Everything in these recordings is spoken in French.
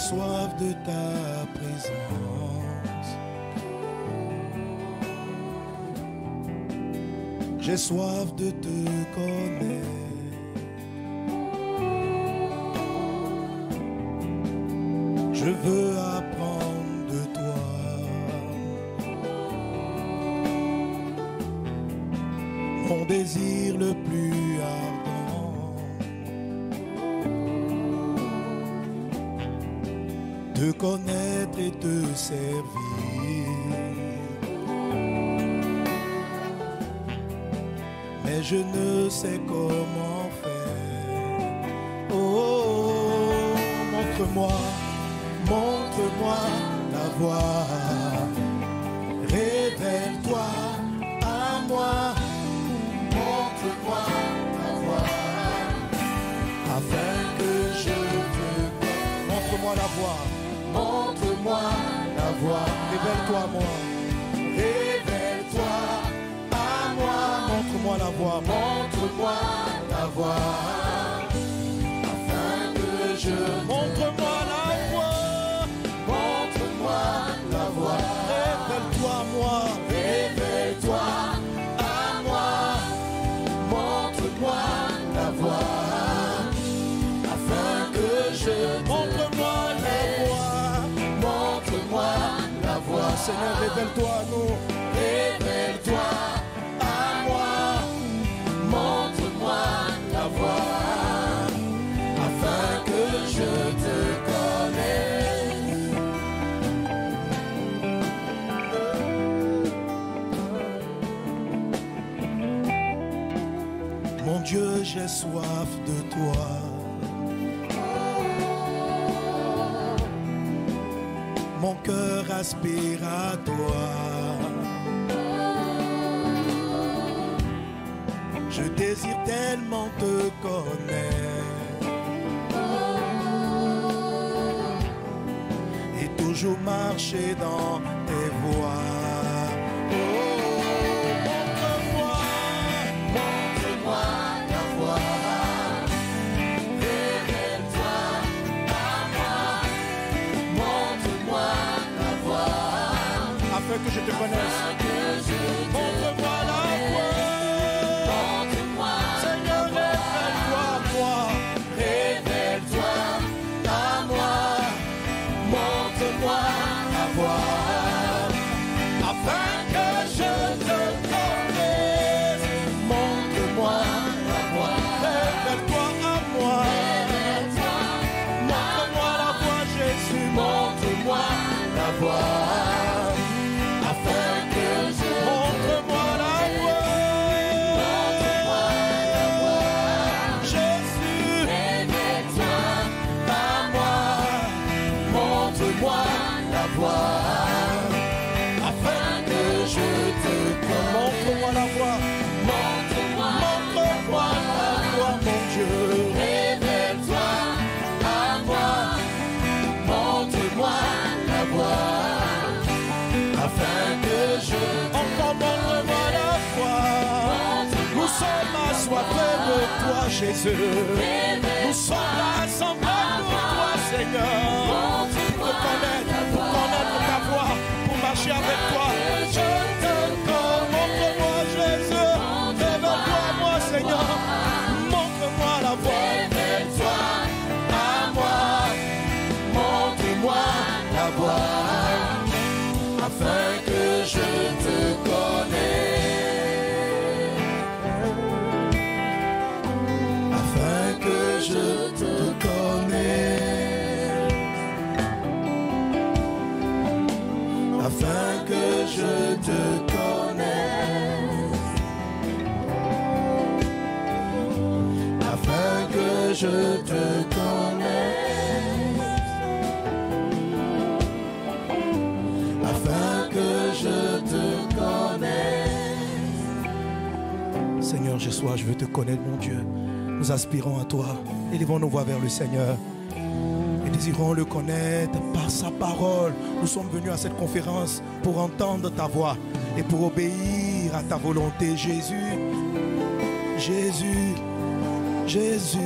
soif de ta présence. J'ai soif de te connaître. Je veux apprendre de toi. Mon désir le plus ardent, te connaître et te servir. Mais je ne sais comment faire. Oh, montre-moi, montre-moi la voie. Révèle-toi à moi. Montre-moi la voie. Afin que je te connaisse. Montre-moi la voie. Montre-moi la voie. Révèle-toi à moi. Révèle-toi à moi. Montre-moi la voie. Montre-moi la voie. Afin que je. Montre-moi la voie. Montre-moi la voie. Révèle-toi à moi. Révèle-toi à moi. Montre-moi la voie. Afin que je. Montre-moi la voie. Montre-moi la voie. Seigneur, révèle-toi à nous. Révèle-toi à moi. Montre-moi la voie. Afin que je te connaisse. Mon Dieu, j'ai soif de toi. Mon cœur aspire à toi. Je désire tellement te connaître et toujours marcher dans tes voies. Que je te connaisse. Montre-moi la voie. Seigneur, révèle-toi à moi. Révèle-toi à moi. Montre-moi la voie. Afin que je te connaisse. Montre-moi la voie. Révèle-toi à moi. Montre-moi la voie, Jésus. Montre-moi la voie. Montre-moi la voie. Montre-moi la voie. Jésus, révèle-toi à moi. Montre-moi la voie. Afin que je te connaisse. Montre-moi la voie. Montre-moi la voie, mon Dieu. Révèle-toi à moi. Montre-moi la voie. Afin que je encore montre-moi la foi. Nous sommes assoiffés de toi, Jésus. Nous sommes rassemblés pour toi, Seigneur. Pour connaître ta voix, pour marcher avec toi. Je te connais. Montre-moi, Jésus. Révèle-toi à moi, Seigneur. Montre-moi la voix. Révèle-toi à moi. Montre-moi la voix. Afin que je te connaisse. Afin que je te connaisse. Afin que je te connaisse. Afin que je te connaisse. Afin que je te connaisse. Seigneur, je sois, je veux te connaître, mon Dieu. Nous aspirons à toi. Élevons nos voix vers le Seigneur. Et désirons le connaître par sa parole. Nous sommes venus à cette conférence pour entendre ta voix et pour obéir à ta volonté, Jésus. Jésus, Jésus.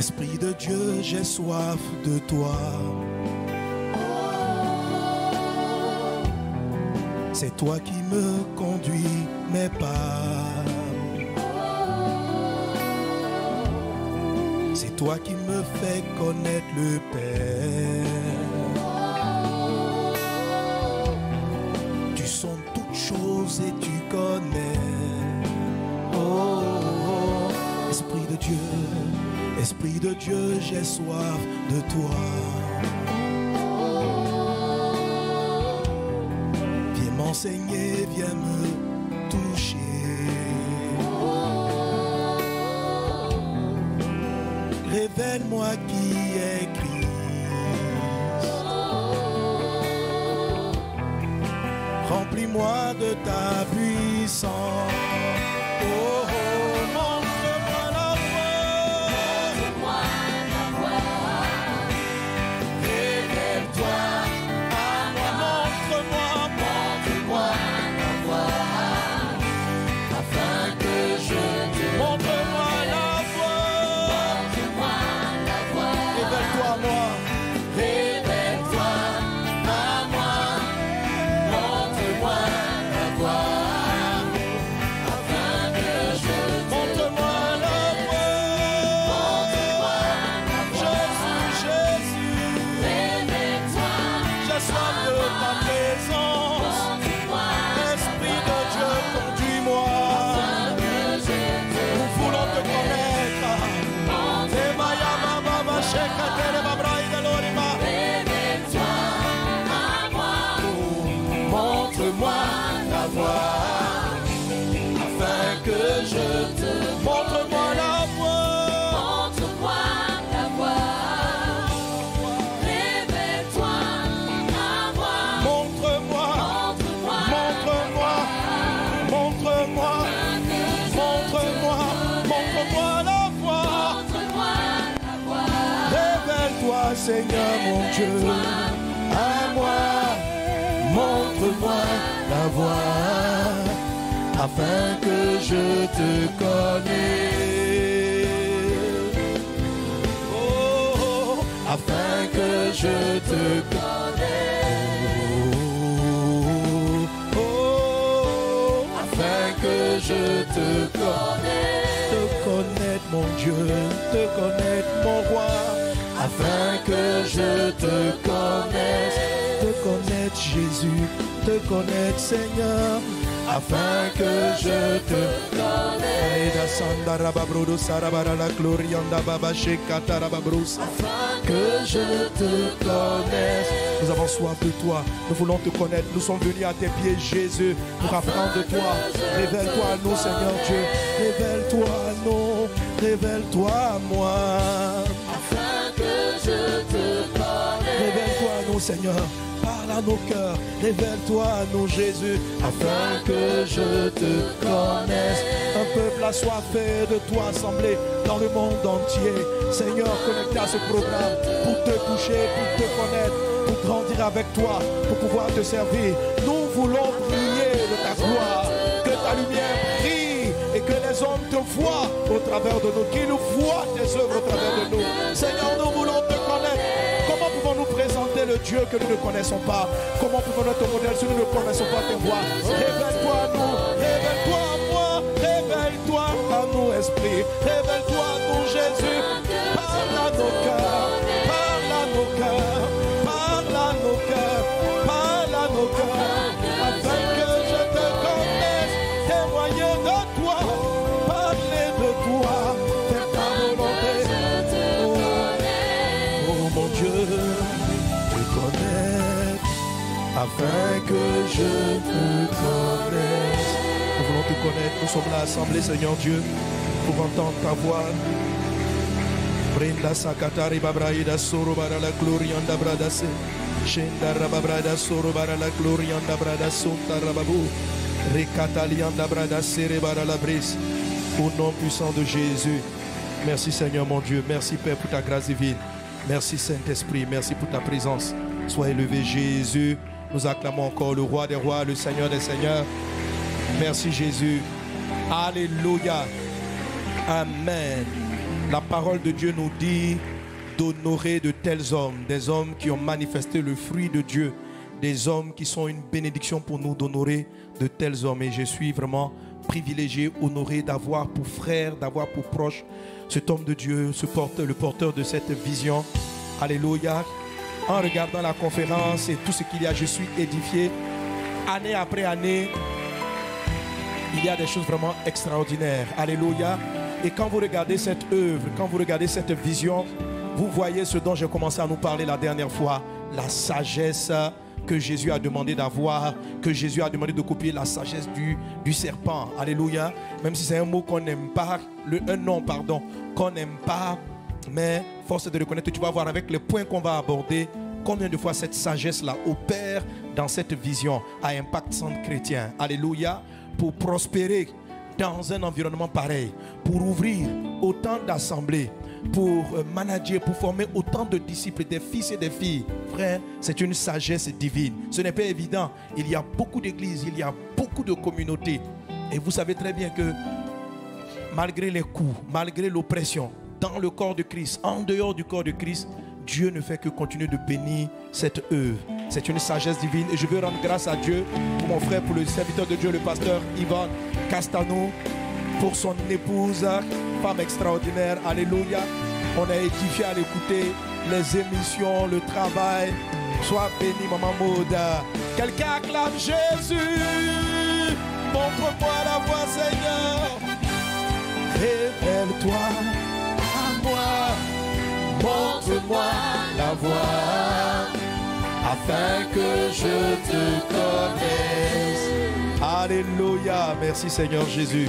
Esprit de Dieu, j'ai soif de toi. C'est toi qui me conduis mes pas. C'est toi qui me fais connaître le Père. Tu sondes toutes choses et tu connais. Oh, Esprit de Dieu, Esprit de Dieu, j'ai soif de toi. Viens m'enseigner, viens me toucher. Révèle-moi qui est Christ. Remplis-moi de ta puissance. Oh, oh, montre-moi la voie. Révèle-toi à moi. Montre-moi la voie. Afin que je te montre-moi la voie. Révèle-toi à moi. Révèle-toi à moi. Montre-moi la voie. Afin que je te montre-moi la voie. Jésus, Jésus. Révèle-toi. J'ai soif de ta présence. Esprit de Dieu, conduis-moi. Nous voulons te connaître. Révèle-toi à moi. Montre-moi la voie. Afin que je te montre-moi la voie. Montre-moi la voie. Révèle-toi à moi. Montre-moi. Montre-moi. Montre-moi. Montre-moi. Montre-moi la voie. Révèle-toi, Seigneur mon Dieu, à moi. Montre-moi la voie, afin que je te connaisse. Oh, afin que je te connaisse. Oh, afin que je te connaisse. Te connaître, mon Dieu, te connaître, mon roi. Afin que je te connaisse Jésus, te connaître Seigneur, afin que je te connaisse. Afin que je te connaisse. Nous avons soif de toi, nous voulons te connaître, nous sommes venus à tes pieds Jésus pour apprendre de toi. Révèle-toi à nous Seigneur Dieu, révèle-toi à nous, révèle-toi à moi. Révèle-toi à nous, Seigneur. Parle à nos cœurs. Révèle-toi à nous, Jésus, afin que je te connaisse. Un peuple assoiffé de toi, assemblé dans le monde entier. Seigneur, connecté à ce programme pour te toucher, pour te connaître, pour grandir avec toi, pour pouvoir te servir. Nous voulons briller de ta gloire. Que ta lumière brille et que les hommes te voient au travers de nous, qu'ils nous voient tes œuvres au travers de nous. Seigneur, nous voulons te connaître. Comment pouvons-nous présenter le Dieu que nous ne connaissons pas? Comment pouvons-nous te modèle si nous ne connaissons pas tes voix? Révèle-toi à nous, révèle-toi à moi, révèle-toi à nous, Esprit. Révèle-toi à nous, Jésus. Parle à nos cœurs, parle à nos cœurs, parle à nos cœurs, parle à nos cœurs, afin que je te connaisse, témoigner de toi, parler de toi, faire ta volonté. Oh mon Dieu, te connaître, afin que je te connaisse. Nous voulons te connaître, nous sommes là assemblés, Seigneur Dieu, pour entendre ta voix. Brinda sakatari babraida soro bara la glorianda bradase. Shenda rababrada soro bara la glorianda brada sunta rababu. Recatalianda brada sere bara la brise. Au nom puissant de Jésus. Merci Seigneur mon Dieu. Merci Père pour ta grâce divine. Merci Saint-Esprit. Merci pour ta présence. Sois élevé Jésus. Nous acclamons encore le roi des rois, le Seigneur des seigneurs. Merci Jésus. Alléluia. Amen. La parole de Dieu nous dit d'honorer de tels hommes, des hommes qui ont manifesté le fruit de Dieu, des hommes qui sont une bénédiction pour nous, d'honorer de tels hommes. Et je suis vraiment privilégié, honoré d'avoir pour frère, d'avoir pour proche cet homme de Dieu, le porteur de cette vision. Alléluia. En regardant la conférence et tout ce qu'il y a, je suis édifié. Année après année, il y a des choses vraiment extraordinaires. Alléluia. Et quand vous regardez cette œuvre, quand vous regardez cette vision, vous voyez ce dont j'ai commencé à nous parler la dernière fois, la sagesse que Jésus a demandé d'avoir, que Jésus a demandé de copier, la sagesse du serpent. Alléluia. Même si c'est un mot qu'on n'aime pas, un nom, pardon, qu'on n'aime pas, mais force est de reconnaître, tu vas voir avec les points qu'on va aborder, combien de fois cette sagesse-là opère dans cette vision à impact centre chrétien. Alléluia. Pour prospérer dans un environnement pareil, pour ouvrir autant d'assemblées, pour manager, pour former autant de disciples, des fils et des filles. Frère, c'est une sagesse divine. Ce n'est pas évident. Il y a beaucoup d'églises, il y a beaucoup de communautés. Et vous savez très bien que malgré les coups, malgré l'oppression, dans le corps de Christ, en dehors du corps de Christ, Dieu ne fait que continuer de bénir cette œuvre. C'est une sagesse divine. Et je veux rendre grâce à Dieu pour mon frère, pour le serviteur de Dieu, le pasteur Yvan Castano, pour son épouse, femme extraordinaire. Alléluia. On a édifié à l'écouter les émissions, le travail. Sois béni, Maman Maud. Quelqu'un acclame Jésus. Montre-moi la voie, Seigneur. Révèle-toi à moi. Montre-moi la voie, afin que je te connaisse. Alléluia. Merci Seigneur Jésus.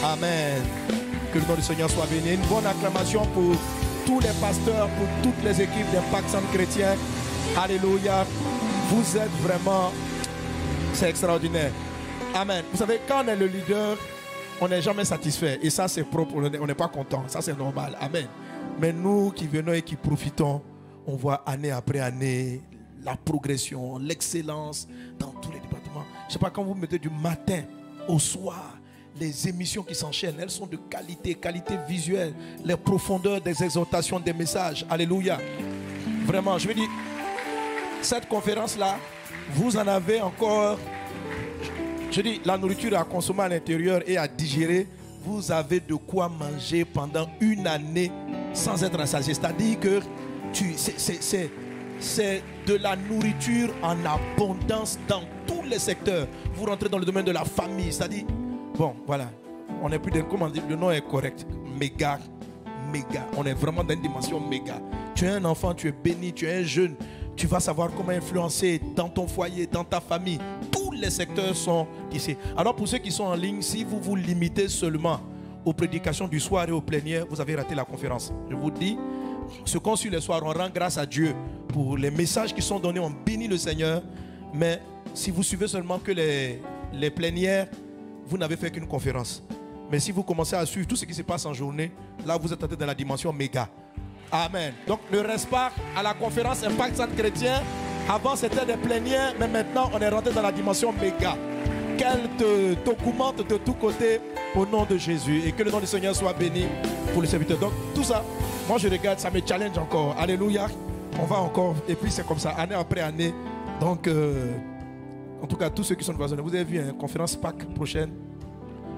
Amen. Que le nom du Seigneur soit béni. Une bonne acclamation pour tous les pasteurs, pour toutes les équipes d'Impact Centre Chrétien. Alléluia. Vous êtes vraiment... C'est extraordinaire. Amen. Vous savez, quand on est le leader, on n'est jamais satisfait. Et ça, c'est propre. On n'est pas content. Ça, c'est normal. Amen. Mais nous qui venons et qui profitons, on voit année après année la progression, l'excellence dans tous les départements. Je ne sais pas, quand vous mettez du matin au soir, les émissions qui s'enchaînent, elles sont de qualité, qualité visuelle, les profondeurs des exhortations, des messages. Alléluia. Vraiment, je veux dire, cette conférence-là, vous en avez encore, je dis, la nourriture à consommer à l'intérieur et à digérer. Vous avez de quoi manger pendant une année sans être rassasié. C'est-à-dire que c'est de la nourriture en abondance dans tous les secteurs. Vous rentrez dans le domaine de la famille. C'est-à-dire, bon, voilà. On est plus de, comment dire, le nom est correct. Méga, méga. On est vraiment dans une dimension méga. Tu es un enfant, tu es béni, tu es un jeune. Tu vas savoir comment influencer dans ton foyer, dans ta famille. Tous les secteurs sont ici. Alors pour ceux qui sont en ligne, si vous vous limitez seulement aux prédications du soir et aux plénières, vous avez raté la conférence. Je vous dis, ce qu'on suit le soir, on rend grâce à Dieu pour les messages qui sont donnés, on bénit le Seigneur. Mais si vous suivez seulement que les plénières, vous n'avez fait qu'une conférence. Mais si vous commencez à suivre tout ce qui se passe en journée, là vous êtes entré dans la dimension méga. Amen. Donc ne reste pas à la conférence Impact Centre Chrétien. Avant c'était des plénières, mais maintenant on est rentré dans la dimension méga. Qu'elle t'augmente de tous côtés au nom de Jésus. Et que le nom du Seigneur soit béni pour les serviteurs. Donc tout ça, moi je regarde, ça me challenge encore. Alléluia. On va encore, et puis c'est comme ça, année après année. Donc, en tout cas, tous ceux qui sont voisins, vous avez vu, une conférence Pâques prochaine,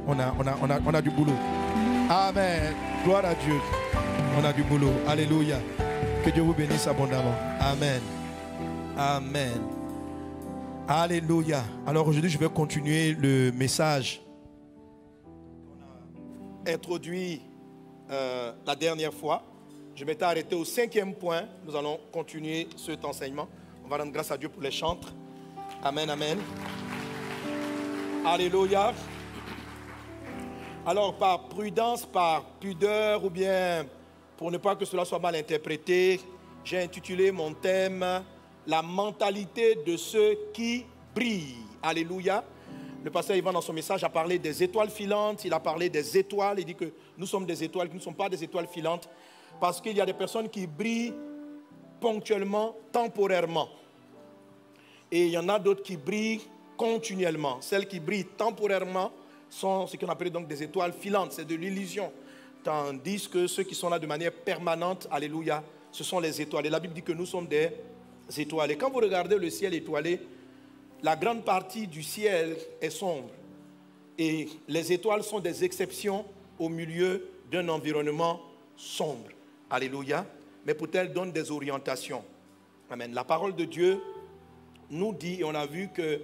on a du boulot. Amen. Gloire à Dieu. On a du boulot. Alléluia. Que Dieu vous bénisse abondamment. Amen. Amen. Alléluia. Alors aujourd'hui, je vais continuer le message qu'on a introduit la dernière fois. Je m'étais arrêté au 5e point. Nous allons continuer cet enseignement. On va rendre grâce à Dieu pour les chantres. Amen, amen. Alléluia. Alors, par prudence, par pudeur, ou bien pour ne pas que cela soit mal interprété, j'ai intitulé mon thème « La mentalité de ceux qui brillent ». Alléluia. Le pasteur Yvan, dans son message, a parlé des étoiles filantes. Il a parlé des étoiles. Il dit que nous sommes des étoiles, que nous ne sommes pas des étoiles filantes. Parce qu'il y a des personnes qui brillent ponctuellement, temporairement. Et il y en a d'autres qui brillent continuellement. Celles qui brillent temporairement sont ce qu'on appelle donc des étoiles filantes. C'est de l'illusion. tandis que ceux qui sont là de manière permanente, alléluia, ce sont les étoiles. Et la Bible dit que nous sommes des étoiles. Et quand vous regardez le ciel étoilé, la grande partie du ciel est sombre. Et les étoiles sont des exceptions au milieu d'un environnement sombre. Alléluia. Mais peut-être donnent des orientations. Amen. La parole de Dieu nous dit, et on a vu que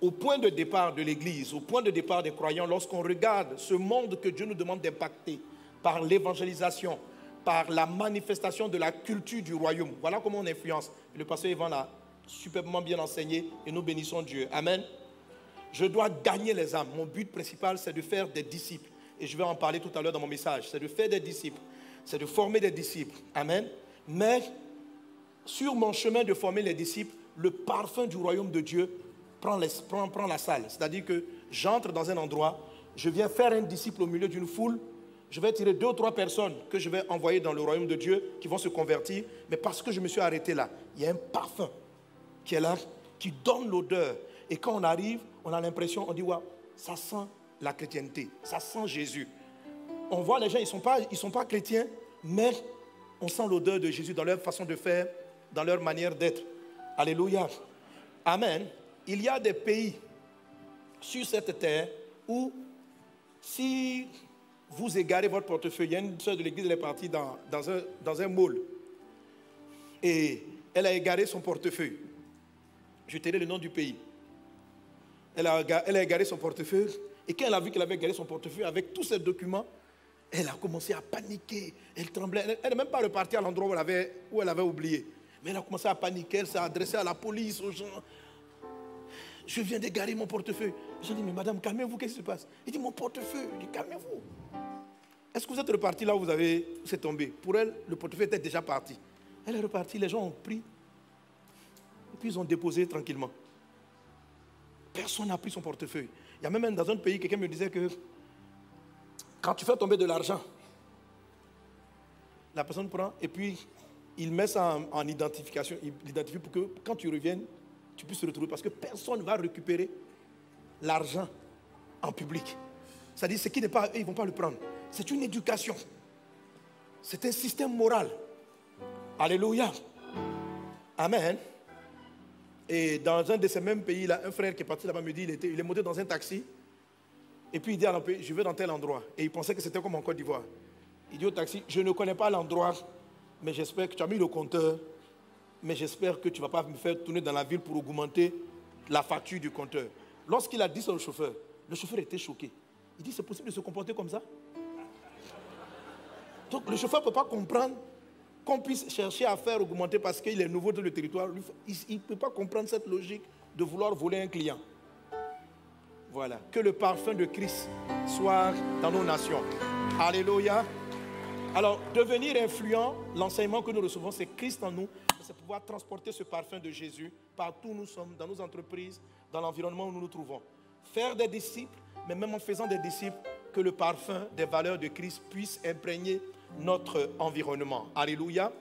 au point de départ de l'Église, au point de départ des croyants, lorsqu'on regarde ce monde que Dieu nous demande d'impacter par l'évangélisation, par la manifestation de la culture du royaume, voilà comment on influence. Le pasteur Yvan l'a superbement bien enseigné et nous bénissons Dieu. Amen. Je dois gagner les âmes. Mon but principal, c'est de faire des disciples. Et je vais en parler tout à l'heure dans mon message. C'est de faire des disciples. C'est de former des disciples. Amen. Mais sur mon chemin de former les disciples, le parfum du royaume de Dieu prend la salle. C'est-à-dire que j'entre dans un endroit, je viens faire un disciple au milieu d'une foule, je vais tirer 2 ou 3 personnes que je vais envoyer dans le royaume de Dieu qui vont se convertir, mais parce que je me suis arrêté là, il y a un parfum qui est là, qui donne l'odeur. Et quand on arrive, on a l'impression, on dit, ouais, ça sent la chrétienté, ça sent Jésus. On voit les gens, ils ne sont pas chrétiens, mais on sent l'odeur de Jésus dans leur façon de faire, dans leur manière d'être. Alléluia. Amen. Il y a des pays sur cette terre où si vous égarez votre portefeuille, il y a une sœur de l'église, elle est partie dans un mall et elle a égaré son portefeuille. Je tairai le nom du pays. Elle a égaré son portefeuille et quand elle a vu qu'elle avait égaré son portefeuille avec tous ses documents, elle a commencé à paniquer, elle tremblait. Elle n'est même pas repartie à l'endroit où elle avait oublié. Mais elle a commencé à paniquer, elle s'est adressée à la police, aux gens. Je viens d'égarer mon portefeuille. J'ai dit, mais madame, calmez-vous, qu'est-ce qui se passe? Il dit, mon portefeuille. Je dis, calmez-vous. Est-ce que vous êtes reparti là où vous c'est tombé? Pour elle, le portefeuille était déjà parti. Elle est repartie, les gens ont pris. Et puis ils ont déposé tranquillement. Personne n'a pris son portefeuille. Il y a même dans un pays, quelqu'un me disait que quand tu fais tomber de l'argent, la personne prend et puis il met ça en identification. Il l'identifie pour que quand tu reviennes, tu puisses te retrouver. Parce que personne ne va récupérer l'argent en public. C'est-à-dire, ce qui n'est pas eux, ils ne vont pas le prendre. C'est une éducation. C'est un système moral. Alléluia. Amen. Et dans un de ces mêmes pays, là, un frère qui est parti là-bas me dit, il est monté dans un taxi. Et puis il dit à l'employé, je vais dans tel endroit. Et il pensait que c'était comme en Côte d'Ivoire. Il dit au taxi, je ne connais pas l'endroit, mais j'espère que tu as mis le compteur. Mais j'espère que tu ne vas pas me faire tourner dans la ville pour augmenter la facture du compteur. Lorsqu'il a dit ça au chauffeur, le chauffeur était choqué. Il dit, c'est possible de se comporter comme ça? Donc le chauffeur ne peut pas comprendre qu'on puisse chercher à faire augmenter parce qu'il est nouveau dans le territoire. Il ne peut pas comprendre cette logique de vouloir voler un client. Voilà. Que le parfum de Christ soit dans nos nations. Alléluia. Alors, devenir influent, l'enseignement que nous recevons, c'est Christ en nous. C'est pouvoir transporter ce parfum de Jésus partout où nous sommes, dans nos entreprises, dans l'environnement où nous nous trouvons. Faire des disciples, mais même en faisant des disciples, que le parfum des valeurs de Christ puisse imprégner notre environnement. Alléluia.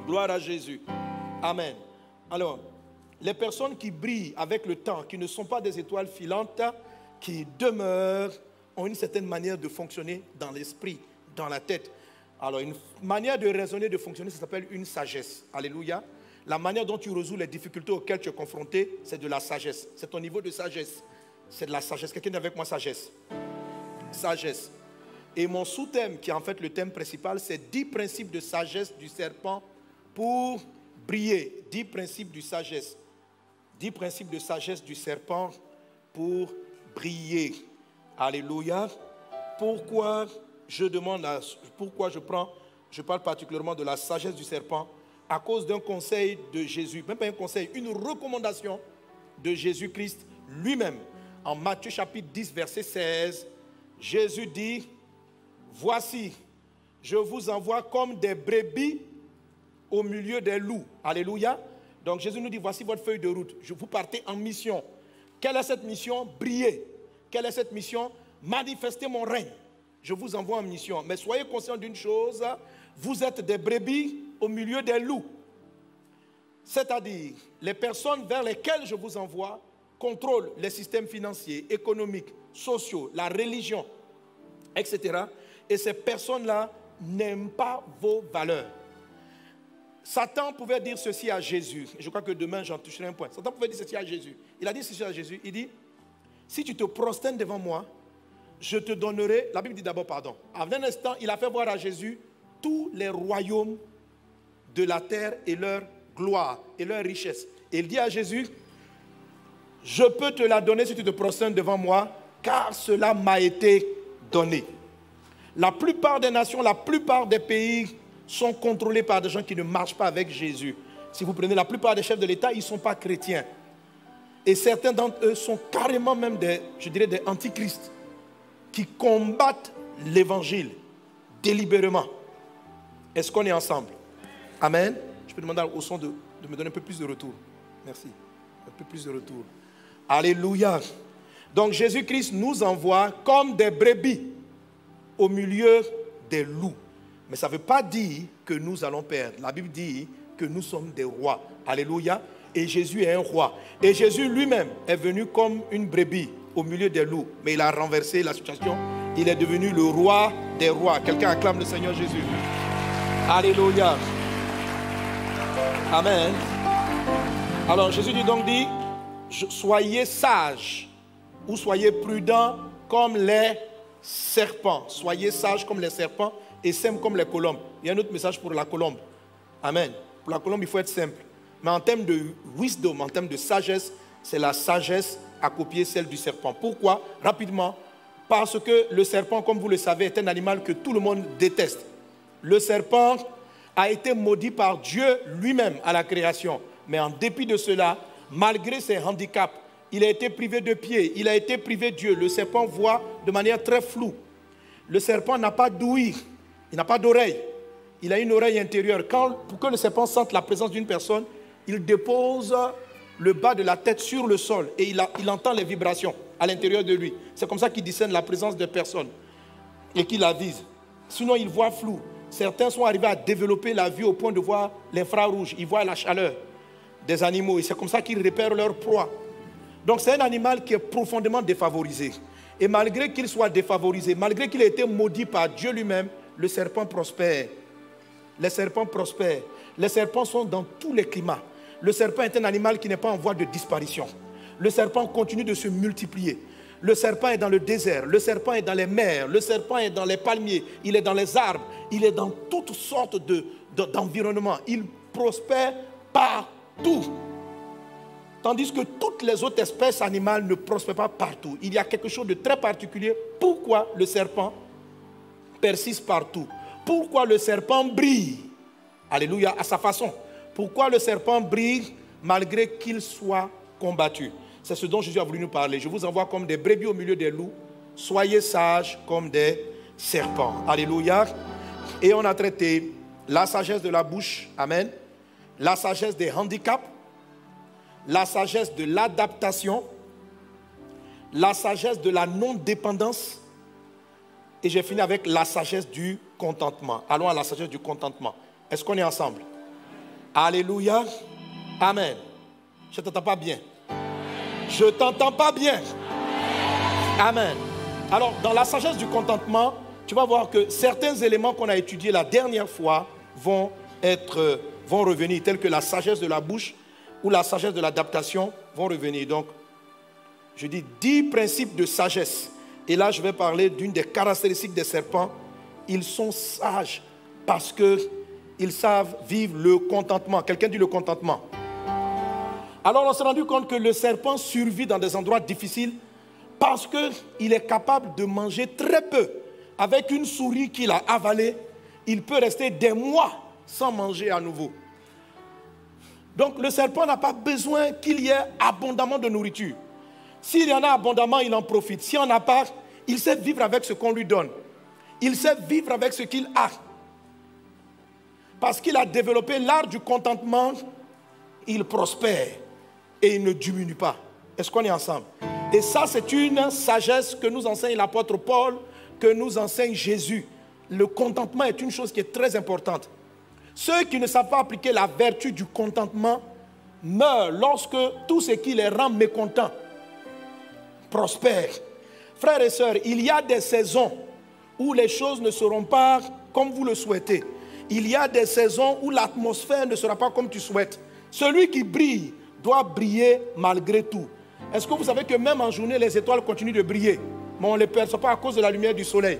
Gloire à Jésus. Amen. Alors, les personnes qui brillent avec le temps, qui ne sont pas des étoiles filantes, qui demeurent, ont une certaine manière de fonctionner dans l'esprit, dans la tête. Alors, une manière de raisonner, de fonctionner, ça s'appelle une sagesse. Alléluia. La manière dont tu résous les difficultés auxquelles tu es confronté, c'est de la sagesse. C'est ton niveau de sagesse. C'est de la sagesse. Quelqu'un dit avec moi sagesse. Sagesse. Et mon sous-thème, qui est en fait le thème principal, c'est 10 principes de sagesse du serpent pour briller. 10 principes de sagesse. 10 principes de sagesse du serpent pour briller. Alléluia. Pourquoi je parle particulièrement de la sagesse du serpent? À cause d'un conseil de Jésus, même pas un conseil, une recommandation de Jésus-Christ lui-même. En Matthieu chapitre 10, verset 16, Jésus dit, voici, je vous envoie comme des brebis au milieu des loups. Alléluia. Donc Jésus nous dit, voici votre feuille de route. Vous partez en mission. Quelle est cette mission? Briller. Quelle est cette mission? Manifester mon règne. Je vous envoie en mission. Mais soyez conscients d'une chose, vous êtes des brebis au milieu des loups. C'est-à-dire, les personnes vers lesquelles je vous envoie contrôlent les systèmes financiers, économiques, sociaux, la religion, etc. Et ces personnes-là n'aiment pas vos valeurs. Satan pouvait dire ceci à Jésus. Je crois que demain, j'en toucherai un point. Satan pouvait dire ceci à Jésus. Il a dit ceci à Jésus. Il dit, si tu te prosternes devant moi, je te donnerai... La Bible dit d'abord, pardon. En un instant, il a fait voir à Jésus tous les royaumes de la terre et leur gloire et leur richesse. Et il dit à Jésus, je peux te la donner si tu te prosternes devant moi, car cela m'a été donné. La plupart des nations, la plupart des pays sont contrôlés par des gens qui ne marchent pas avec Jésus. Si vous prenez la plupart des chefs de l'État, ils ne sont pas chrétiens. Et certains d'entre eux sont carrément même des antichrists qui combattent l'évangile délibérément. Est-ce qu'on est ensemble? Amen. Je peux demander au son de me donner un peu plus de retour. Merci. Un peu plus de retour. Alléluia. Donc Jésus-Christ nous envoie comme des brebis au milieu des loups. Mais ça ne veut pas dire que nous allons perdre. La Bible dit que nous sommes des rois. Alléluia. Et Jésus est un roi. Et Jésus lui-même est venu comme une brebis au milieu des loups. Mais il a renversé la situation. Il est devenu le roi des rois. Quelqu'un acclame le Seigneur Jésus. Alléluia. Amen. Alors Jésus dit, soyez sages ou soyez prudents comme les serpents. Soyez sages comme les serpents et simples comme les colombes. Il y a un autre message pour la colombe. Amen. Pour la colombe, il faut être simple. Mais en termes de wisdom, en termes de sagesse, c'est la sagesse à copier celle du serpent. Pourquoi? Rapidement. Parce que le serpent, comme vous le savez, est un animal que tout le monde déteste. Le serpent a été maudit par Dieu lui-même à la création. Mais en dépit de cela, malgré ses handicaps, il a été privé de pieds, il a été privé de Dieu. Le serpent voit de manière très floue. Le serpent n'a pas d'ouïe, il n'a pas d'oreille. Il a une oreille intérieure. Pour que le serpent sente la présence d'une personne, il dépose le bas de la tête sur le sol et il entend les vibrations à l'intérieur de lui. C'est comme ça qu'il discerne la présence de personnes et qu'il la vise. Sinon, il voit flou. Certains sont arrivés à développer la vue au point de voir l'infrarouge. Ils voient la chaleur des animaux et c'est comme ça qu'ils repèrent leur proie. Donc c'est un animal qui est profondément défavorisé. Et malgré qu'il soit défavorisé, malgré qu'il ait été maudit par Dieu lui-même, le serpent prospère. Les serpents prospèrent. Les serpents sont dans tous les climats. Le serpent est un animal qui n'est pas en voie de disparition. Le serpent continue de se multiplier. Le serpent est dans le désert, le serpent est dans les mers, le serpent est dans les palmiers, il est dans les arbres, il est dans toutes sortes d'environnements. Il prospère partout. Tandis que toutes les autres espèces animales ne prospèrent pas partout. Il y a quelque chose de très particulier. Pourquoi le serpent persiste partout? Pourquoi le serpent brille? Alléluia, à sa façon. Pourquoi le serpent brille malgré qu'il soit combattu? C'est ce dont Jésus a voulu nous parler. Je vous envoie comme des brebis au milieu des loups. Soyez sages comme des serpents. Alléluia. Et on a traité la sagesse de la bouche. Amen. La sagesse des handicaps. La sagesse de l'adaptation. La sagesse de la non-dépendance. Et j'ai fini avec la sagesse du contentement. Allons à la sagesse du contentement. Est-ce qu'on est ensemble? Alléluia. Amen. Je ne t'entends pas bien. Je ne t'entends pas bien. Amen. Alors, dans la sagesse du contentement, tu vas voir que certains éléments qu'on a étudiés la dernière fois vont revenir, tels que la sagesse de la bouche ou la sagesse de l'adaptation vont revenir. Donc, je dis 10 principes de sagesse. Et là, je vais parler d'une des caractéristiques des serpents. Ils sont sages parce qu'ils savent vivre le contentement. Quelqu'un dit le contentement. Alors, on s'est rendu compte que le serpent survit dans des endroits difficiles parce qu'il est capable de manger très peu. Avec une souris qu'il a avalée, il peut rester des mois sans manger à nouveau. Donc, le serpent n'a pas besoin qu'il y ait abondamment de nourriture. S'il y en a abondamment, il en profite. S'il n'y en a pas, il sait vivre avec ce qu'on lui donne. Il sait vivre avec ce qu'il a. Parce qu'il a développé l'art du contentement, il prospère et il ne diminue pas. Est-ce qu'on est ensemble? Et ça, c'est une sagesse que nous enseigne l'apôtre Paul, que nous enseigne Jésus. Le contentement est une chose qui est très importante. Ceux qui ne savent pas appliquer la vertu du contentement meurent lorsque tout ce qui les rend mécontents prospère. Frères et sœurs, il y a des saisons où les choses ne seront pas comme vous le souhaitez. Il y a des saisons où l'atmosphère ne sera pas comme tu souhaites. Celui qui brille doit briller malgré tout. Est-ce que vous savez que même en journée, les étoiles continuent de briller, mais on ne les perçoit pas à cause de la lumière du soleil.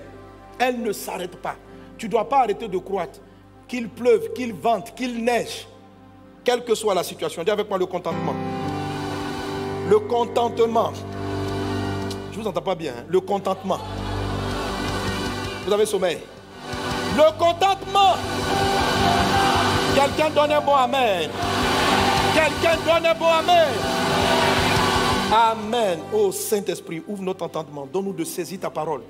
Elles ne s'arrêtent pas. Tu ne dois pas arrêter de croître. Qu'il pleuve, qu'il vente, qu'il neige, quelle que soit la situation. Dis avec moi le contentement. Le contentement. Je ne vous entends pas bien. Hein? Le contentement. Vous avez sommeil. Le contentement. Quelqu'un donne un bon amen. Quelqu'un donne un bon amen. Amen. Oh Saint-Esprit, ouvre notre entendement. Donne-nous de saisir ta parole.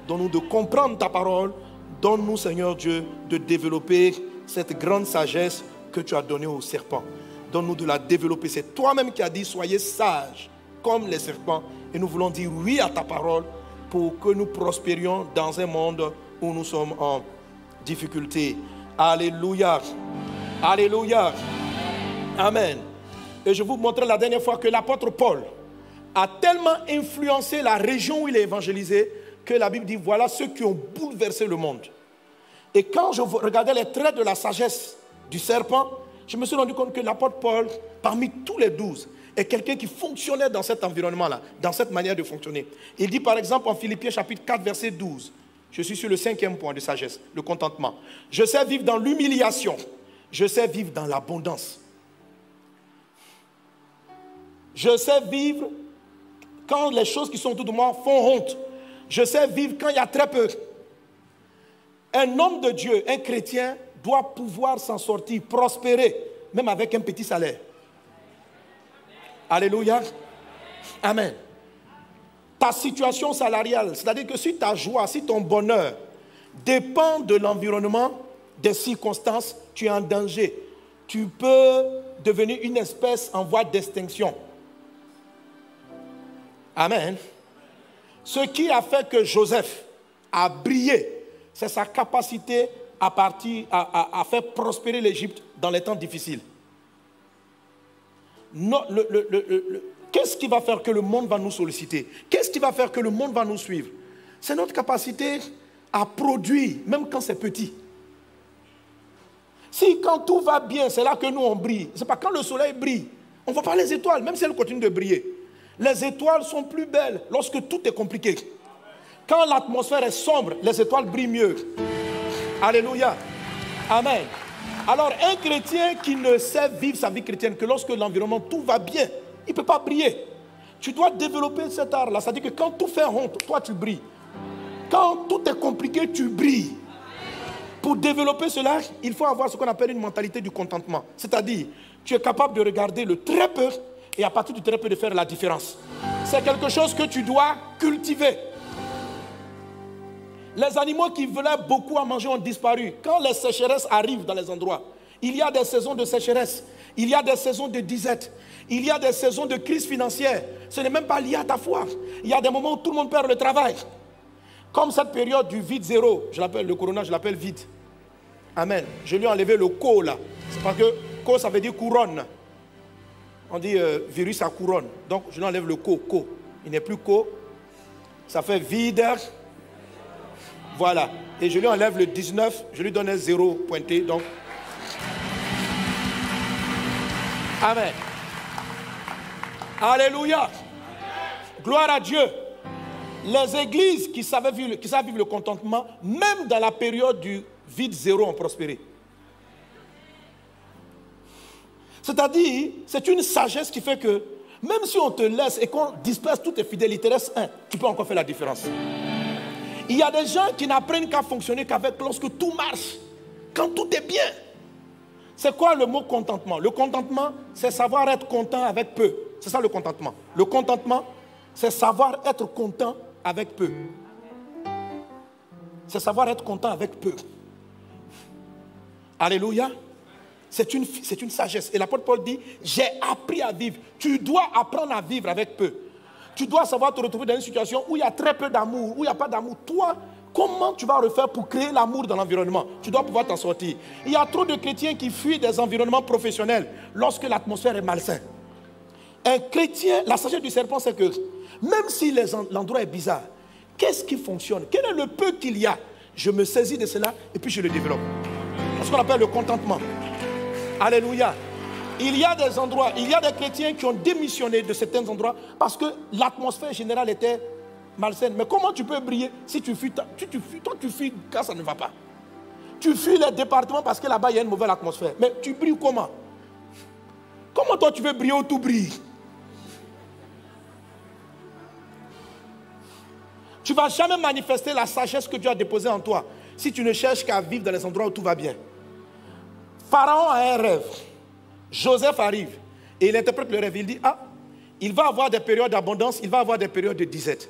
Donne-nous de comprendre ta parole. Donne-nous, Seigneur Dieu, de développer cette grande sagesse que tu as donnée au serpent. Donne-nous de la développer. C'est toi-même qui as dit, soyez sages comme les serpents. Et nous voulons dire oui à ta parole pour que nous prospérions dans un monde où nous sommes en difficulté. Alléluia. Alléluia. Amen. Et je vous montrais la dernière fois que l'apôtre Paul a tellement influencé la région où il est évangélisé que la Bible dit, voilà ceux qui ont bouleversé le monde. Et quand je regardais les traits de la sagesse du serpent, je me suis rendu compte que l'apôtre Paul, parmi tous les 12, est quelqu'un qui fonctionnait dans cet environnement-là, dans cette manière de fonctionner. Il dit par exemple en Philippiens chapitre 4, verset 12, je suis sur le 5e point de sagesse, le contentement. Je sais vivre dans l'humiliation, je sais vivre dans l'abondance. Je sais vivre quand les choses qui sont autour de moi font honte. Je sais vivre quand il y a très peu. Un homme de Dieu, un chrétien, doit pouvoir s'en sortir, prospérer, même avec un petit salaire. Alléluia. Amen. Ta situation salariale, c'est-à-dire que si ta joie, si ton bonheur dépend de l'environnement, des circonstances, tu es en danger. Tu peux devenir une espèce en voie d'extinction. Amen. Ce qui a fait que Joseph a brillé, c'est sa capacité à faire prospérer l'Égypte dans les temps difficiles. Qu'est-ce qui va faire que le monde va nous solliciter? Qu'est-ce qui va faire que le monde va nous suivre? C'est notre capacité à produire, même quand c'est petit. Si quand tout va bien, c'est là que nous on brille. C'est pas quand le soleil brille. On ne voit pas les étoiles, même si elles continuent de briller. Les étoiles sont plus belles lorsque tout est compliqué. Quand l'atmosphère est sombre, les étoiles brillent mieux. Alléluia. Amen. Alors un chrétien qui ne sait vivre sa vie chrétienne que lorsque l'environnement, tout va bien, il ne peut pas briller. Tu dois développer cet art-là. C'est-à-dire que quand tout fait honte, toi tu brilles. Quand tout est compliqué, tu brilles. Pour développer cela, il faut avoir ce qu'on appelle une mentalité du contentement. C'est-à-dire, tu es capable de regarder le très peu et à partir du très peu de faire la différence. C'est quelque chose que tu dois cultiver. Les animaux qui venaient beaucoup à manger ont disparu. Quand les sécheresses arrivent dans les endroits, il y a des saisons de sécheresse, il y a des saisons de disette, il y a des saisons de crise financière. Ce n'est même pas lié à ta foi. Il y a des moments où tout le monde perd le travail. Comme cette période du vide zéro, je l'appelle le corona, je l'appelle vide. Amen. Je lui ai enlevé le co là. C'est parce que co ça veut dire couronne. On dit virus à couronne. Donc je lui enlève le co. Il n'est plus co. Ça fait vide. Voilà. Et je lui enlève le 19. Je lui donne un 0 pointé. Donc. Amen. Alléluia. Gloire à Dieu. Les églises qui savent vivre le contentement, même dans la période du vide zéro, ont prospéré. C'est-à-dire, c'est une sagesse qui fait que, même si on te laisse et qu'on disperse toutes tes fidélités, reste un, tu peux encore faire la différence. Il y a des gens qui n'apprennent qu'à fonctionner qu'avec lorsque tout marche, quand tout est bien. C'est quoi le mot contentement? Le contentement, c'est savoir être content avec peu. C'est ça le contentement. Le contentement, c'est savoir être content avec peu. C'est savoir être content avec peu. Alléluia. C'est une sagesse. Et l'apôtre Paul dit, j'ai appris à vivre. Tu dois apprendre à vivre avec peu. Tu dois savoir te retrouver dans une situation où il y a très peu d'amour, où il n'y a pas d'amour. Toi, comment tu vas refaire pour créer l'amour dans l'environnement? Tu dois pouvoir t'en sortir. Il y a trop de chrétiens qui fuient des environnements professionnels lorsque l'atmosphère est malsaine. Un chrétien, la sagesse du serpent, c'est que même si l'endroit est bizarre, qu'est-ce qui fonctionne? Quel est le peu qu'il y a? Je me saisis de cela et puis je le développe. C'est ce qu'on appelle le contentement. Alléluia. Il y a des endroits, il y a des chrétiens qui ont démissionné de certains endroits parce que l'atmosphère générale était malsaine. Mais comment tu peux briller si tu fuis, toi tu fuis quand ça ne va pas? Tu fuis les départements parce que là-bas il y a une mauvaise atmosphère. Mais tu brilles comment? Comment toi tu veux briller où tout brille? Tu ne vas jamais manifester la sagesse que Dieu a déposée en toi si tu ne cherches qu'à vivre dans les endroits où tout va bien. Pharaon a un rêve. Joseph arrive et il interprète le rêve. Il dit, il va avoir des périodes d'abondance, il va avoir des périodes de disette.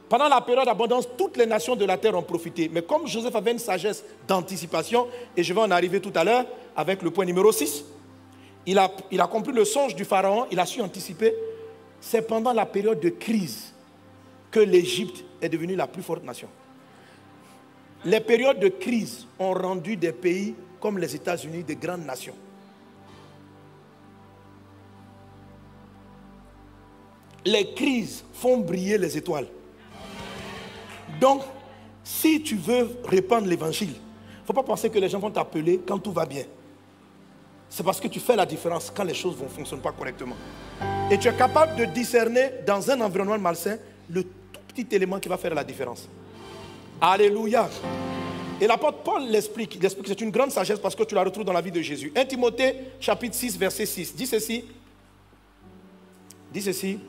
Pendant la période d'abondance, toutes les nations de la terre ont profité. Mais comme Joseph avait une sagesse d'anticipation, et je vais en arriver tout à l'heure avec le point numéro 6, il a compris le songe du Pharaon, il a su anticiper. C'est pendant la période de crise que l'Égypte est devenue la plus forte nation. Les périodes de crise ont rendu des pays comme les États-Unis des grandes nations. Les crises font briller les étoiles. Donc, si tu veux répandre l'évangile, il ne faut pas penser que les gens vont t'appeler quand tout va bien. C'est parce que tu fais la différence quand les choses ne fonctionnent pas correctement. Et tu es capable de discerner dans un environnement malsain le tout petit élément qui va faire la différence. Alléluia. Et l'apôtre Paul l'explique. Il explique que c'est une grande sagesse parce que tu la retrouves dans la vie de Jésus. 1 Timothée, chapitre 6, verset 6. Dis ceci. Dis ceci.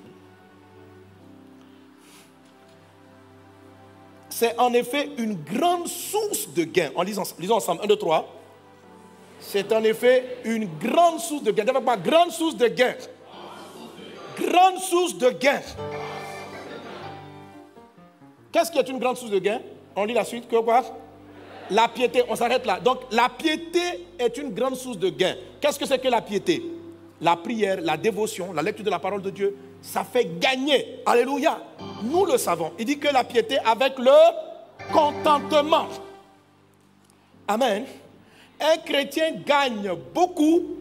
C'est en effet une grande source de gain. En lisant ensemble. 1, 2, 3. C'est en effet une grande source de gain. D'abord, grande source de gain. Grande source de gain. Qu'est-ce qui est une grande source de gain? On lit la suite. Que quoi? La piété. On s'arrête là. Donc, la piété est une grande source de gain. Qu'est-ce que c'est que la piété? La prière, la dévotion, la lecture de la parole de Dieu, ça fait gagner. Alléluia. Nous le savons. Il dit que la piété avec le contentement. Amen. Un chrétien gagne beaucoup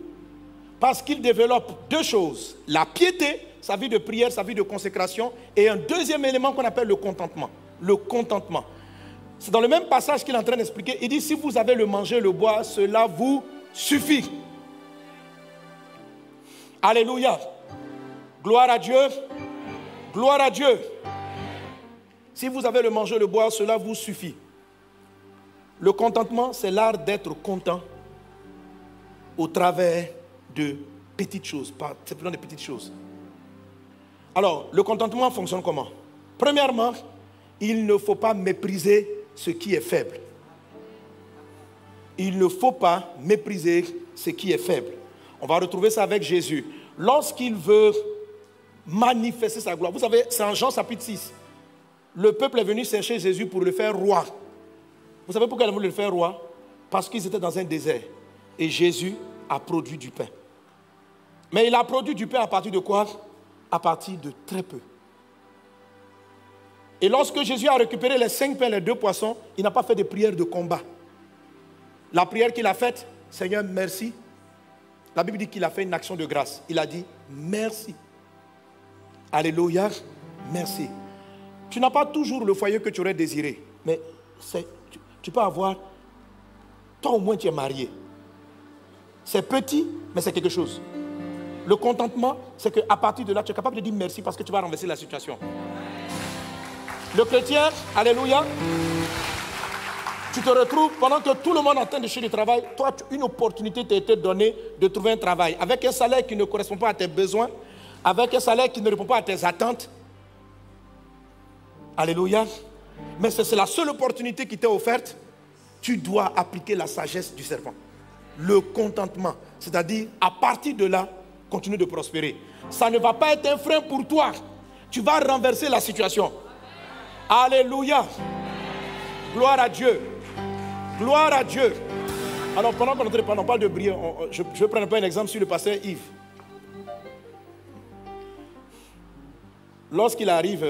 parce qu'il développe deux choses. La piété, sa vie de prière, sa vie de consécration, et un deuxième élément qu'on appelle le contentement. Le contentement. C'est dans le même passage qu'il est en train d'expliquer. Il dit, si vous avez le manger, le boire, cela vous suffit. Alléluia. Gloire à Dieu. Gloire à Dieu. Si vous avez le manger, le boire, cela vous suffit. Le contentement, c'est l'art d'être content au travers de petites choses, pas simplement de petites choses. Alors, le contentement fonctionne comment? Premièrement, il ne faut pas mépriser ce qui est faible. Il ne faut pas mépriser ce qui est faible. On va retrouver ça avec Jésus. Lorsqu'il veut manifester sa gloire, vous savez, c'est en Jean chapitre 6. Le peuple est venu chercher Jésus pour le faire roi. Vous savez pourquoi il a voulu le faire roi? Parce qu'ils étaient dans un désert. Et Jésus a produit du pain. Mais il a produit du pain à partir de quoi? À partir de très peu. Et lorsque Jésus a récupéré les 5 pains et les 2 poissons, il n'a pas fait de prière de combat. La prière qu'il a faite, Seigneur, merci. La Bible dit qu'il a fait une action de grâce. Il a dit, merci. Alléluia, merci. Tu n'as pas toujours le foyer que tu aurais désiré. Mais tu peux avoir, toi au moins tu es marié. C'est petit, mais c'est quelque chose. Le contentement, c'est qu'à partir de là, tu es capable de dire merci parce que tu vas renverser la situation. Le chrétien, alléluia, tu te retrouves pendant que tout le monde est en train de chercher du travail. Toi, une opportunité t'a été donnée de trouver un travail avec un salaire qui ne correspond pas à tes besoins, avec un salaire qui ne répond pas à tes attentes. Alléluia. Mais c'est la seule opportunité qui t'est offerte. Tu dois appliquer la sagesse du serpent. Le contentement. C'est-à-dire, à partir de là, continue de prospérer. Ça ne va pas être un frein pour toi. Tu vas renverser la situation. Alléluia. Gloire à Dieu. Gloire à Dieu. Alors, pendant qu'on parle de briller, je vais prendre un exemple sur le pasteur Yves. Lorsqu'il arrive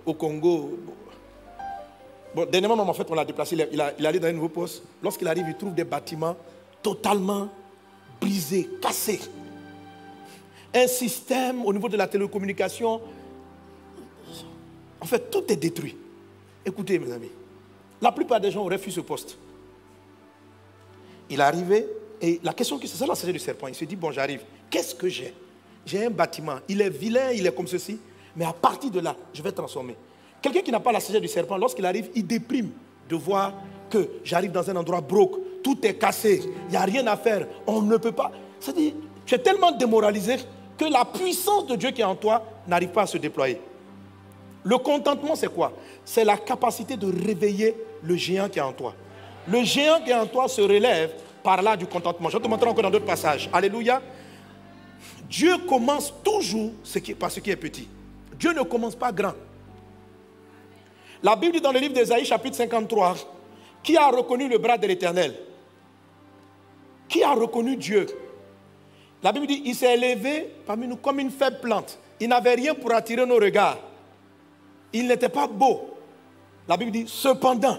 au Congo, dernièrement, en fait, on l'a déplacé, il allait dans un nouveau poste. Lorsqu'il arrive, il trouve des bâtiments totalement brisés, cassés. Un système au niveau de la télécommunication. En fait, tout est détruit. Écoutez, mes amis, la plupart des gens auraient fui ce poste. Il est arrivé, et la question, c'est ça la sagesse du serpent. Il se dit, bon, j'arrive. Qu'est-ce que j'ai? J'ai un bâtiment. Il est vilain, il est comme ceci. Mais à partir de là, je vais transformer. Quelqu'un qui n'a pas la sagesse du serpent, lorsqu'il arrive, il déprime de voir que j'arrive dans un endroit broke, tout est cassé, il n'y a rien à faire, on ne peut pas. C'est-à-dire, tu es tellement démoralisé que la puissance de Dieu qui est en toi n'arrive pas à se déployer. Le contentement, c'est quoi? C'est la capacité de réveiller le géant qui est en toi. Le géant qui est en toi se relève par là du contentement. Je vais te montrer encore dans d'autres passages. Alléluia. Dieu commence toujours par ce qui est petit. Dieu ne commence pas grand. La Bible dit dans le livre d'Ésaïe, chapitre 53, qui a reconnu le bras de l'Éternel? Qui a reconnu Dieu? La Bible dit, il s'est élevé parmi nous comme une faible plante. Il n'avait rien pour attirer nos regards. Il n'était pas beau. La Bible dit, cependant,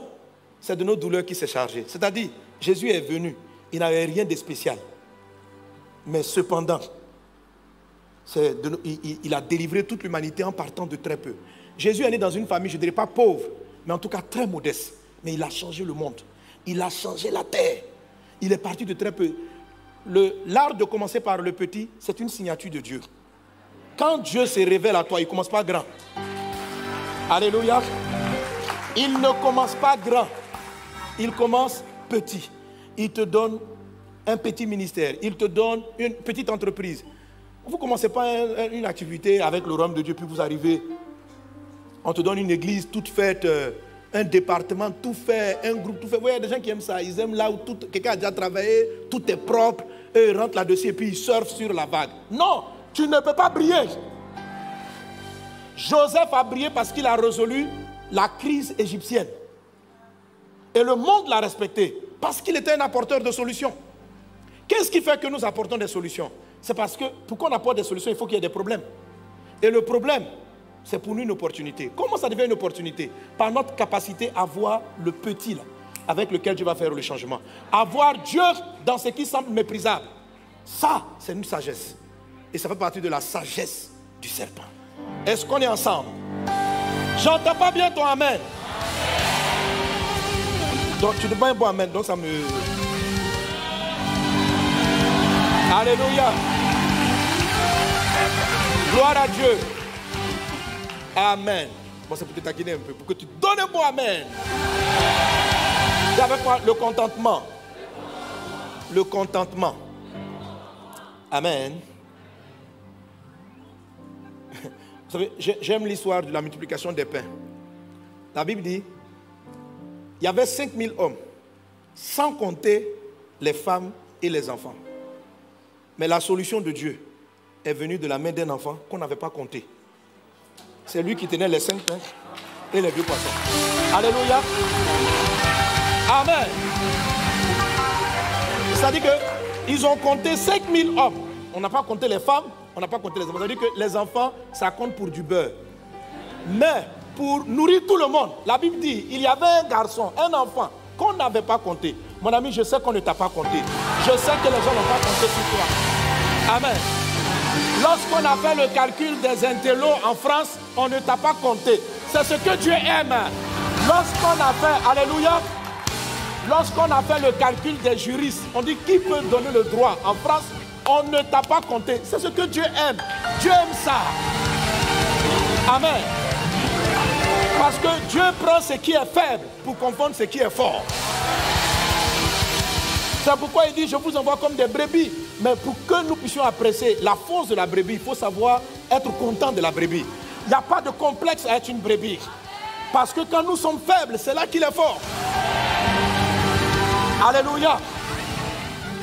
c'est de nos douleurs qu'il s'est chargé. C'est-à-dire, Jésus est venu, il n'avait rien de spécial. Mais cependant, il a délivré toute l'humanité en partant de très peu. Jésus est né dans une famille, je ne dirais pas pauvre, mais en tout cas très modeste. Mais il a changé le monde. Il a changé la terre. Il est parti de très peu. L'art de commencer par le petit, c'est une signature de Dieu. Quand Dieu se révèle à toi, il ne commence pas grand. Alléluia. Il ne commence pas grand. Il commence petit. Il te donne un petit ministère. Il te donne une petite entreprise. Vous ne commencez pas une activité avec le royaume de Dieu, puis vous arrivez, on te donne une église toute faite, un département tout fait, un groupe tout fait. Vous voyez, il y a des gens qui aiment ça. Ils aiment là où quelqu'un a déjà travaillé, tout est propre, eux ils rentrent là-dessus et puis ils surfent sur la vague. Non, tu ne peux pas briller. Joseph a brillé parce qu'il a résolu la crise égyptienne. Et le monde l'a respecté parce qu'il était un apporteur de solutions. Qu'est-ce qui fait que nous apportons des solutions? C'est parce que pour qu'on apporte des solutions, il faut qu'il y ait des problèmes. Et le problème, c'est pour nous une opportunité. Comment ça devient une opportunité? Par notre capacité à voir le petit là, avec lequel Dieu va faire le changement. À voir Dieu dans ce qui semble méprisable. Ça, c'est une sagesse. Et ça fait partie de la sagesse du serpent. Est-ce qu'on est ensemble? J'entends pas bien ton amen. Donc tu ne dis pas un bon amen, donc ça me... Alléluia. Gloire à Dieu. Amen. Bon, c'est pour te taquiner un peu, pour que tu donnes un bon amen. C'est avec moi le contentement. Le contentement. Amen. Vous savez, j'aime l'histoire de la multiplication des pains. La Bible dit, il y avait 5000 hommes, sans compter les femmes et les enfants. Mais la solution de Dieu est venue de la main d'un enfant qu'on n'avait pas compté. C'est lui qui tenait les 5 pains et les 2 poissons. Alléluia. Amen. C'est-à-dire qu'ils ont compté 5000 hommes. On n'a pas compté les femmes, on n'a pas compté les enfants. C'est-à-dire que les enfants, ça compte pour du beurre. Mais pour nourrir tout le monde, la Bible dit, il y avait un garçon, un enfant, qu'on n'avait pas compté. Mon ami, je sais qu'on ne t'a pas compté. Je sais que les gens n'ont pas compté sur toi. Amen. Lorsqu'on a fait le calcul des intellos en France, on ne t'a pas compté. C'est ce que Dieu aime. Lorsqu'on a fait, alléluia, lorsqu'on a fait le calcul des juristes, on dit qui peut donner le droit en France, on ne t'a pas compté. C'est ce que Dieu aime. Dieu aime ça. Amen. Parce que Dieu prend ce qui est faible pour confondre ce qui est fort. C'est pourquoi il dit, je vous envoie comme des brebis. Mais pour que nous puissions apprécier la force de la brebis, il faut savoir être content de la brebis. Il n'y a pas de complexe à être une brebis. Parce que quand nous sommes faibles, c'est là qu'il est fort. Alléluia.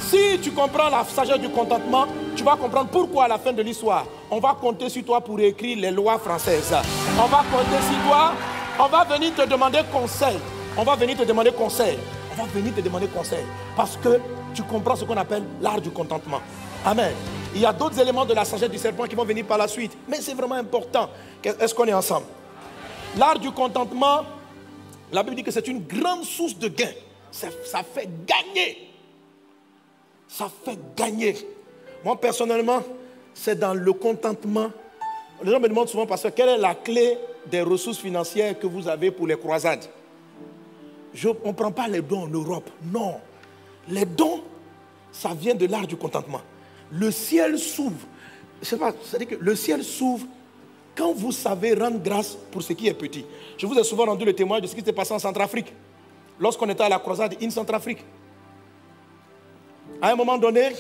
Si tu comprends la sagesse du contentement, tu vas comprendre pourquoi à la fin de l'histoire, on va compter sur toi pour écrire les lois françaises. On va compter sur toi, on va venir te demander conseil. On va venir te demander conseil. On va venir te demander conseil. Parce que tu comprends ce qu'on appelle l'art du contentement. Amen. Il y a d'autres éléments de la sagesse du serpent qui vont venir par la suite. Mais c'est vraiment important. Est-ce qu'on est ensemble? L'art du contentement, la Bible dit que c'est une grande source de gain. Ça fait gagner. Ça fait gagner. Moi, personnellement, c'est dans le contentement. Les gens me demandent souvent, parce que quelle est la clé des ressources financières que vous avez pour les croisades. On ne prend pas les dons en Europe. Non. Les dons, ça vient de l'art du contentement. Le ciel s'ouvre. Je sais pas, c'est-à-dire que le ciel s'ouvre quand vous savez rendre grâce pour ce qui est petit. Je vous ai souvent rendu le témoignage de ce qui s'est passé en Centrafrique. Lorsqu'on était à la croisade in Centrafrique. À un moment donné,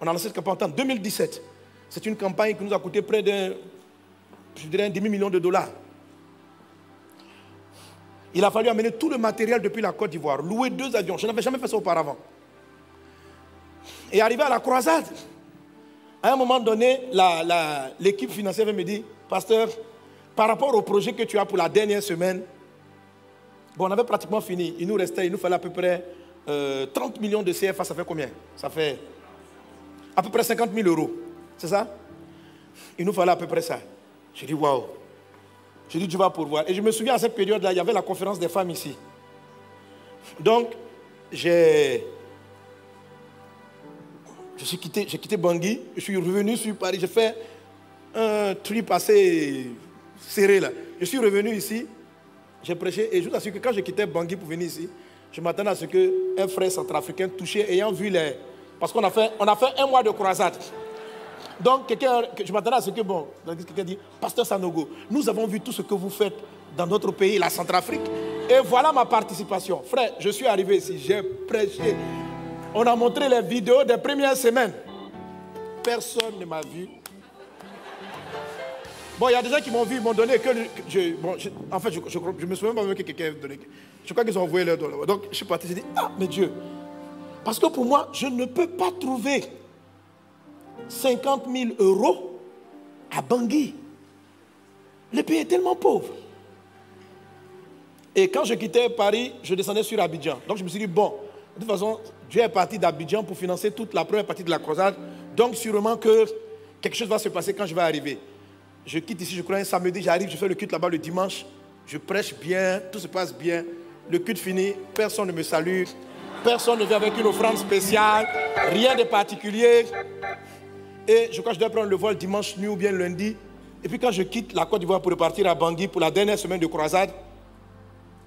on a lancé cette campagne en 2017. C'est une campagne qui nous a coûté près de, je dirais, un demi-million de dollars. Il a fallu amener tout le matériel depuis la Côte d'Ivoire, louer 2 avions. Je n'avais jamais fait ça auparavant. Et arrivé à la croisade, à un moment donné, l'équipe financière me dit, pasteur, par rapport au projet que tu as pour la dernière semaine, bon, on avait pratiquement fini. Il nous fallait à peu près 30 millions de CFA. Ça fait combien? Ça fait à peu près 50 000 euros. C'est ça? Il nous fallait à peu près ça. J'ai dit, waouh. J'ai dit, tu vas pourvoir. Et je me souviens, à cette période-là, il y avait la conférence des femmes ici. Donc, j'ai quitté Bangui, je suis revenu sur Paris, j'ai fait un trip assez serré là. Je suis revenu ici, j'ai prêché et je vous assure que quand je quittais Bangui pour venir ici, je m'attendais à ce qu'un frère centrafricain touché, ayant vu les... Parce qu'on a fait 1 mois de croisade. Donc, je m'attendais à ce que, bon, quelqu'un dit, Pasteur Sanogo, nous avons vu tout ce que vous faites dans notre pays, la Centrafrique, et voilà ma participation. Frère, je suis arrivé ici, j'ai prêché. On a montré les vidéos des premières semaines. Personne ne m'a vu. Bon, il y a des gens qui m'ont vu, ils m'ont donné que... en fait, je me souviens pas même que quelqu'un a donné. Je crois qu'ils ont envoyé leur don là-bas. Donc, je suis parti, j'ai dit, ah, mais Dieu. Parce que pour moi, je ne peux pas trouver 50 000 euros à Bangui. Le pays est tellement pauvre. Et quand je quittais Paris, je descendais sur Abidjan. Donc, je me suis dit, bon, de toute façon, Dieu est parti d'Abidjan pour financer toute la première partie de la croisade. Donc, sûrement que quelque chose va se passer quand je vais arriver. Je quitte ici, je crois, un samedi, j'arrive, je fais le culte là-bas le dimanche. Je prêche bien, tout se passe bien. Le culte fini, personne ne me salue. Personne ne vient avec une offrande spéciale. Rien de particulier. Et je crois que je dois prendre le vol dimanche nuit ou bien lundi. Et puis quand je quitte la Côte d'Ivoire pour repartir à Bangui pour la dernière semaine de croisade,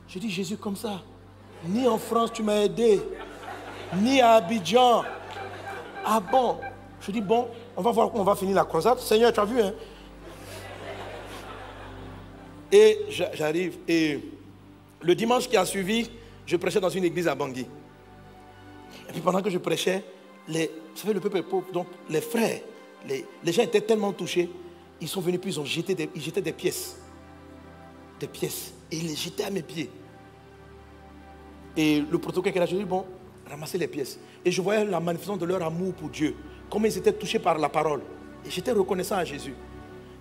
je dis, Jésus, comme ça, ni en France tu m'as aidé, ni à Abidjan. Ah bon? Je dis, bon, on va voir comment on va finir la croisade. Seigneur, tu as vu, hein? Et j'arrive, et le dimanche qui a suivi, je prêchais dans une église à Bangui. Et puis pendant que je prêchais, vous savez, le peuple est pauvre, donc les frères, les gens étaient tellement touchés, ils sont venus, puis ils jetaient des pièces. Des pièces. Et ils les jetaient à mes pieds. Et le protocole qu'elle a dit, bon, ramassez les pièces. Et je voyais la manifestation de leur amour pour Dieu. Comment ils étaient touchés par la parole. Et j'étais reconnaissant à Jésus.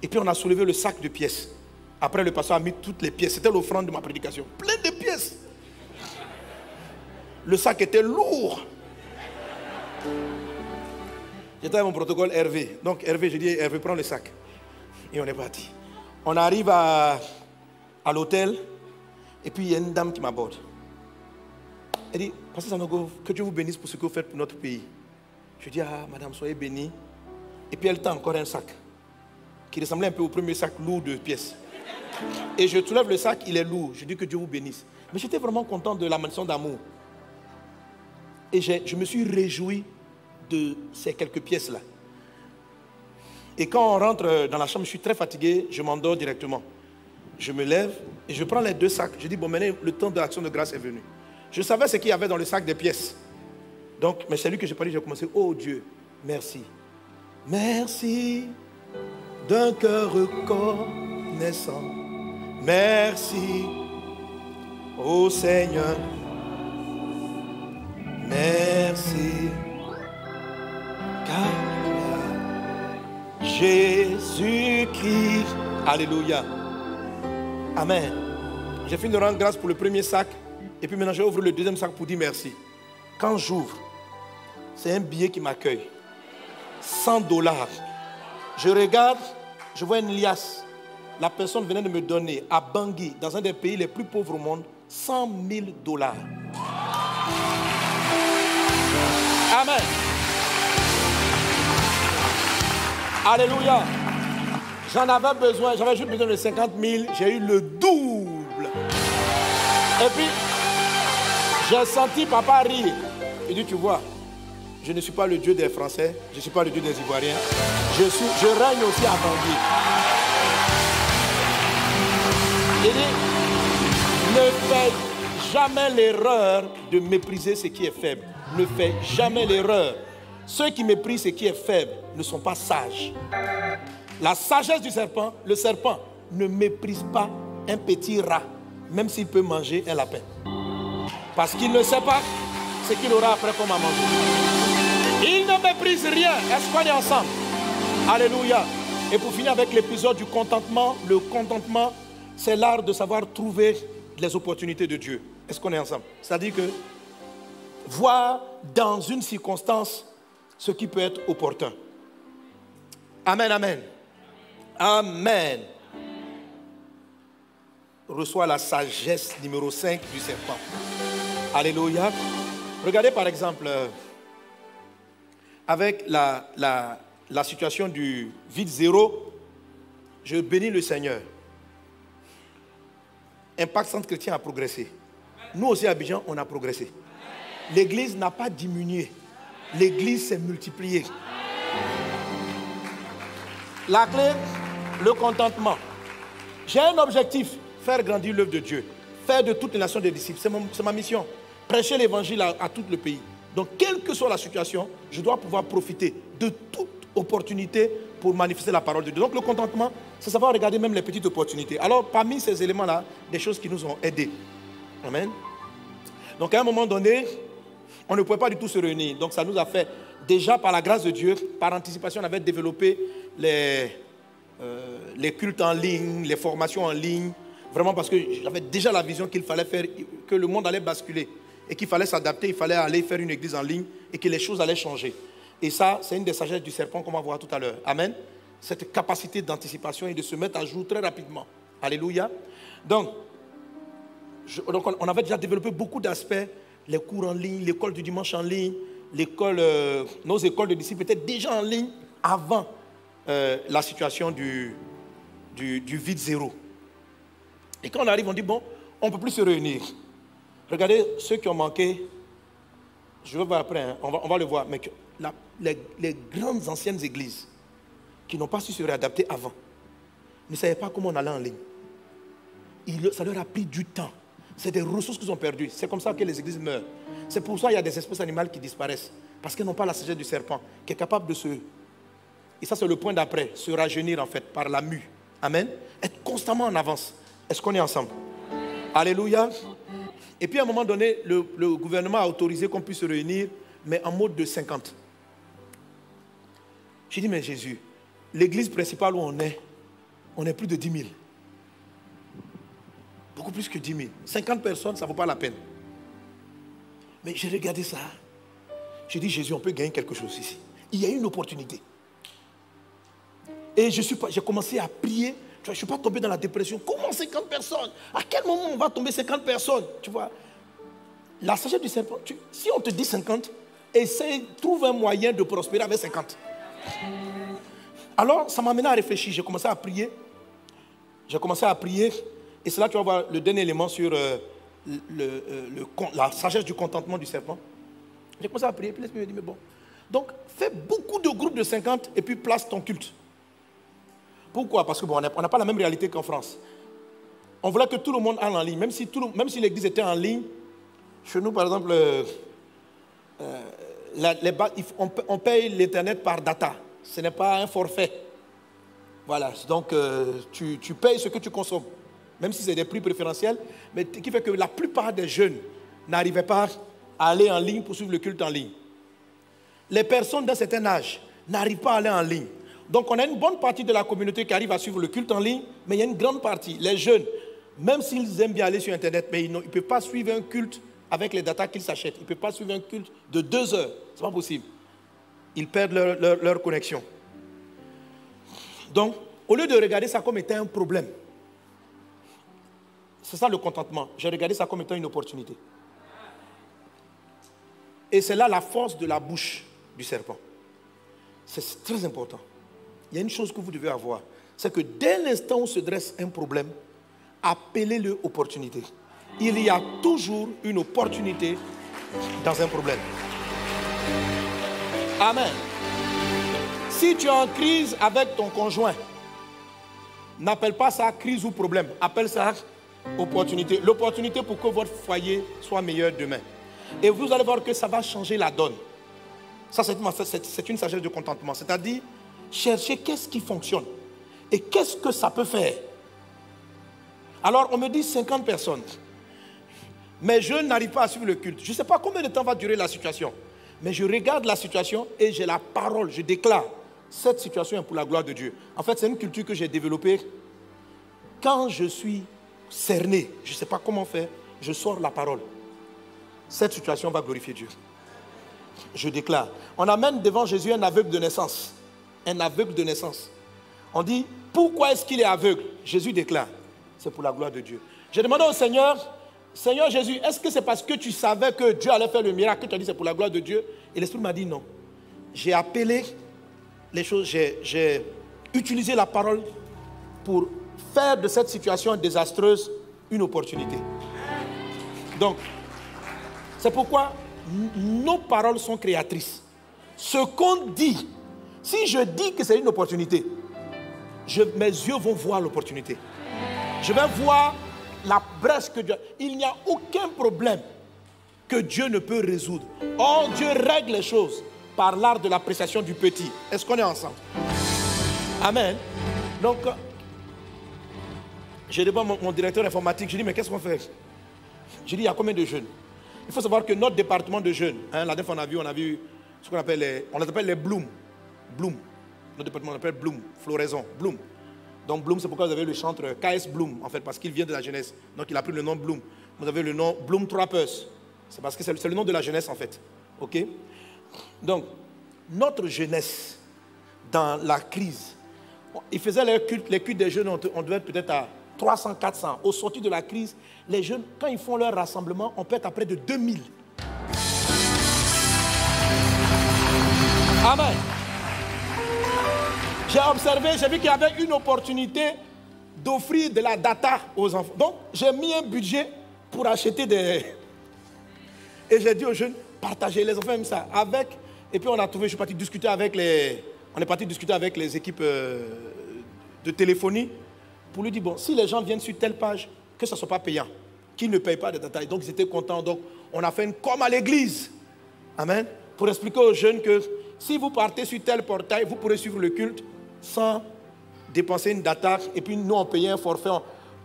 Et puis on a soulevé le sac de pièces. Après, le pasteur a mis toutes les pièces. C'était l'offrande de ma prédication. Plein de pièces. Le sac était lourd. J'étais avec mon protocole Hervé. Donc Hervé, j'ai dit, Hervé, prends le sac. Et on est parti. On arrive à l'hôtel. Et puis il y a une dame qui m'aborde. Elle dit, Pasteur Sanogo, que Dieu vous bénisse pour ce que vous faites pour notre pays. Je dis, ah, madame, soyez bénie. Et puis elle tend encore un sac qui ressemblait un peu au premier sac lourd de pièces. Et je soulève le sac, il est lourd. Je dis que Dieu vous bénisse. Mais j'étais vraiment content de la manifestation d'amour. Et je me suis réjoui de ces quelques pièces-là. Et quand on rentre dans la chambre, je suis très fatigué, je m'endors directement. Je me lève et je prends les 2 sacs. Je dis, bon, maintenant, le temps de l'action de grâce est venu. Je savais ce qu'il y avait dans le sac des pièces. Donc, mais c'est lui que j'ai parlé, j'ai commencé, oh Dieu, merci. Merci d'un cœur reconnaissant. Merci, ô Seigneur. Merci, car Jésus-Christ. Alléluia. Amen. J'ai fini de rendre grâce pour le premier sac. Et puis maintenant, je vais ouvrir le deuxième sac pour dire merci. Quand j'ouvre, c'est un billet qui m'accueille. $100. Je regarde, je vois une liasse. La personne venait de me donner à Bangui, dans un des pays les plus pauvres au monde, $100 000. Amen. Alléluia. J'en avais besoin, j'avais juste besoin de 50 000, j'ai eu le double. Et puis, j'ai senti papa rire. Il dit, tu vois, je ne suis pas le Dieu des Français, je ne suis pas le Dieu des Ivoiriens. Je règne aussi à Bangui. Il dit, ne fais jamais l'erreur de mépriser ce qui est faible. Ne fais jamais l'erreur. Ceux qui méprisent ce qui est faible ne sont pas sages. La sagesse du serpent, le serpent ne méprise pas un petit rat, même s'il peut manger un lapin. Parce qu'il ne sait pas ce qu'il aura après comme à manger. Il ne méprise rien. Est-ce qu'on est ensemble? Alléluia. Et pour finir avec l'épisode du contentement, le contentement, c'est l'art de savoir trouver les opportunités de Dieu. Est-ce qu'on est ensemble? C'est-à-dire que voir dans une circonstance ce qui peut être opportun. Amen, amen. Amen. Reçoit la sagesse numéro 5 du serpent. Alléluia. Regardez par exemple, avec la situation du vide zéro, je bénis le Seigneur. Impact Centre Chrétien a progressé. Nous aussi à Abidjan, on a progressé. L'église n'a pas diminué. L'église s'est multipliée. La clé, le contentement. J'ai un objectif, faire grandir l'œuvre de Dieu. Faire de toutes les nations des disciples. C'est ma mission. Prêcher l'évangile à tout le pays. Donc, quelle que soit la situation, je dois pouvoir profiter de toute opportunité pour manifester la parole de Dieu. Donc, le contentement, c'est savoir regarder même les petites opportunités. Alors, parmi ces éléments-là, des choses qui nous ont aidés. Amen. Donc, à un moment donné, on ne pouvait pas du tout se réunir. Donc, ça nous a fait, déjà par la grâce de Dieu, par anticipation, on avait développé les cultes en ligne, les formations en ligne. Vraiment parce que j'avais déjà la vision qu'il fallait faire, que le monde allait basculer. Et qu'il fallait s'adapter, il fallait aller faire une église en ligne et que les choses allaient changer. Et ça, c'est une des sagesses du serpent qu'on va voir tout à l'heure. Amen. Cette capacité d'anticipation et de se mettre à jour très rapidement. Alléluia. Donc on avait déjà développé beaucoup d'aspects. Les cours en ligne, l'école du dimanche en ligne, nos écoles de disciples étaient déjà en ligne avant la situation du vide zéro. Et quand on arrive, on dit, bon, on ne peut plus se réunir. Regardez ceux qui ont manqué. Je vais voir après, hein, on va le voir. Mais les grandes anciennes églises qui n'ont pas su se réadapter avant ne savaient pas comment on allait en ligne. Ça leur a pris du temps. C'est des ressources qu'ils ont perdues. C'est comme ça que les églises meurent. C'est pour ça qu'il y a des espèces animales qui disparaissent. Parce qu'elles n'ont pas la sagesse du serpent, qui est capable de se... Et ça, c'est le point d'après. Se rajeunir, en fait, par la mue. Amen. Être constamment en avance. Est-ce qu'on est ensemble? Alléluia. Et puis, à un moment donné, le gouvernement a autorisé qu'on puisse se réunir, mais en mode de 50. J'ai dit, mais Jésus, l'église principale où on est plus de 10 000. Beaucoup plus que 10 000. 50 personnes, ça ne vaut pas la peine. Mais j'ai regardé ça. J'ai dit, Jésus, on peut gagner quelque chose ici. Il y a une opportunité. Et j'ai commencé à prier. Tu vois, je ne suis pas tombé dans la dépression. Comment 50 personnes? À quel moment on va tomber 50 personnes? Tu vois, la sagesse du serpent, si on te dit 50, essaye, trouve un moyen de prospérer avec 50. Alors, ça m'a amené à réfléchir. J'ai commencé à prier. Et c'est là que tu vas voir le dernier élément sur la sagesse du contentement du serpent. J'ai commencé à prier, puis l'Esprit me dit, mais bon. Donc, fais beaucoup de groupes de 50 et puis place ton culte. Pourquoi? Parce que bon, on n'a pas la même réalité qu'en France. On voulait que tout le monde aille en ligne. Même si l'église était en ligne, chez nous, par exemple, on paye l'Internet par data. Ce n'est pas un forfait. Voilà, donc tu payes ce que tu consommes. Même si c'est des prix préférentiels, mais qui fait que la plupart des jeunes n'arrivaient pas à aller en ligne pour suivre le culte en ligne. Les personnes d'un certain âge n'arrivent pas à aller en ligne. Donc on a une bonne partie de la communauté qui arrive à suivre le culte en ligne, mais il y a une grande partie, les jeunes, même s'ils aiment bien aller sur Internet, mais ils ne peuvent pas suivre un culte avec les datas qu'ils s'achètent. Ils ne peuvent pas suivre un culte de 2 heures. Ce n'est pas possible. Ils perdent leur connexion. Donc, au lieu de regarder ça comme étant un problème, c'est ça le contentement. J'ai regardé ça comme étant une opportunité. Et c'est là la force de la bouche du serpent. C'est très important. Il y a une chose que vous devez avoir. c'est que dès l'instant où se dresse un problème, appelez-le opportunité. Il y a toujours une opportunité dans un problème. Amen. Si tu es en crise avec ton conjoint, n'appelle pas ça crise ou problème. Appelle ça opportunité. L'opportunité pour que votre foyer soit meilleur demain. Et vous allez voir que ça va changer la donne. Ça, c'est une sagesse de contentement. C'est-à-dire, chercher qu'est-ce qui fonctionne. Et qu'est-ce que ça peut faire. Alors, on me dit 50 personnes. Mais je n'arrive pas à suivre le culte. Je ne sais pas combien de temps va durer la situation. Mais je regarde la situation et j'ai la parole. Je déclare, cette situation est pour la gloire de Dieu. En fait, c'est une culture que j'ai développée. Quand je suis cerné, je ne sais pas comment faire, je sors la parole. Cette situation va glorifier Dieu. Je déclare. On amène devant Jésus un aveugle de naissance. Un aveugle de naissance. On dit, pourquoi est-ce qu'il est aveugle? Jésus déclare, c'est pour la gloire de Dieu. J'ai demandé au Seigneur, Seigneur Jésus, est-ce que c'est parce que tu savais que Dieu allait faire le miracle que tu as dit c'est pour la gloire de Dieu? Et l'Esprit m'a dit non. J'ai appelé les choses, j'ai utilisé la parole pour faire de cette situation désastreuse une opportunité. Donc, c'est pourquoi nos paroles sont créatrices. Ce qu'on dit, si je dis que c'est une opportunité, mes yeux vont voir l'opportunité. Je vais voir la brèche que Dieu... Il n'y a aucun problème que Dieu ne peut résoudre. Or, Dieu règle les choses par l'art de l'appréciation du petit. Est-ce qu'on est ensemble? Amen. Donc, j'ai demandé mon directeur informatique, je dis, mais qu'est-ce qu'on fait? Je dis, il y a combien de jeunes? Il faut savoir que notre département de jeunes, la dernière fois on a vu ce qu'on appelle on les appelle les Bloom. Bloom. Notre département on appelle Bloom, floraison, Bloom. Donc Bloom, c'est pourquoi vous avez le chantre KS Bloom, en fait, parce qu'il vient de la jeunesse. Donc il a pris le nom Bloom. Vous avez le nom Bloom Trappers. C'est parce que c'est le nom de la jeunesse, en fait. OK? Donc, notre jeunesse, dans la crise, ils faisaient les cultes des jeunes, on devait être peut-être à 300, 400. Au sortir de la crise, les jeunes, quand ils font leur rassemblement, on peut être à près de 2000. Amen. J'ai observé, j'ai vu qu'il y avait une opportunité d'offrir de la data aux enfants. Donc, j'ai mis un budget pour acheter des... Et j'ai dit aux jeunes, partagez, les enfants aiment ça. Et puis on a trouvé, je suis parti discuter avec les équipes de téléphonie pour lui dire, bon, si les gens viennent sur telle page, que ça ne soit pas payant, qu'ils ne payent pas de data. Donc, ils étaient contents. Donc, on a fait une com à l'église. Amen. Pour expliquer aux jeunes que si vous partez sur tel portail, vous pourrez suivre le culte sans dépenser une data. Et puis, nous, on payait un forfait.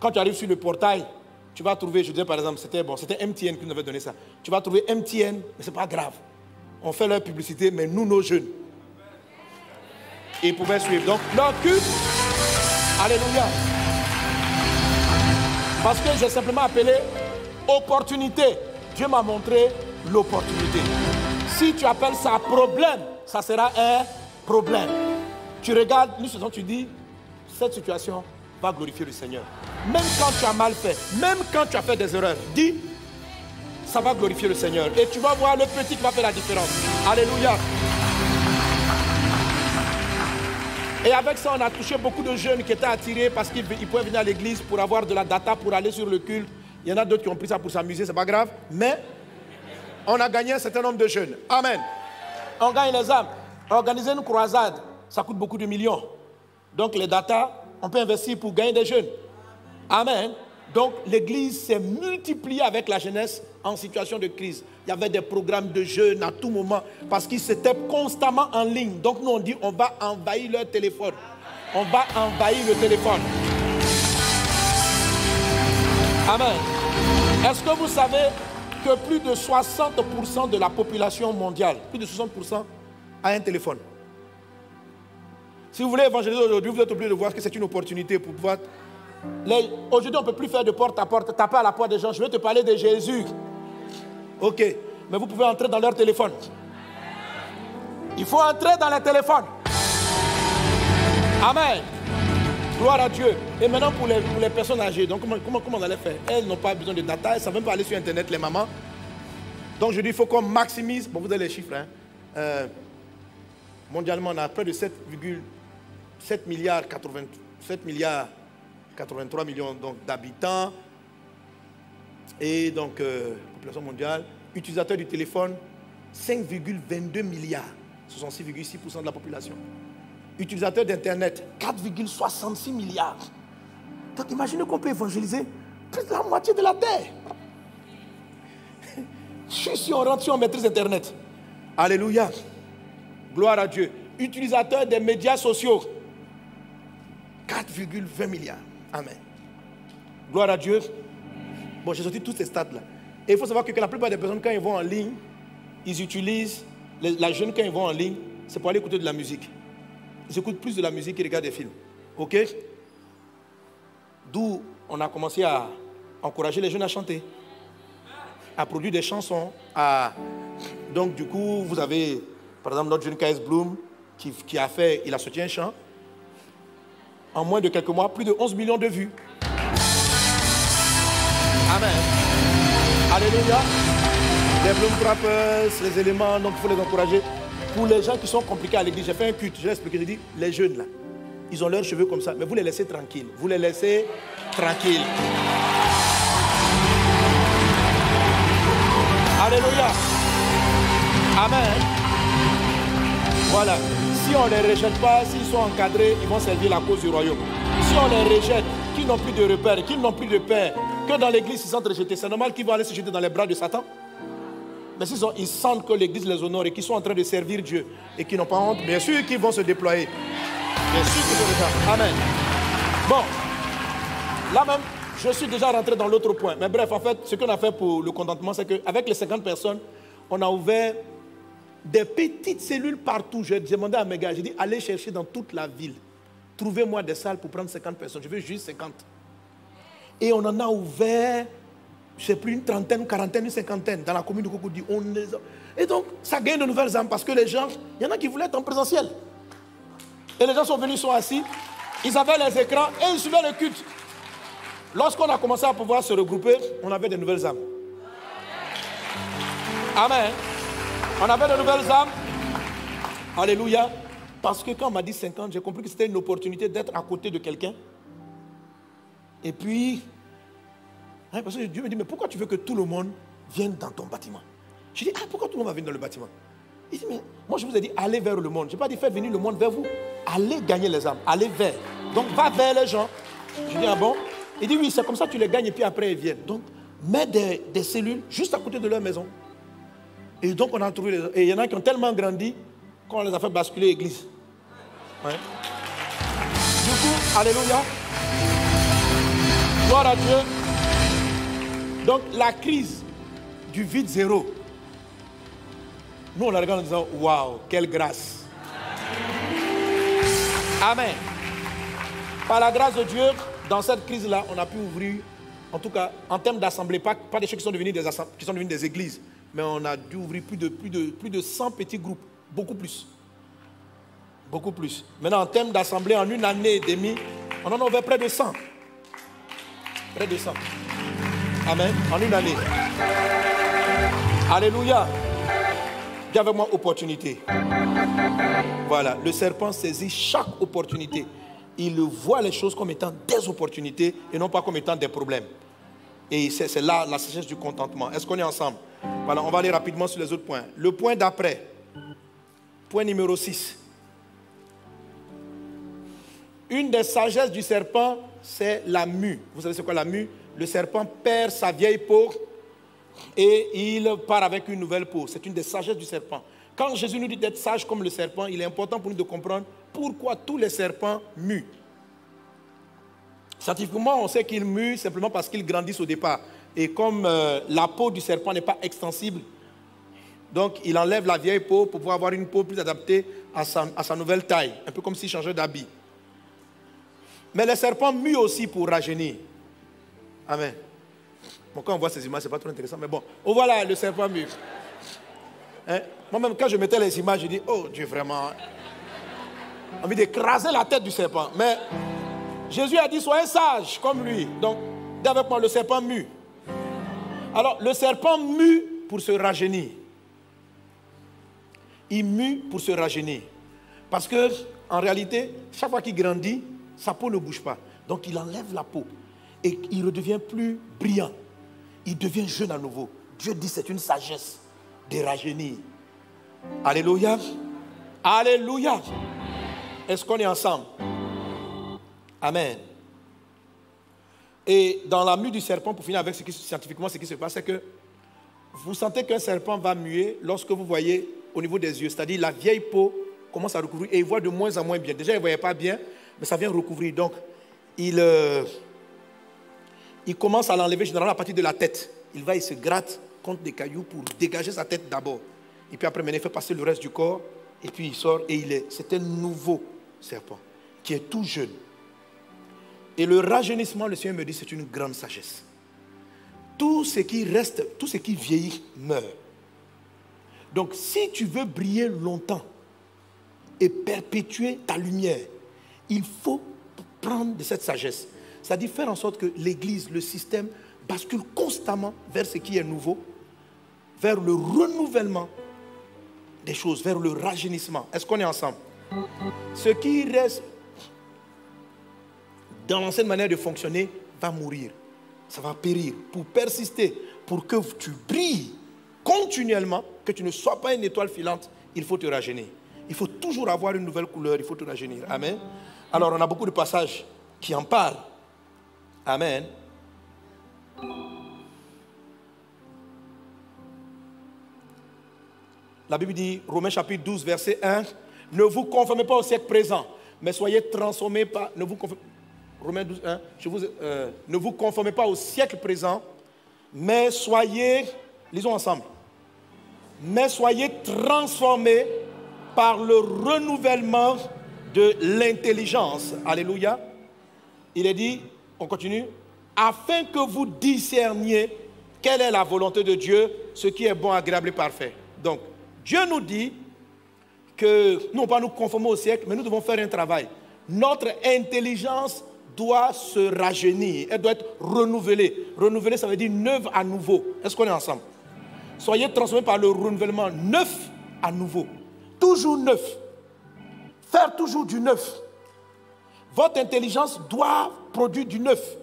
Quand tu arrives sur le portail, tu vas trouver, je disais par exemple, c'était MTN qui nous avait donné ça. Tu vas trouver MTN, mais ce n'est pas grave. On fait leur publicité, mais nous, nos jeunes, ils pouvaient suivre. Donc, leur culte, alléluia. Parce que j'ai simplement appelé opportunité. Dieu m'a montré l'opportunité. Si tu appelles ça problème, ça sera un problème. Tu regardes, tu dis, cette situation va glorifier le Seigneur. Même quand tu as mal fait, même quand tu as fait des erreurs, dis, ça va glorifier le Seigneur. Et tu vas voir le petit qui va faire la différence. Alléluia. Et avec ça, on a touché beaucoup de jeunes qui étaient attirés parce qu'ils pouvaient venir à l'église pour avoir de la data, pour aller sur le culte. Il y en a d'autres qui ont pris ça pour s'amuser, c'est pas grave. Mais on a gagné un certain nombre de jeunes. Amen. On gagne les âmes. Organiser une croisade, ça coûte beaucoup de millions. Donc les data, on peut investir pour gagner des jeunes. Amen. Donc l'église s'est multipliée avec la jeunesse en situation de crise. Il y avait des programmes de jeunes à tout moment parce qu'ils étaient constamment en ligne. Donc nous on dit on va envahir leur téléphone. On va envahir le téléphone. Amen. Est-ce que vous savez que plus de 60% de la population mondiale, plus de 60% a un téléphone? Si vous voulez évangéliser aujourd'hui, vous êtes obligé de voir que c'est une opportunité pour pouvoir... Aujourd'hui, on ne peut plus faire de porte à porte, taper à la porte des gens. Je vais te parler de Jésus. Ok, mais vous pouvez entrer dans leur téléphone. Il faut entrer dans les téléphones. Amen. Gloire à Dieu. Et maintenant, pour les personnes âgées, donc comment on allait faire? Elles n'ont pas besoin de data, elles ne savent même pas aller sur Internet, les mamans. Donc je dis, il faut qu'on maximise. Bon, vous avez les chiffres. Mondialement, on a près de 7 milliards 80. 7 milliards 83 millions d'habitants. Et donc, population mondiale. Utilisateurs du téléphone, 5,22 milliards. 66,6% de la population. Utilisateurs d'Internet, 4,66 milliards. Donc, imaginez qu'on peut évangéliser presque la moitié de la terre. Si on rentre, si on maîtrise Internet. Alléluia. Gloire à Dieu. Utilisateurs des médias sociaux, 4,20 milliards. Amen. Gloire à Dieu. Bon, j'ai sorti tous ces stats-là. Et il faut savoir que la plupart des personnes, quand ils vont en ligne, ils utilisent, la jeune, quand ils vont en ligne, c'est pour aller écouter de la musique. Ils écoutent plus de la musique qu'ils regardent des films. OK? D'où on a commencé à encourager les jeunes à chanter, à produire des chansons. Donc, du coup, vous avez, par exemple, notre jeune KS Bloom, qui a fait, il a sorti un chant. En moins de quelques mois, plus de 11 millions de vues. Amen. Alléluia. Les Bloom Trappers, les éléments, donc il faut les encourager. Pour les gens qui sont compliqués à l'église, j'ai fait un culte, je l'ai expliqué, j'ai dit, les jeunes là, ils ont leurs cheveux comme ça, mais vous les laissez tranquilles. Vous les laissez tranquilles. Alléluia. Amen. Voilà. Si on ne les rejette pas, s'ils sont encadrés, ils vont servir la cause du royaume. Si on les rejette, qu'ils n'ont plus de repères, qu'ils n'ont plus de père, que dans l'église ils sont rejetés, c'est normal qu'ils vont aller se jeter dans les bras de Satan. Mais s'ils sentent que l'église les honore et qu'ils sont en train de servir Dieu et qu'ils n'ont pas honte, bien sûr qu'ils vont se déployer. Bien sûr qu'ils vont le faire. Amen. Bon, là même, je suis déjà rentré dans l'autre point. Mais bref, en fait, ce qu'on a fait pour le contentement, c'est qu'avec les 50 personnes, on a ouvert des petites cellules partout. J'ai demandé à mes gars, j'ai dit, allez chercher dans toute la ville. Trouvez-moi des salles pour prendre 50 personnes. Je veux juste 50. Et on en a ouvert, je ne sais plus, une trentaine, une quarantaine, une cinquantaine dans la commune de Cocody. Et donc, ça gagne de nouvelles âmes parce que les gens, il y en a qui voulaient être en présentiel. Et les gens sont venus, ils sont assis, ils avaient les écrans et ils suivaient le culte. Lorsqu'on a commencé à pouvoir se regrouper, on avait de nouvelles âmes. Amen. On avait de nouvelles âmes. Alléluia. Parce que quand on m'a dit 50, j'ai compris que c'était une opportunité d'être à côté de quelqu'un. Et puis, parce que Dieu me dit, mais pourquoi tu veux que tout le monde vienne dans ton bâtiment? Je dis, pourquoi tout le monde va venir dans le bâtiment? Il dit, mais moi je vous ai dit, allez vers le monde. Je n'ai pas dit, faites venir le monde vers vous. Allez gagner les âmes, allez vers. Donc, va vers les gens. Je dis, ah bon? Il dit, oui, c'est comme ça que tu les gagnes et puis après ils viennent. Donc, mets des cellules juste à côté de leur maison. Et donc, on a trouvé les... Et il y en a qui ont tellement grandi qu'on les a fait basculer l'église. Ouais. Du coup, alléluia. Gloire à Dieu. Donc, la crise du vide zéro. Nous, on la regarde en disant, waouh, quelle grâce. Amen. Par la grâce de Dieu, dans cette crise-là, on a pu ouvrir, en tout cas, en termes d'assemblée, pas des choses qui sont devenues des églises, mais on a dû ouvrir plus de 100 petits groupes, beaucoup plus. Beaucoup plus. Maintenant, en termes d'assemblée, en une année et demie, on en a ouvert près de 100. Près de 100. Amen. En une année. Alléluia. Dis avec moi, opportunité. Voilà. Le serpent saisit chaque opportunité. Il voit les choses comme étant des opportunités et non pas comme étant des problèmes. Et c'est là la sagesse du contentement. Est-ce qu'on est ensemble? Voilà, on va aller rapidement sur les autres points. Le point d'après. Point numéro 6. Une des sagesses du serpent, c'est la mue. Vous savez c'est quoi la mue? Le serpent perd sa vieille peau et il part avec une nouvelle peau. C'est une des sagesses du serpent. Quand Jésus nous dit d'être sage comme le serpent, il est important pour nous de comprendre pourquoi tous les serpents muent. Scientifiquement, on sait qu'ils muent simplement parce qu'ils grandissent au départ. Et comme la peau du serpent n'est pas extensible, donc il enlève la vieille peau pour pouvoir avoir une peau plus adaptée à sa nouvelle taille. Un peu comme s'il changeait d'habit. Mais les serpents muent aussi pour rajeunir. Amen. Bon, quand on voit ces images, ce n'est pas trop intéressant, mais bon. Oh voilà, le serpent mue. Hein? Moi-même, quand je mettais les images, je dis, oh Dieu, vraiment. J'ai envie d'écraser la tête du serpent. Mais Jésus a dit, soyez sages comme lui. Donc, dis avec moi, le serpent mue. Alors, le serpent mue pour se rajeunir. Il mue pour se rajeunir. Parce que, en réalité, chaque fois qu'il grandit, sa peau ne bouge pas. Donc il enlève la peau et il redevient plus brillant. Il devient jeune à nouveau. Dieu dit c'est une sagesse de rajeunir. Alléluia. Alléluia. Est-ce qu'on est ensemble? Amen. Et dans la mue du serpent, pour finir avec scientifiquement ce qui se passe, c'est que vous sentez qu'un serpent va muer lorsque vous voyez au niveau des yeux, c'est-à-dire la vieille peau commence à recouvrir et il voit de moins en moins bien. Déjà, il ne voyait pas bien, mais ça vient recouvrir. Donc, il commence à l'enlever généralement à partir de la tête. Il va, il se gratte contre des cailloux pour dégager sa tête d'abord. Et puis après, maintenant, il fait passer le reste du corps. Et puis il sort et c'est un nouveau serpent qui est tout jeune. Et le rajeunissement, le Seigneur me dit, c'est une grande sagesse. Tout ce qui reste, tout ce qui vieillit meurt. Donc si tu veux briller longtemps et perpétuer ta lumière, il faut prendre de cette sagesse. C'est-à-dire faire en sorte que l'Église, le système, bascule constamment vers ce qui est nouveau, vers le renouvellement des choses, vers le rajeunissement. Est-ce qu'on est ensemble? Ce qui reste dans l'ancienne manière de fonctionner va mourir. Ça va périr. Pour persister, pour que tu brilles continuellement, que tu ne sois pas une étoile filante, il faut te rajeunir. Il faut toujours avoir une nouvelle couleur, il faut te rajeunir. Amen. Alors on a beaucoup de passages qui en parlent. Amen. La Bible dit, Romains chapitre 12, verset 1, ne vous conformez pas au siècle présent, mais soyez transformés par... Romains 12, 1, ne vous conformez pas au siècle présent, mais soyez, lisons ensemble, mais soyez transformés par le renouvellement de l'intelligence. Alléluia. Il est dit, on continue, afin que vous discerniez quelle est la volonté de Dieu, ce qui est bon, agréable et parfait. Donc, Dieu nous dit que nous ne pas nous conformer au siècle, mais nous devons faire un travail. Notre intelligence doit se rajeunir, elle doit être renouvelée. Renouvelée, ça veut dire neuve à nouveau. Est-ce qu'on est ensemble? Soyez transformés par le renouvellement neuf à nouveau. Toujours neuf. Faire toujours du neuf. Votre intelligence doit produire du neuf.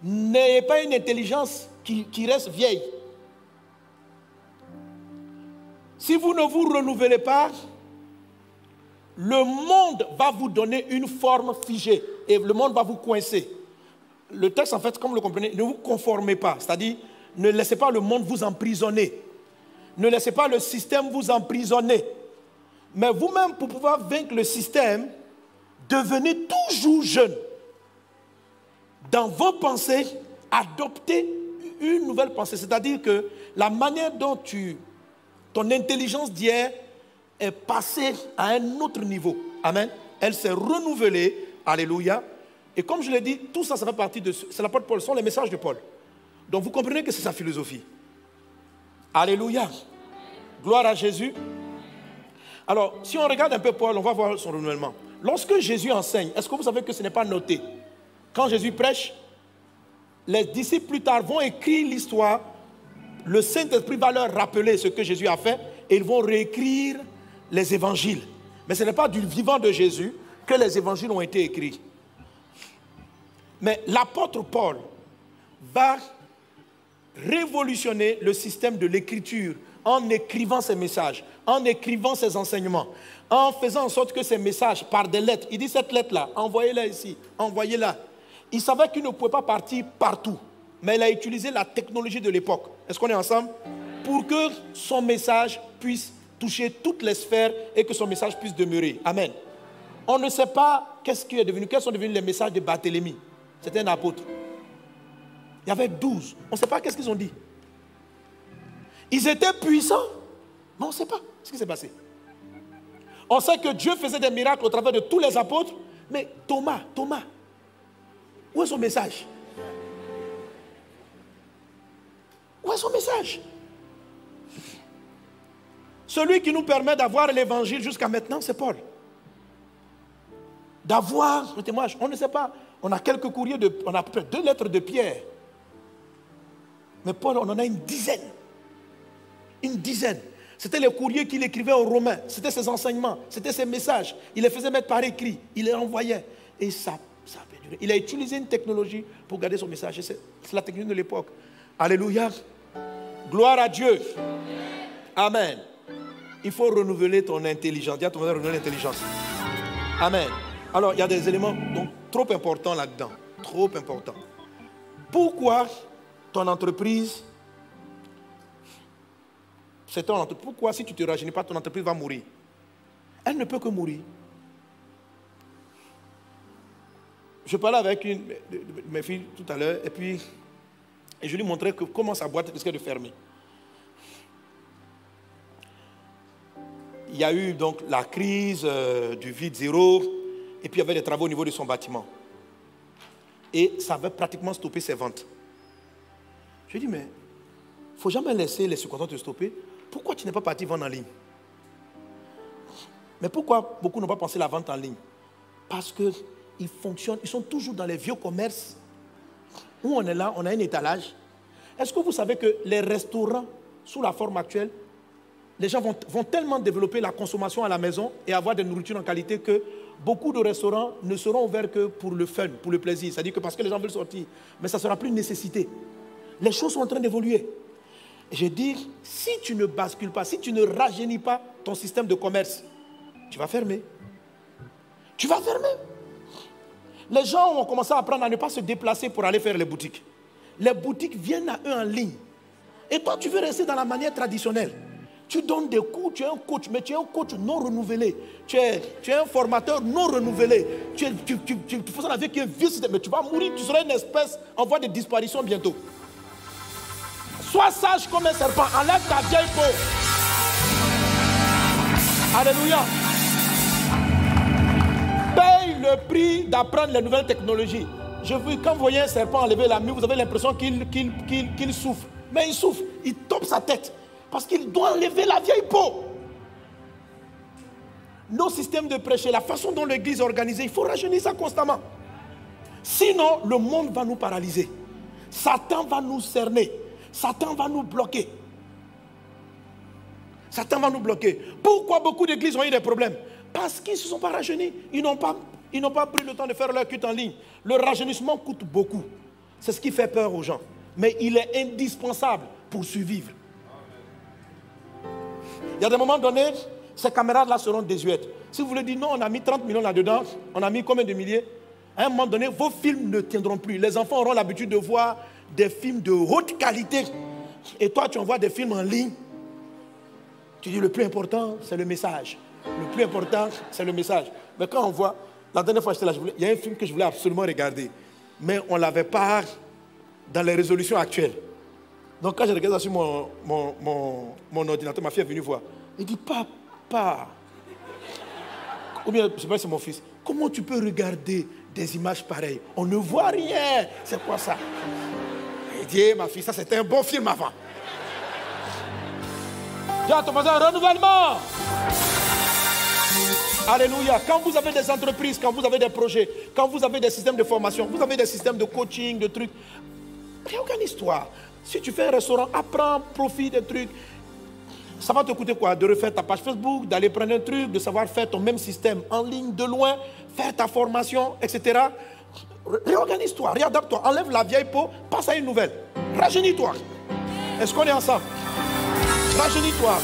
N'ayez pas une intelligence qui reste vieille. Si vous ne vous renouvelez pas, le monde va vous donner une forme figée et le monde va vous coincer. Le texte, en fait, comme vous le comprenez, ne vous conformez pas. C'est-à-dire, ne laissez pas le monde vous emprisonner. Ne laissez pas le système vous emprisonner. Mais vous-même, pour pouvoir vaincre le système, devenez toujours jeune. Dans vos pensées, adoptez une nouvelle pensée. C'est-à-dire que la manière dont ton intelligence d'hier est passée à un autre niveau. Amen. Elle s'est renouvelée. Alléluia. Et comme je l'ai dit, tout ça, ça fait partie de... C'est l'apôtre Paul, ce sont les messages de Paul. Donc vous comprenez que c'est sa philosophie. Alléluia. Gloire à Jésus. Alors, si on regarde un peu Paul, on va voir son renouvellement. Lorsque Jésus enseigne, est-ce que vous savez que ce n'est pas noté? Quand Jésus prêche, les disciples plus tard vont écrire l'histoire. Le Saint-Esprit va leur rappeler ce que Jésus a fait et ils vont réécrire les évangiles. Mais ce n'est pas du vivant de Jésus que les évangiles ont été écrits. Mais l'apôtre Paul va révolutionner le système de l'écriture en écrivant ses messages, en écrivant ses enseignements, en faisant en sorte que ces messages, par des lettres, il dit cette lettre-là, envoyez-la ici, envoyez-la. Il savait qu'il ne pouvait pas partir partout, mais il a utilisé la technologie de l'époque. Est-ce qu'on est ensemble? Pour que son message puisse toucher toutes les sphères et que son message puisse demeurer. Amen. On ne sait pas qu'est-ce qui est devenu, quels sont devenus les messages de Barthélemy. C'était un apôtre. Il y avait 12. On ne sait pas qu'est-ce qu'ils ont dit. Ils étaient puissants, mais on ne sait pas ce qui s'est passé. On sait que Dieu faisait des miracles au travers de tous les apôtres, mais Thomas, où est son message? Où est son message? Celui qui nous permet d'avoir l'évangile jusqu'à maintenant, c'est Paul. D'avoir le témoignage, on ne sait pas. On a quelques courriers, on a à peu près 2 lettres de Pierre. Mais Paul, on en a une dizaine. Une dizaine. C'était les courriers qu'il écrivait aux Romains. C'était ses enseignements. C'était ses messages. Il les faisait mettre par écrit. Il les envoyait. Et ça a perduré. Il a utilisé une technologie pour garder son message. C'est la technologie de l'époque. Alléluia. Gloire à Dieu. Amen. Il faut renouveler ton intelligence. Dis à ton voisin, renouveler l'intelligence. Amen. Alors, il y a des éléments donc, trop importants là-dedans. Trop importants. Pourquoi ton entreprise, pourquoi si tu ne te rajeunis pas, ton entreprise va mourir? Elle ne peut que mourir. Je parlais avec une de mes filles tout à l'heure et je lui montrais comment sa boîte risquait de fermer. Il y a eu donc la crise du vide zéro et puis il y avait des travaux au niveau de son bâtiment. Et ça avait pratiquement stoppé ses ventes. Je lui ai dit, mais il ne faut jamais laisser les subcontents te stopper. Pourquoi tu n'es pas parti vendre en ligne? Mais pourquoi beaucoup n'ont pas pensé la vente en ligne? Parce qu'ils fonctionnent, ils sont toujours dans les vieux commerces où on est là, on a un étalage. Est-ce que vous savez que les restaurants, sous la forme actuelle, les gens vont tellement développer la consommation à la maison et avoir des nourritures en qualité que beaucoup de restaurants ne seront ouverts que pour le fun, pour le plaisir. C'est-à-dire que parce que les gens veulent sortir. Mais ça ne sera plus une nécessité. Les choses sont en train d'évoluer. J'ai dit, si tu ne bascules pas, si tu ne rajeunis pas ton système de commerce, tu vas fermer. Tu vas fermer. Les gens ont commencé à apprendre à ne pas se déplacer pour aller faire les boutiques. Les boutiques viennent à eux en ligne. Et toi, tu veux rester dans la manière traditionnelle. Tu donnes des cours, tu es un coach, mais tu es un coach non renouvelé. Tu es un formateur non renouvelé. Tu fais ça avec un vieux système, mais tu vas mourir, tu seras une espèce en voie de disparition bientôt. Sois sage comme un serpent, enlève ta vieille peau. Alléluia. Paye le prix d'apprendre les nouvelles technologies. Quand vous voyez un serpent enlever la mue, vous avez l'impression qu'il souffre. Mais il souffre, il tombe sa tête. Parce qu'il doit enlever la vieille peau. Nos systèmes de prêcher, la façon dont l'église est organisée, il faut rajeunir ça constamment. Sinon, le monde va nous paralyser. Satan va nous cerner. Satan va nous bloquer. Satan va nous bloquer. Pourquoi beaucoup d'églises ont eu des problèmes? Parce qu'ils ne se sont pas rajeunis. Ils n'ont pas pris le temps de faire leur culte en ligne. Le rajeunissement coûte beaucoup. C'est ce qui fait peur aux gens. Mais il est indispensable pour survivre. Il y a des moments donnés, ces camarades-là seront désuètes. Si vous voulez dire non, on a mis 30 millions là-dedans, on a mis combien de milliers? À un moment donné, vos films ne tiendront plus. Les enfants auront l'habitude de voir des films de haute qualité. Et toi, tu envoies des films en ligne. Tu dis le plus important, c'est le message. Le plus important, c'est le message. Mais quand on voit, la dernière fois que j'étais là, il y a un film que je voulais absolument regarder. Mais on ne l'avait pas dans les résolutions actuelles. Donc quand je regarde ça sur mon ordinateur, ma fille est venue voir. Elle dit, papa, ou bien, je sais pas si c'est mon fils, comment tu peux regarder des images pareilles? On ne voit rien. C'est quoi ça? Elle dit, ma fille, ça c'était un bon film avant. Dis à ton voisin, renouvellement. Alléluia. Quand vous avez des entreprises, quand vous avez des projets, quand vous avez des systèmes de formation, vous avez des systèmes de coaching, de trucs, il n'y a aucune histoire. Si tu fais un restaurant, apprends, profite des trucs. Ça va te coûter quoi? De refaire ta page Facebook, d'aller prendre un truc, de savoir faire ton même système en ligne, de loin, faire ta formation, etc. Réorganise-toi, réadapte-toi, enlève la vieille peau, passe à une nouvelle. Rajeunis-toi. Est-ce qu'on est ensemble? Rajeunis-toi.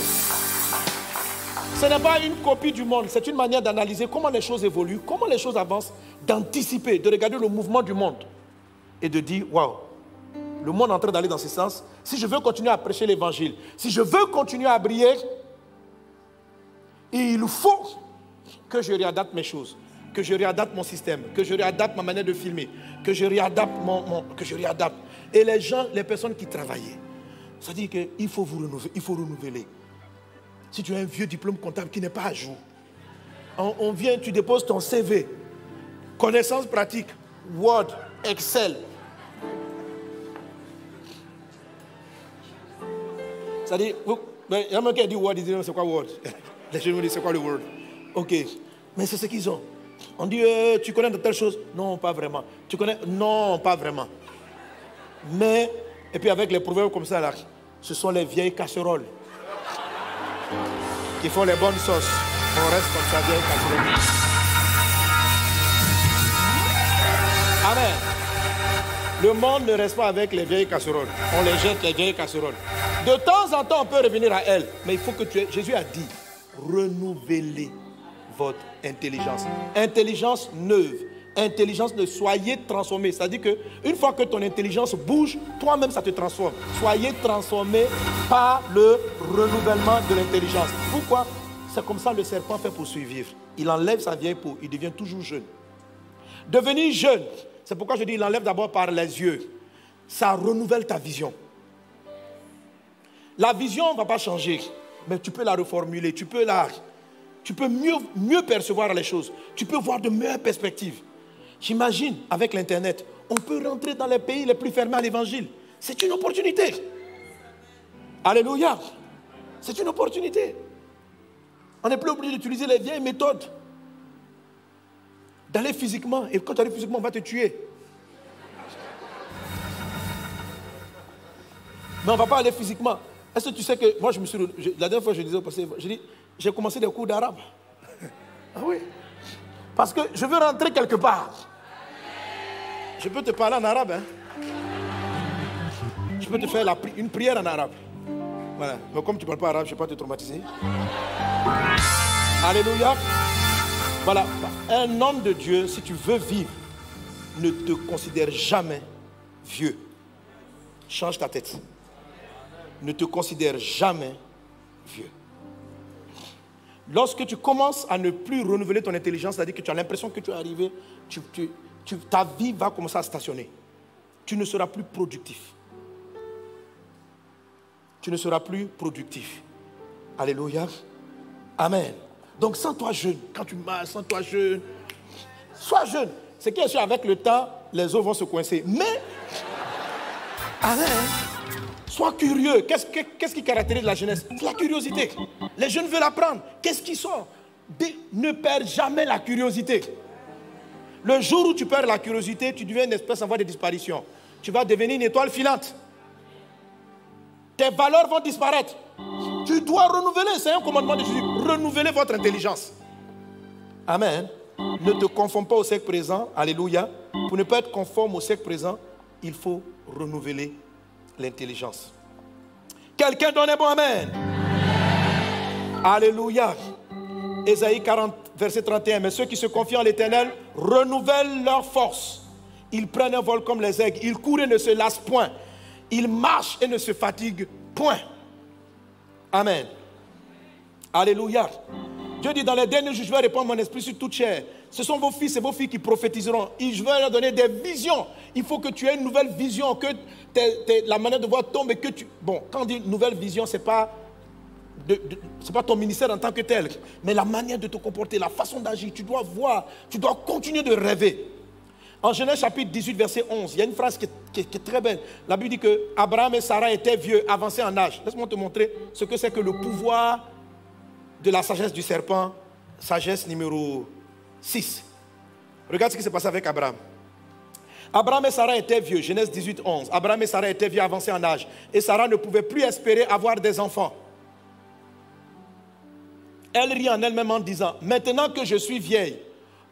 Ce n'est pas une copie du monde, c'est une manière d'analyser comment les choses évoluent, comment les choses avancent, d'anticiper, de regarder le mouvement du monde et de dire, waouh, le monde est en train d'aller dans ce sens. Si je veux continuer à prêcher l'évangile, si je veux continuer à briller, il faut que je réadapte mes choses, que je réadapte mon système, que je réadapte ma manière de filmer, que je réadapte Et les gens, les personnes qui travaillaient, ça dit qu'il faut vous renouveler, il faut renouveler. Si tu as un vieux diplôme comptable qui n'est pas à jour, on vient, tu déposes ton CV, connaissances pratiques, Word, Excel. C'est-à-dire, il y a un mec qui a dit Word, il dit c'est quoi Word? Les gens me disent c'est quoi le Word? Ok, mais c'est ce qu'ils ont. On dit tu connais de telles choses? Non, pas vraiment. Tu connais? Non, pas vraiment. Mais, et puis avec les proverbes comme ça là, ce sont les vieilles casseroles qui font les bonnes sauces. On reste comme ça, vieilles casseroles. Amen. Le monde ne reste pas avec les vieilles casseroles. On les jette, les vieilles casseroles. De temps en temps, on peut revenir à elles. Mais il faut que Jésus a dit, renouvelez votre intelligence. Intelligence neuve. Intelligence neuve. Soyez transformés. C'est-à-dire qu'une fois que ton intelligence bouge, toi-même, ça te transforme. Soyez transformés par le renouvellement de l'intelligence. Pourquoi? C'est comme ça que le serpent fait pour survivre. Il enlève sa vieille peau. Il devient toujours jeune. Devenir jeune, c'est pourquoi je dis, il enlève d'abord par les yeux. Ça renouvelle ta vision. La vision ne va pas changer, mais tu peux la reformuler, tu peux mieux percevoir les choses, tu peux voir de meilleures perspectives. J'imagine, avec l'Internet, on peut rentrer dans les pays les plus fermés à l'évangile. C'est une opportunité. Alléluia. C'est une opportunité. On n'est plus obligé d'utiliser les vieilles méthodes. D'aller physiquement, et quand tu arrives physiquement, on va te tuer. Mais on ne va pas aller physiquement. Est-ce que tu sais que moi, la dernière fois, je disais au passé, j'ai commencé des cours d'arabe. Ah oui. Parce que je veux rentrer quelque part. Je peux te parler en arabe. Hein? Je peux te faire une prière en arabe. Voilà. Mais comme tu ne parles pas arabe, je ne vais pas te traumatiser. Alléluia. Voilà. Un homme de Dieu, si tu veux vivre, ne te considère jamais vieux. Change ta tête. Ne te considère jamais vieux. Lorsque tu commences à ne plus renouveler ton intelligence, c'est-à-dire que tu as l'impression que tu es arrivé, ta vie va commencer à stationner. Tu ne seras plus productif. Tu ne seras plus productif. Alléluia. Amen. Donc, sens-toi jeune. Quand tu marches, sens-toi jeune. Sois jeune. C'est que avec le temps, les os vont se coincer. Mais, amen. Sois curieux. Qu'est-ce qui caractérise la jeunesse? La curiosité. Les jeunes veulent apprendre. Qu'est-ce qui sort? Ne perds jamais la curiosité. Le jour où tu perds la curiosité, tu deviens une espèce en voie de disparition. Tu vas devenir une étoile filante. Tes valeurs vont disparaître. Tu dois renouveler. C'est un commandement de Jésus. Renouveler votre intelligence. Amen. Ne te conforme pas au siècle présent. Alléluia. Pour ne pas être conforme au siècle présent, il faut renouveler l'intelligence. Quelqu'un donne un bon amen. Alléluia. Ésaïe 40, verset 31. Mais ceux qui se confient en l'Éternel renouvellent leur force. Ils prennent un vol comme les aigles. Ils courent et ne se lassent point. Ils marchent et ne se fatiguent point. Amen. Alléluia. Dieu dit, dans les derniers jours, je vais répandre mon esprit sur toute chair. Ce sont vos fils et vos filles qui prophétiseront. Et je vais leur donner des visions. Il faut que tu aies une nouvelle vision, que la manière de voir tombe et que tu... Bon, quand on dit nouvelle vision, ce n'est pas ton ministère en tant que tel, mais la manière de te comporter, la façon d'agir. Tu dois voir, tu dois continuer de rêver. En Genèse chapitre 18, verset 11, il y a une phrase qui est très belle. La Bible dit que Abraham et Sarah étaient vieux, avancés en âge. Laisse-moi te montrer ce que c'est que le pouvoir de la sagesse du serpent, sagesse numéro 6. Regarde ce qui s'est passé avec Abraham. Abraham et Sarah étaient vieux, Genèse 18, 11. Abraham et Sarah étaient vieux, avancés en âge. Et Sarah ne pouvait plus espérer avoir des enfants. Elle rit en elle-même en disant, maintenant que je suis vieille,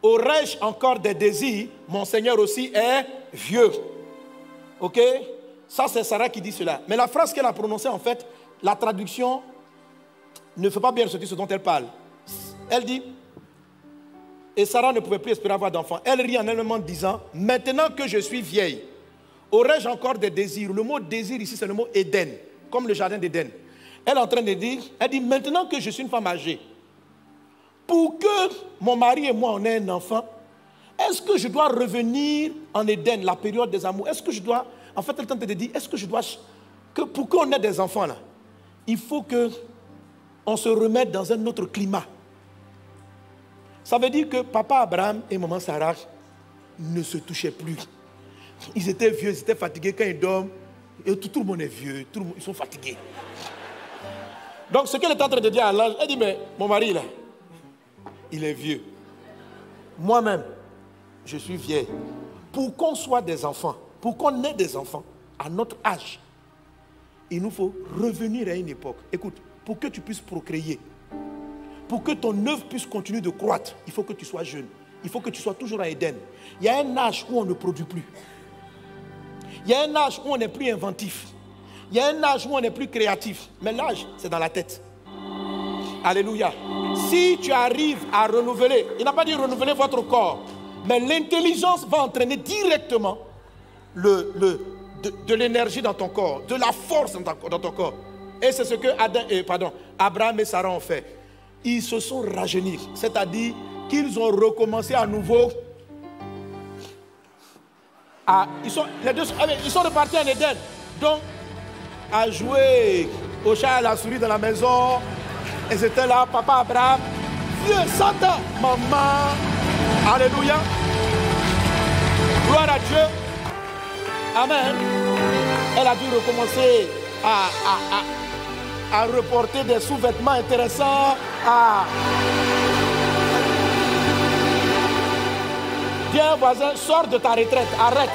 aurais-je encore des désirs? Mon Seigneur aussi est vieux. Ok? Ça, c'est Sarah qui dit cela. Mais la phrase qu'elle a prononcée, en fait, la traduction ne fait pas bien ressortir ce dont elle parle. Elle dit, et Sarah ne pouvait plus espérer avoir d'enfant. Elle rit en elle-même en disant, maintenant que je suis vieille, aurais-je encore des désirs? Le mot désir ici, c'est le mot Éden, comme le jardin d'Éden. Elle est en train de dire, elle dit, maintenant que je suis une femme âgée, pour que mon mari et moi on ait un enfant, est-ce que je dois revenir en Éden, la période des amours? Est-ce que je dois, en fait, elle tente de dire, est-ce que je dois, pour qu'on ait des enfants là, il faut qu'on se remette dans un autre climat. Ça veut dire que papa Abraham et maman Sarah ne se touchaient plus. Ils étaient vieux, ils étaient fatigués quand ils dorment. Et tout le monde est vieux, ils sont fatigués. Donc ce qu'elle est en train de dire à l'ange, elle dit, mais mon mari là, il est vieux. Moi-même, je suis vieille. Pour qu'on soit des enfants, pour qu'on ait des enfants à notre âge, il nous faut revenir à une époque. Écoute, pour que tu puisses procréer, pour que ton œuvre puisse continuer de croître, il faut que tu sois jeune. il faut que tu sois toujours à Éden. Il y a un âge où on ne produit plus. Il y a un âge où on n'est plus inventif. Il y a un âge où on n'est plus créatif. Mais l'âge, c'est dans la tête. Alléluia. Si tu arrives à renouveler, il n'a pas dit renouveler votre corps, mais l'intelligence va entraîner directement de l'énergie dans ton corps, de la force dans ton corps. Et c'est ce que Abraham et Sarah ont fait. Ils se sont rajeunis, c'est-à-dire qu'ils ont recommencé à nouveau. Ils sont repartis en Éden. Donc, à jouer au chat et à la souris dans la maison. Et c'était là, papa Abraham, vieux 100 ans, maman. Alléluia. Gloire à Dieu. Amen. Elle a dû recommencer à reporter des sous-vêtements intéressants. Viens voisin, sors de ta retraite, arrête.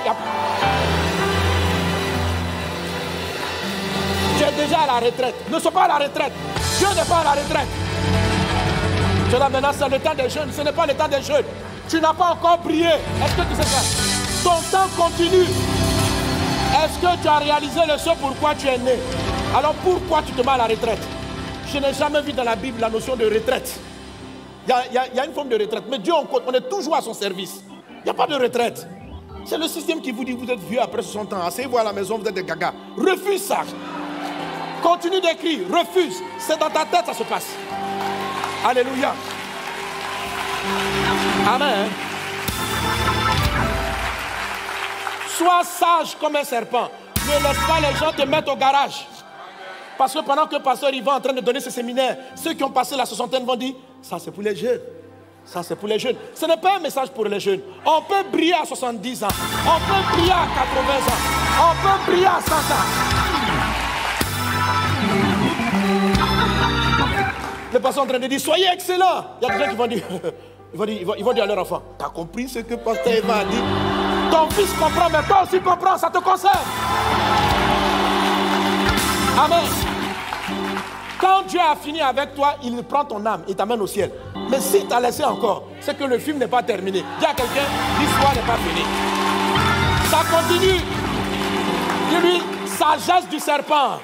Tu es déjà à la retraite. Ne sois pas à la retraite. Dieu n'est pas à la retraite. Tu es là maintenant, c'est le temps des jeunes. Ce n'est pas le temps des jeunes. Tu n'as pas encore prié. Est-ce que tu sais ça? Ton temps continue. Est-ce que tu as réalisé le ce pourquoi tu es né? Alors pourquoi tu te mets à la retraite? Je n'ai jamais vu dans la Bible la notion de retraite. Il y a une forme de retraite. Mais Dieu, on est toujours à son service. Il n'y a pas de retraite. C'est le système qui vous dit vous êtes vieux après 60 ans. Asseyez-vous à la maison, vous êtes des gagas. Refuse ça. Continue d'écrire, refuse. C'est dans ta tête ça se passe. Alléluia. Amen. Sois sage comme un serpent. Ne laisse pas les gens te mettre au garage. Parce que pendant que le pasteur il va en train de donner ses séminaires, ceux qui ont passé la soixantaine vont dire, ça c'est pour les jeunes. Ça c'est pour les jeunes. Ce n'est pas un message pour les jeunes. On peut briller à 70 ans. On peut briller à 80 ans. On peut briller à 100 ans. Le pasteur est en train de dire, soyez excellents. Il y a des gens qui vont dire, ils vont dire à leur enfant, tu as compris ce que pasteur Eva a dit? Ton fils comprend, mais toi aussi comprends, ça te concerne. Amen. Quand Dieu a fini avec toi, il prend ton âme et t'amène au ciel. Mais si tu as laissé encore, c'est que le film n'est pas terminé. Dis à quelqu'un, l'histoire n'est pas finie. Ça continue. Dis-lui, sagesse du serpent.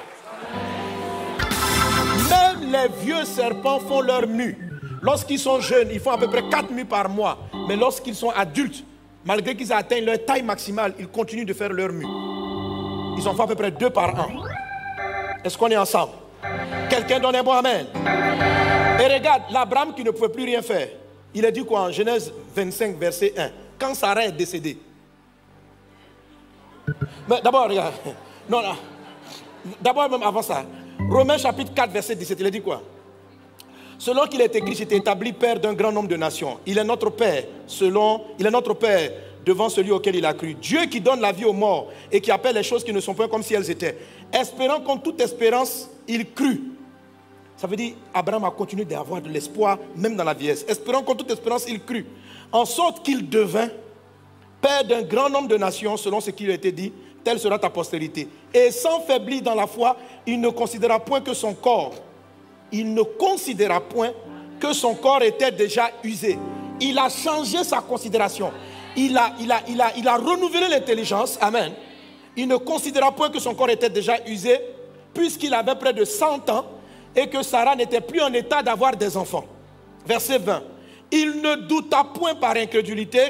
Même les vieux serpents font leur mue. Lorsqu'ils sont jeunes, ils font à peu près 4 mues par mois. Mais lorsqu'ils sont adultes, malgré qu'ils atteignent leur taille maximale, ils continuent de faire leur mue. Ils en font à peu près 2 par an. Est-ce qu'on est ensemble? Quelqu'un donne un bon amen. Et regarde, l'Abraham qui ne pouvait plus rien faire. Il a dit quoi en Genèse 25, verset 1? Quand Sarah est décédée. Mais d'abord, regarde. Non, non. D'abord, même avant ça. Romains chapitre 4, verset 17, il a dit quoi? Selon qu'il est écrit, j'étais établi père d'un grand nombre de nations. Il est notre père, il est notre père devant celui auquel il a cru. Dieu qui donne la vie aux morts et qui appelle les choses qui ne sont pas comme si elles étaient. Espérant contre toute espérance, il crut. Ça veut dire, Abraham a continué d'avoir de l'espoir, même dans la vieillesse. Espérant contre toute espérance, il crut. En sorte qu'il devint père d'un grand nombre de nations, selon ce qui lui a été dit, telle sera ta postérité. Et sans faiblir dans la foi, il ne considéra point que son corps, était déjà usé. Il a changé sa considération. Il a renouvelé l'intelligence. Amen. Il ne considéra point que son corps était déjà usé, puisqu'il avait près de 100 ans et que Sarah n'était plus en état d'avoir des enfants. Verset 20. Il ne douta point par incrédulité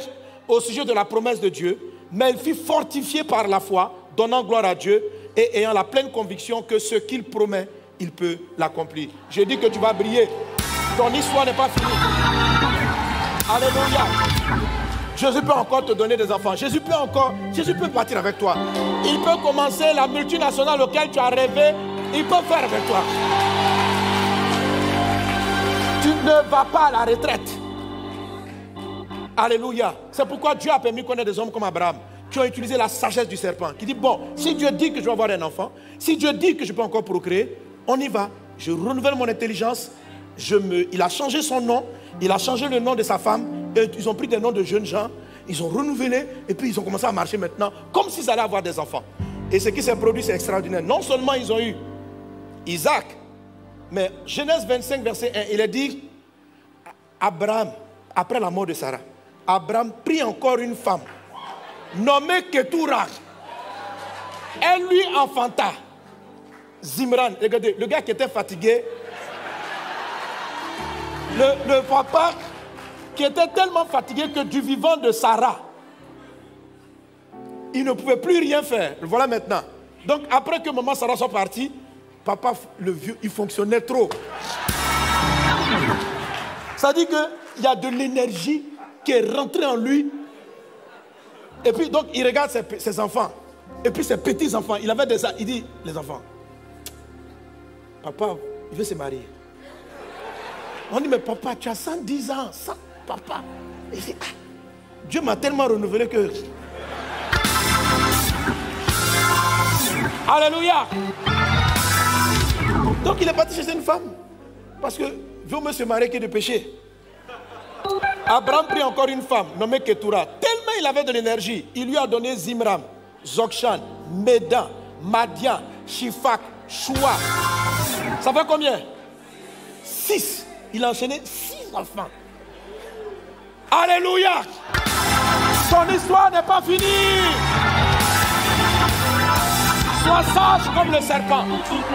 au sujet de la promesse de Dieu, mais il fut fortifié par la foi, donnant gloire à Dieu et ayant la pleine conviction que ce qu'il promet, il peut l'accomplir. Je dis que tu vas briller. Ton histoire n'est pas finie. Alléluia. Jésus peut encore te donner des enfants. Jésus peut partir avec toi. Il peut commencer la multinationale auquel tu as rêvé. Il peut faire avec toi. Tu ne vas pas à la retraite. Alléluia. C'est pourquoi Dieu a permis qu'on ait des hommes comme Abraham qui ont utilisé la sagesse du serpent. Qui dit, bon, si Dieu dit que je vais avoir un enfant, si Dieu dit que je peux encore procréer, on y va. Je renouvelle mon intelligence. Il a changé son nom. Il a changé le nom de sa femme. Et ils ont pris des noms de jeunes gens. Ils ont renouvelé. Et puis ils ont commencé à marcher maintenant comme s'ils allaient avoir des enfants. Et ce qui s'est produit, c'est extraordinaire. Non seulement ils ont eu Isaac, mais Genèse 25, verset 1, il est dit, Abraham, après la mort de Sarah, Abraham prit encore une femme, nommée Ketura. Elle lui enfanta Zimran. Regardez, le gars qui était fatigué, le papa qui était tellement fatigué que du vivant de Sarah, il ne pouvait plus rien faire. Le voilà maintenant. Donc après que maman Sarah soit partie, papa, le vieux, il fonctionnait trop. Ça dit qu'il y a de l'énergie qui est rentrée en lui. Et puis donc il regarde ses enfants. Et puis ses petits-enfants. Il avait des... Il dit, les enfants, papa, il veut se marier. On dit, mais papa, tu as 110 ans. Papa. Il dit, ah, Dieu m'a tellement renouvelé que... Alléluia. Donc il est parti chercher une femme. Parce que veut me se marier que de péché. Abraham prit encore une femme nommée Ketura. Tellement il avait de l'énergie, il lui a donné Zimram, Zokshan, Medan, Madian, Shifak, Shua. Ça fait combien? 6. Il a enchaîné 6 enfants. Alléluia. Ton histoire n'est pas finie. Sois sage comme le serpent.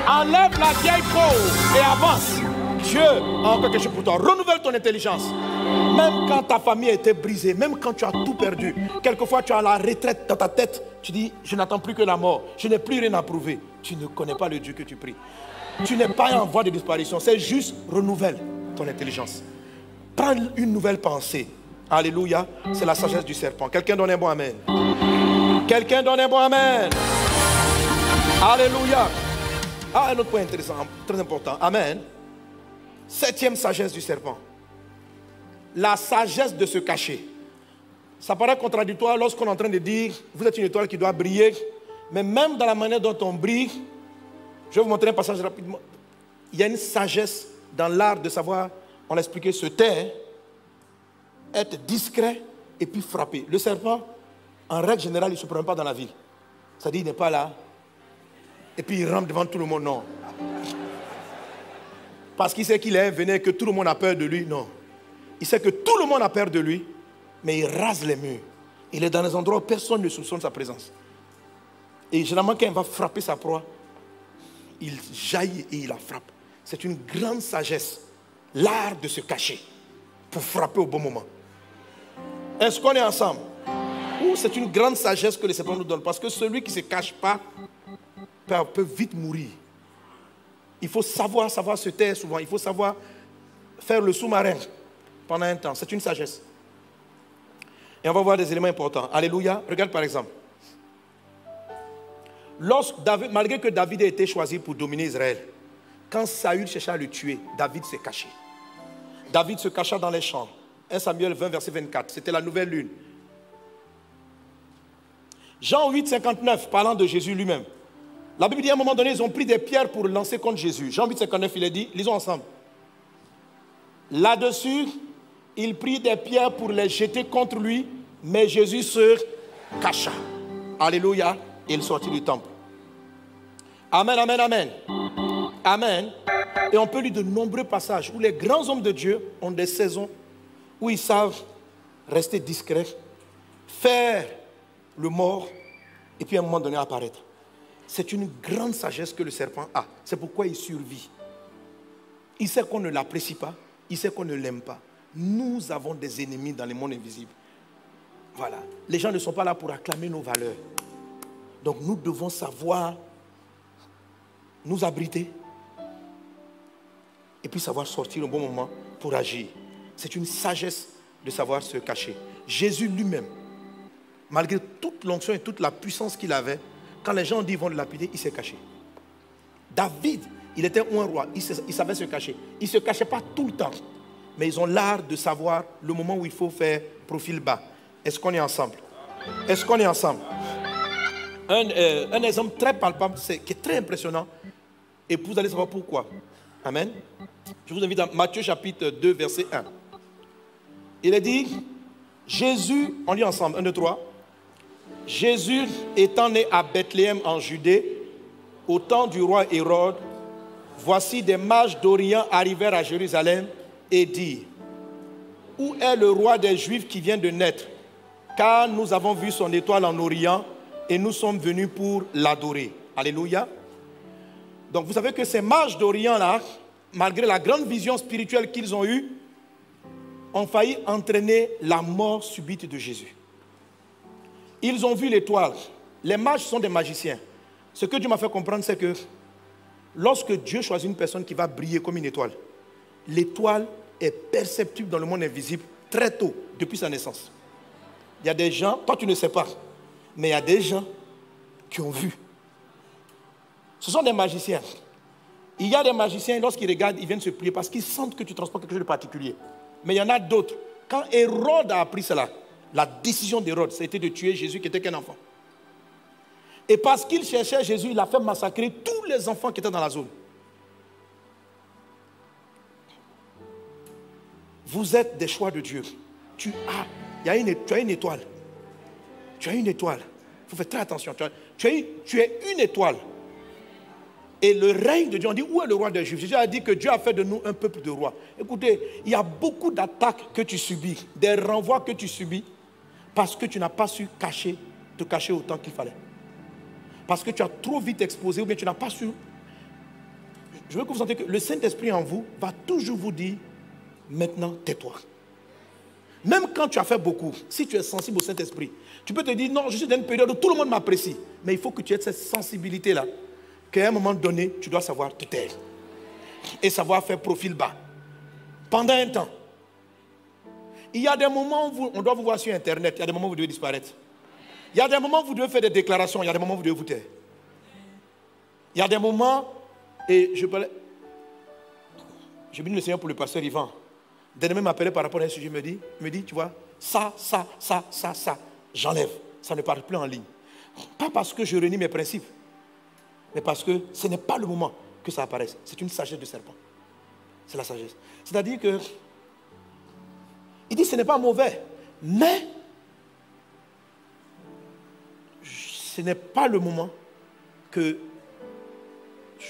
Enlève la vieille peau et avance. Dieu a encore quelque chose pour toi. Renouvelle ton intelligence. Même quand ta famille a été brisée, même quand tu as tout perdu, quelquefois tu as la retraite dans ta tête. Tu dis, je n'attends plus que la mort. Je n'ai plus rien à prouver. Tu ne connais pas le Dieu que tu pries. Tu n'es pas en voie de disparition. C'est juste renouvelle ton intelligence. Prends une nouvelle pensée. Alléluia. C'est la sagesse du serpent. Quelqu'un donne un bon amen. Quelqu'un donne un bon amen. Alléluia. Ah, un autre point intéressant, très important. Amen. 7e sagesse du serpent. La sagesse de se cacher. Ça paraît contradictoire lorsqu'on est en train de dire, vous êtes une étoile qui doit briller. Mais même dans la manière dont on brille, je vais vous montrer un passage rapidement. Il y a une sagesse dans l'art de savoir, on l'a expliqué, se taire, être discret et puis frapper. Le serpent, en règle générale, il ne se promène pas dans la ville. C'est-à-dire, il n'est pas là. Et puis il rampe devant tout le monde, non. Parce qu'il sait qu'il est venu et que tout le monde a peur de lui, non. Il sait que tout le monde a peur de lui, mais il rase les murs. Il est dans des endroits où personne ne soupçonne sa présence. Et généralement, quand il va frapper sa proie, il jaillit et il la frappe. C'est une grande sagesse, l'art de se cacher pour frapper au bon moment. Est-ce qu'on est ensemble? Ou c'est une grande sagesse que le serpent nous donne? Parce que celui qui ne se cache pas peut vite mourir. Il faut savoir se taire souvent. Il faut savoir faire le sous-marin pendant un temps. C'est une sagesse. Et on va voir des éléments importants. Alléluia. Regarde par exemple. Malgré que David ait été choisi pour dominer Israël, quand Saül chercha à le tuer, David s'est caché. David se cacha dans les champs. 1 Samuel 20, verset 24. C'était la nouvelle lune. Jean 8, 59, parlant de Jésus lui-même. La Bible dit à un moment donné, ils ont pris des pierres pour lancer contre Jésus. Jean 8, 59, il est dit, lisons ensemble. Là-dessus, il prit des pierres pour les jeter contre lui, mais Jésus se cacha. Alléluia. Et il sortit du temple. Amen, amen, amen. Amen. Et on peut lire de nombreux passages où les grands hommes de Dieu ont des saisons où ils savent rester discrets, faire le mort et puis à un moment donné apparaître. C'est une grande sagesse que le serpent a. C'est pourquoi il survit. Il sait qu'on ne l'apprécie pas. Il sait qu'on ne l'aime pas. Nous avons des ennemis dans le monde invisible. Voilà. Les gens ne sont pas là pour acclamer nos valeurs. Donc nous devons savoir nous abriter et puis savoir sortir au bon moment pour agir. C'est une sagesse de savoir se cacher. Jésus lui-même, malgré toute l'onction et toute la puissance qu'il avait, quand les gens ont dit qu'ils vont le lapider, il s'est caché. David, il était un roi, il savait se cacher. Il ne se cachait pas tout le temps. Mais ils ont l'art de savoir le moment où il faut faire profil bas. Est-ce qu'on est ensemble? Est-ce qu'on est ensemble? Un exemple très palpable, qui est très impressionnant. Et vous allez savoir pourquoi. Amen. Je vous invite à Matthieu chapitre 2, verset 1. Il est dit, Jésus, on lit ensemble, 1, 2, 3. Jésus étant né à Bethléem en Judée, au temps du roi Hérode, voici des mages d'Orient arrivèrent à Jérusalem et dirent, où est le roi des Juifs qui vient de naître? Car nous avons vu son étoile en Orient et nous sommes venus pour l'adorer. Alléluia. Donc vous savez que ces mages d'Orient-là, malgré la grande vision spirituelle qu'ils ont eue, ont failli entraîner la mort subite de Jésus. Ils ont vu l'étoile. Les mages sont des magiciens. Ce que Dieu m'a fait comprendre, c'est que lorsque Dieu choisit une personne qui va briller comme une étoile, l'étoile est perceptible dans le monde invisible très tôt, depuis sa naissance. Il y a des gens, toi tu ne sais pas, mais il y a des gens qui ont vu. Ce sont des magiciens. Il y a des magiciens, lorsqu'ils regardent, ils viennent se plier parce qu'ils sentent que tu transportes quelque chose de particulier. Mais il y en a d'autres. Quand Hérode a appris cela, la décision d'Hérode, c'était de tuer Jésus qui était qu'un enfant. Et parce qu'il cherchait Jésus, il a fait massacrer tous les enfants qui étaient dans la zone. Vous êtes des choix de Dieu. Tu as une étoile. Tu as une étoile. Il faut faire très attention. Tu es une étoile. Et le règne de Dieu, on dit, où est le roi des Juifs? Jésus a dit que Dieu a fait de nous un peuple de rois. Écoutez, il y a beaucoup d'attaques que tu subis, des renvois que tu subis, parce que tu n'as pas su te cacher autant qu'il fallait. Parce que tu as trop vite exposé, ou bien tu n'as pas su. Je veux que vous sentiez que le Saint-Esprit en vous va toujours vous dire, maintenant tais-toi. Même quand tu as fait beaucoup, si tu es sensible au Saint-Esprit, tu peux te dire, non, je suis dans une période où tout le monde m'apprécie. Mais il faut que tu aies cette sensibilité-là, qu'à un moment donné, tu dois savoir te taire. Et savoir faire profil bas. Pendant un temps. Il y a des moments où on doit vous voir sur Internet, il y a des moments où vous devez disparaître. Il y a des moments où vous devez faire des déclarations, il y a des moments où vous devez vous taire. Il y a des moments, et je bénis le Seigneur pour le pasteur Yvan. Dernièrement, il m'appelait par rapport à un sujet, il me dit, tu vois, ça, j'enlève. Ça ne parle plus en ligne. Pas parce que je renie mes principes, mais parce que ce n'est pas le moment que ça apparaisse. C'est une sagesse de serpent. C'est la sagesse. C'est-à-dire que, il dit ce n'est pas mauvais, mais ce n'est pas le moment que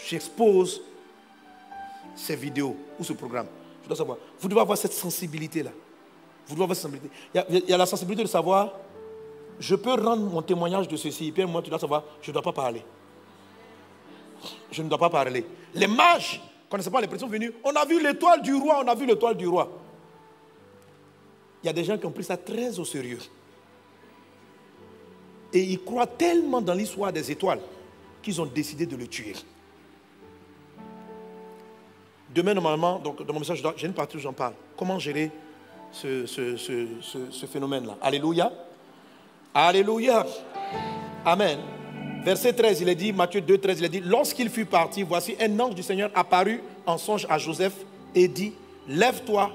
j'expose ces vidéos ou ce programme. Je dois savoir. Vous devez avoir cette sensibilité-là. Vous devez avoir cette sensibilité. Il y a la sensibilité de savoir, je peux rendre mon témoignage de ceci. Et puis moi, tu dois savoir, je ne dois pas parler. Je ne dois pas parler. Les mages, ne connaissaient pas les personnes venues. On a vu l'étoile du roi, on a vu l'étoile du roi. Il y a des gens qui ont pris ça très au sérieux. Et ils croient tellement dans l'histoire des étoiles qu'ils ont décidé de le tuer. Demain, normalement, donc, dans mon message, j'ai une partie où j'en parle. Comment gérer ce phénomène-là? Alléluia. Alléluia. Amen. Verset 13, il est dit, Matthieu 2, 13, il est dit, lorsqu'il fut parti, voici un ange du Seigneur apparut en songe à Joseph et dit, lève-toi,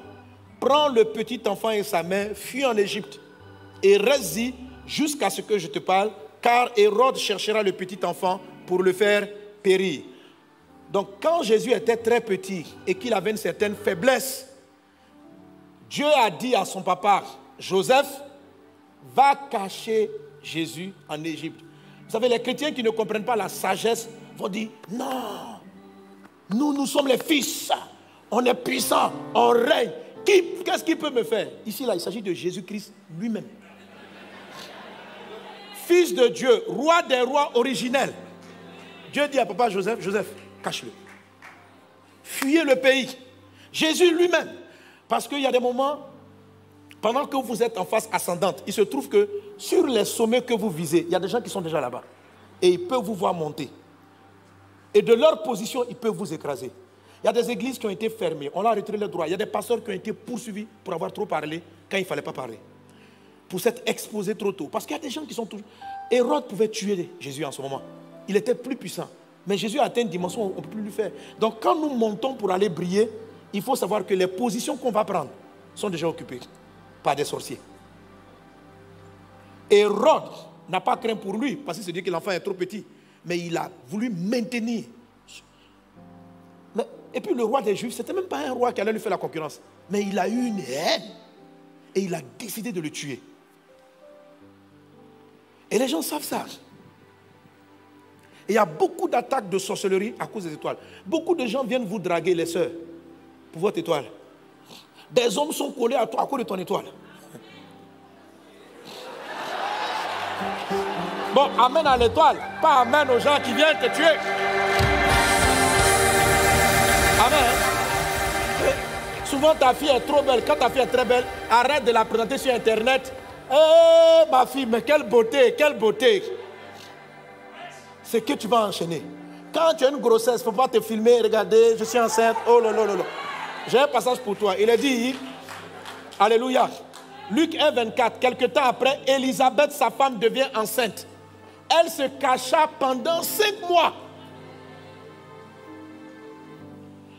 prends le petit enfant et sa mère, fuis en Égypte et reste-y jusqu'à ce que je te parle, car Hérode cherchera le petit enfant pour le faire périr. Donc quand Jésus était très petit et qu'il avait une certaine faiblesse, Dieu a dit à son papa, Joseph, va cacher Jésus en Égypte. Vous savez, les chrétiens qui ne comprennent pas la sagesse vont dire, non, nous sommes les fils, on est puissants, on règne. Qu'est-ce qu'il peut me faire? Ici, là, il s'agit de Jésus-Christ lui-même. Fils de Dieu, roi des rois originel. Dieu dit à papa Joseph, Joseph, cache-le. Fuyez le pays. Jésus lui-même. Parce qu'il y a des moments, pendant que vous êtes en phase ascendante, il se trouve que sur les sommets que vous visez, il y a des gens qui sont déjà là-bas. Et ils peuvent vous voir monter. Et de leur position, ils peuvent vous écraser. Il y a des églises qui ont été fermées. On leur a retiré les droits. Il y a des pasteurs qui ont été poursuivis pour avoir trop parlé quand il ne fallait pas parler. Pour s'être exposés trop tôt. Parce qu'il y a des gens qui sont toujours... Hérode pouvait tuer Jésus en ce moment. Il était plus puissant. Mais Jésus a atteint une dimension où on ne peut plus lui faire. Donc quand nous montons pour aller briller, il faut savoir que les positions qu'on va prendre sont déjà occupées par des sorciers. Hérode n'a pas craint pour lui, parce qu'il se dit que l'enfant est trop petit. Mais il a voulu maintenir. Et puis le roi des Juifs, ce n'était même pas un roi qui allait lui faire la concurrence. Mais il a eu une haine. Et il a décidé de le tuer. Et les gens savent ça. Et il y a beaucoup d'attaques de sorcellerie à cause des étoiles. Beaucoup de gens viennent vous draguer, les sœurs, pour votre étoile. Des hommes sont collés à toi à cause de ton étoile. Bon, amen à l'étoile, pas amen aux gens qui viennent te tuer. Amen. Souvent ta fille est trop belle. Quand ta fille est très belle, arrête de la présenter sur Internet. Oh ma fille, mais quelle beauté, quelle beauté. C'est que tu vas enchaîner. Quand tu as une grossesse, il ne faut pas te filmer, regarder, je suis enceinte, oh là là là là. J'ai un passage pour toi. Il est dit, alléluia, Luc 1, 24, quelque temps après, Élisabeth, sa femme, devient enceinte. Elle se cacha pendant 5 mois.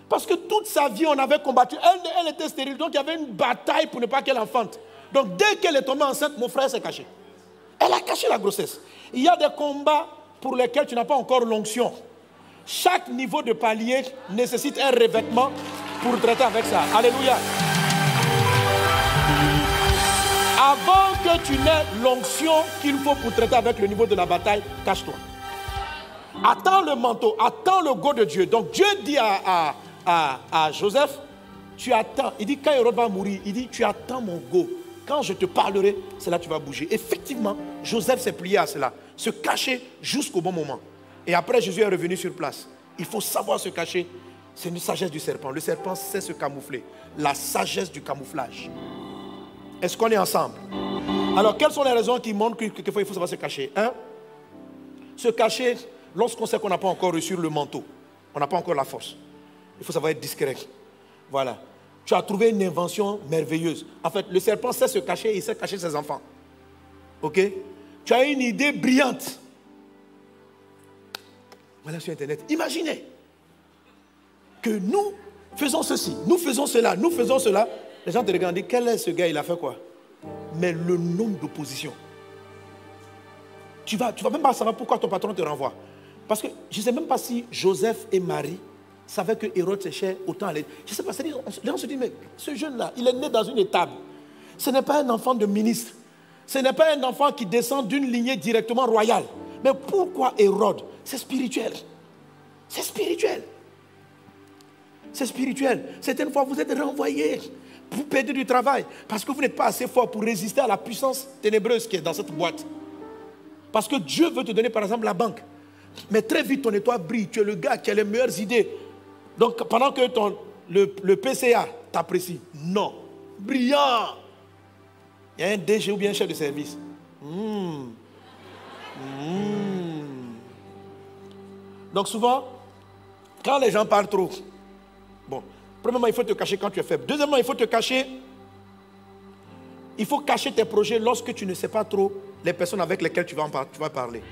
Parce que toute sa vie, on avait combattu. Elle était stérile, donc il y avait une bataille pour ne pas qu'elle enfante. Donc dès qu'elle est tombée enceinte, mon frère s'est caché. Elle a caché la grossesse. Il y a des combats pour lesquels tu n'as pas encore l'onction. Chaque niveau de palier nécessite un revêtement pour traiter avec ça. Alléluia. Avant que tu n'aies l'onction qu'il faut pour traiter avec le niveau de la bataille, cache-toi. Attends le manteau, attends le go de Dieu. Donc Dieu dit à Joseph, tu attends. Il dit quand Hérode va mourir, il dit tu attends mon go. Quand je te parlerai, c'est là que tu vas bouger. Effectivement, Joseph s'est plié à cela. Se cacher jusqu'au bon moment. Et après, Jésus est revenu sur place. Il faut savoir se cacher. C'est une sagesse du serpent. Le serpent sait se camoufler. La sagesse du camouflage. Est-ce qu'on est ensemble? Alors, quelles sont les raisons qui montrent qu'il faut savoir se cacher? Se cacher lorsqu'on sait qu'on n'a pas encore reçu le manteau. On n'a pas encore la force. Il faut savoir être discret. Voilà. Tu as trouvé une invention merveilleuse. En fait, le serpent sait se cacher et il sait cacher ses enfants. Ok? Tu as une idée brillante. Voilà sur Internet. Imaginez que nous faisons ceci, nous faisons cela, nous faisons cela. Les gens te regardent et disent, quel est ce gars, il a fait quoi? Mais le nombre d'oppositions. Tu vas même pas savoir pourquoi ton patron te renvoie. Parce que je ne sais même pas si Joseph et Marie savaient que Hérode séchait autant à l'aide. Je ne sais pas, les gens se disent, mais ce jeune-là, il est né dans une étable. Ce n'est pas un enfant de ministre. Ce n'est pas un enfant qui descend d'une lignée directement royale. Mais pourquoi Hérode? C'est spirituel. C'est spirituel. C'est spirituel. Certaines fois, vous êtes renvoyé. Vous perdez du travail. Parce que vous n'êtes pas assez fort pour résister à la puissance ténébreuse qui est dans cette boîte. Parce que Dieu veut te donner, par exemple, la banque. Mais très vite, ton étoile brille. Tu es le gars qui a les meilleures idées. Donc, pendant que le PCA t'apprécie. Non. Brillant. Il y a un DG ou bien un chef de service. Donc souvent, quand les gens parlent trop, bon, premièrement, il faut te cacher quand tu es faible. Deuxièmement, il faut te cacher, il faut cacher tes projets lorsque tu ne sais pas trop les personnes avec lesquelles tu vas parler.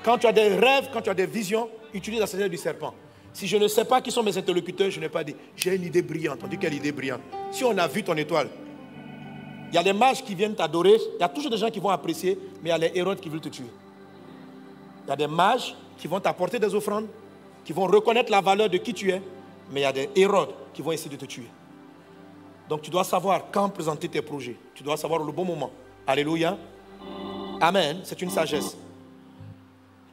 Quand tu as des rêves, quand tu as des visions, utilise la sagesse du serpent. Si je ne sais pas qui sont mes interlocuteurs, je n'ai pas dit, j'ai une idée brillante. On dit quelle idée brillante? Si on a vu ton étoile, il y a des mages qui viennent t'adorer, il y a toujours des gens qui vont apprécier, mais il y a les Hérodes qui veulent te tuer. Il y a des mages qui vont t'apporter des offrandes, qui vont reconnaître la valeur de qui tu es, mais il y a des Hérodes qui vont essayer de te tuer. Donc tu dois savoir quand présenter tes projets. Tu dois savoir le bon moment. Alléluia. Amen. C'est une sagesse.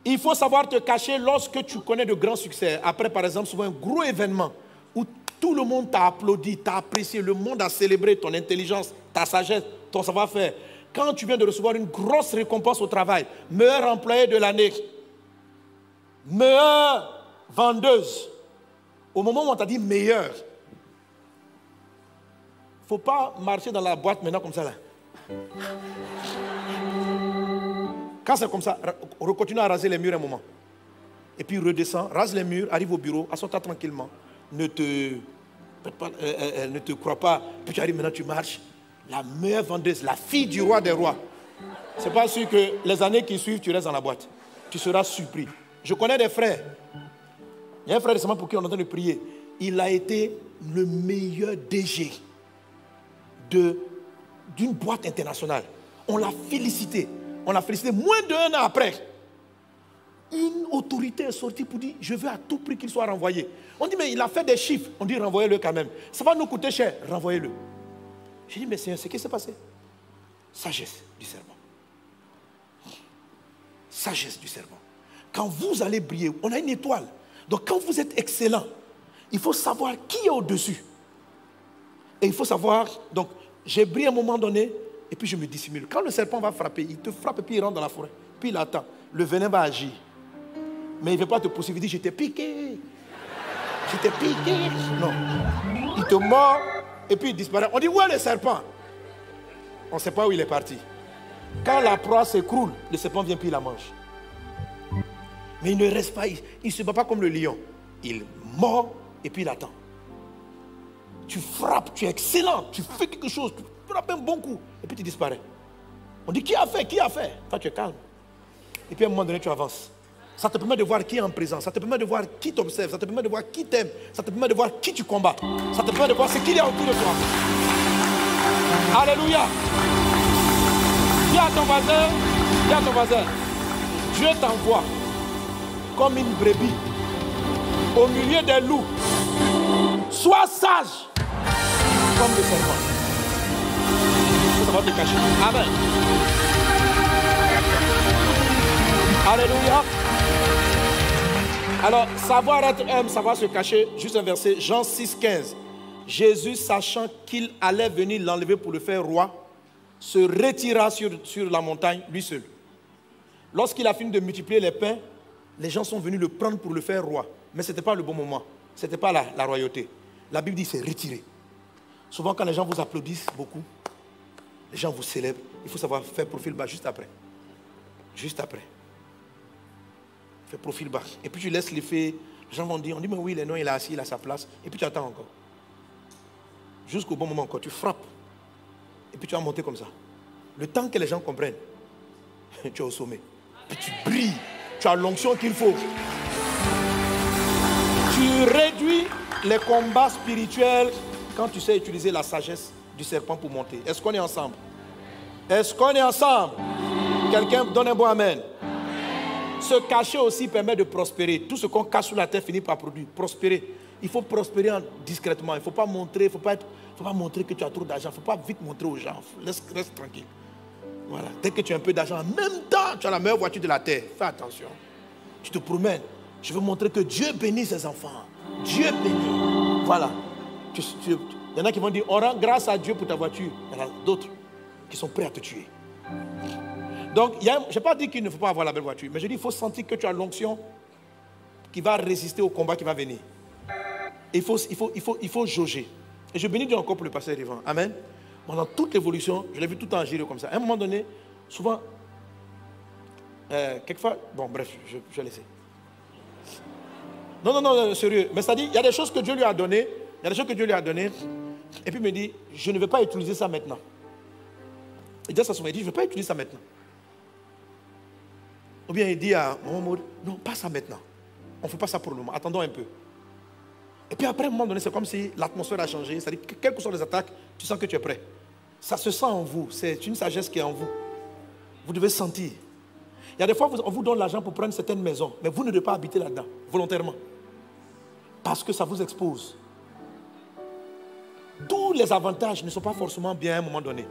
Il faut savoir te cacher lorsque tu connais de grands succès. Après, par exemple, souvent un gros événement où tout le monde t'a applaudi, t'a apprécié, le monde a célébré ton intelligence, ta sagesse, ton savoir-faire. Quand tu viens de recevoir une grosse récompense au travail, meilleur employé de l'année, meilleure vendeuse, au moment où on t'a dit meilleur, il ne faut pas marcher dans la boîte maintenant comme ça là. Quand c'est comme ça, on continue à raser les murs un moment. Et puis redescend, rase les murs, arrive au bureau, assois-toi tranquillement. Ne te crois pas. Puis tu arrives maintenant, tu marches. La meilleure vendeuse, la fille du roi des rois. C'est pas sûr que les années qui suivent, tu restes dans la boîte. Tu seras surpris. Je connais des frères. Il y a un frère récemment pour qui on est en train de prier. Il a été le meilleur DG d'une boîte internationale. On l'a félicité. On l'a félicité moins d'1 an après. Une autorité est sortie pour dire, je veux à tout prix qu'il soit renvoyé. On dit, mais il a fait des chiffres. On dit, renvoyez-le quand même. Ça va nous coûter cher. Renvoyez-le. J'ai dit, mais Seigneur, c'est ce qui s'est passé? Sagesse du serpent. Sagesse du serpent. Quand vous allez briller, on a une étoile. Donc quand vous êtes excellent, il faut savoir qui est au-dessus. Et il faut savoir, donc, j'ai brillé à un moment donné, et puis je me dissimule. Quand le serpent va frapper, il te frappe et puis il rentre dans la forêt. Puis il attend. Le venin va agir. Mais il ne veut pas te poursuivre. Il dit, je t'ai piqué. Je t'ai piqué. Non. Il te mord et puis il disparaît. On dit, où est le serpent? On ne sait pas où il est parti. Quand la proie s'écroule, le serpent vient puis il la mange. Mais il ne reste pas, il ne se bat pas comme le lion. Il mord et puis il attend. Tu frappes, tu es excellent, tu fais quelque chose, tu frappes un bon coup et puis tu disparais. On dit, qui a fait? Qui a fait? Toi, tu es calme. Et puis à un moment donné, tu avances. Ça te permet de voir qui est en présence. Ça te permet de voir qui t'observe. Ça te permet de voir qui t'aime. Ça te permet de voir qui tu combats. Ça te permet de voir ce qu'il y a autour de toi. Alléluia. Dis à ton voisin, Dieu t'envoie comme une brebis au milieu des loups. Sois sage comme le serpent. Ça va te cacher. Amen. Alléluia. Alors, savoir être humble, savoir se cacher, juste un verset, Jean 6, 15. Jésus, sachant qu'il allait venir l'enlever pour le faire roi, se retira sur la montagne, lui seul. Lorsqu'il a fini de multiplier les pains, les gens sont venus le prendre pour le faire roi. Mais ce n'était pas le bon moment. Ce n'était pas la royauté. La Bible dit c'est retiré. Souvent, quand les gens vous applaudissent beaucoup, les gens vous célèbrent, il faut savoir faire profil bas juste après. Juste après. Fais profil bas. Et puis tu laisses l'effet. Les gens vont dire, on dit, mais oui, il est non, il est assis, il a sa place. Et puis tu attends encore. Jusqu'au bon moment encore, tu frappes. Et puis tu vas monter comme ça. Le temps que les gens comprennent, tu es au sommet. Puis tu brilles. Tu as l'onction qu'il faut. Tu réduis les combats spirituels quand tu sais utiliser la sagesse du serpent pour monter. Est-ce qu'on est ensemble? Est-ce qu'on est ensemble? Quelqu'un donne un bon amen. Se cacher aussi permet de prospérer. Tout ce qu'on cache sous la terre finit par produire. Prospérer. Il faut prospérer discrètement. Il ne faut pas montrer, faut pas montrer que tu as trop d'argent. Il ne faut pas vite montrer aux gens. Reste tranquille. Voilà. Dès que tu as un peu d'argent, en même temps, tu as la meilleure voiture de la terre. Fais attention. Tu te promènes. Je veux montrer que Dieu bénit ses enfants. Dieu bénit. Voilà. Il y en a qui vont dire, on rend grâce à Dieu pour ta voiture. Il y en a d'autres qui sont prêts à te tuer. Donc, je n'ai pas dit qu'il ne faut pas avoir la belle voiture, mais je dis qu'il faut sentir que tu as l'onction qui va résister au combat qui va venir. Il faut jauger. Et je bénis Dieu encore pour le pasteur Yvan. Amen. Pendant toute l'évolution, je l'ai vu tout le temps agir comme ça. À un moment donné, souvent, quelquefois, bon bref, je vais laisser. Non, sérieux. Mais c'est-à-dire, il y a des choses que Dieu lui a données, et puis il me dit, je ne vais pas utiliser ça maintenant. Il dit ça souvent, il dit, je ne vais pas utiliser ça maintenant. Ou bien il dit à Maman, non, pas ça maintenant. On ne fait pas ça pour le moment, attendons un peu. Et puis après, à un moment donné, c'est comme si l'atmosphère a changé. C'est-à-dire que quelles que soient les attaques, tu sens que tu es prêt. Ça se sent en vous, c'est une sagesse qui est en vous. Vous devez sentir. Il y a des fois, on vous donne l'argent pour prendre certaines maisons, mais vous ne devez pas habiter là-dedans, volontairement. Parce que ça vous expose. Tous les avantages ne sont pas forcément bien à un moment donné.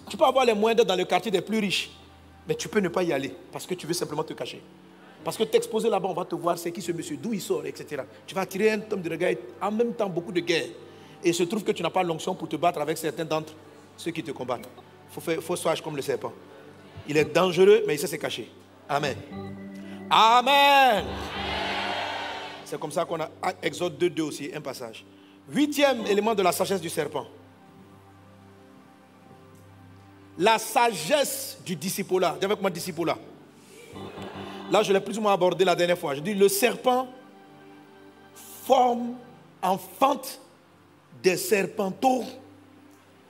Tu peux avoir les moyens d'être dans le quartier des plus riches, mais tu peux ne pas y aller parce que tu veux simplement te cacher. Parce que t'exposer là-bas, on va te voir c'est qui ce monsieur, d'où il sort, etc. Tu vas attirer un homme de regard et en même temps beaucoup de guerre. Et il se trouve que tu n'as pas l'onction pour te battre avec certains d'entre ceux qui te combattent. Il faut sage comme le serpent. Il est dangereux, mais il sait se cacher. Amen. Amen. C'est comme ça qu'on a Exode 2.2 aussi, un passage. 8e élément de la sagesse du serpent. La sagesse du discipolat. Dis avec moi discipolat. Là, je l'ai plus ou moins abordé la dernière fois. Je dis, le serpent enfante des serpenteaux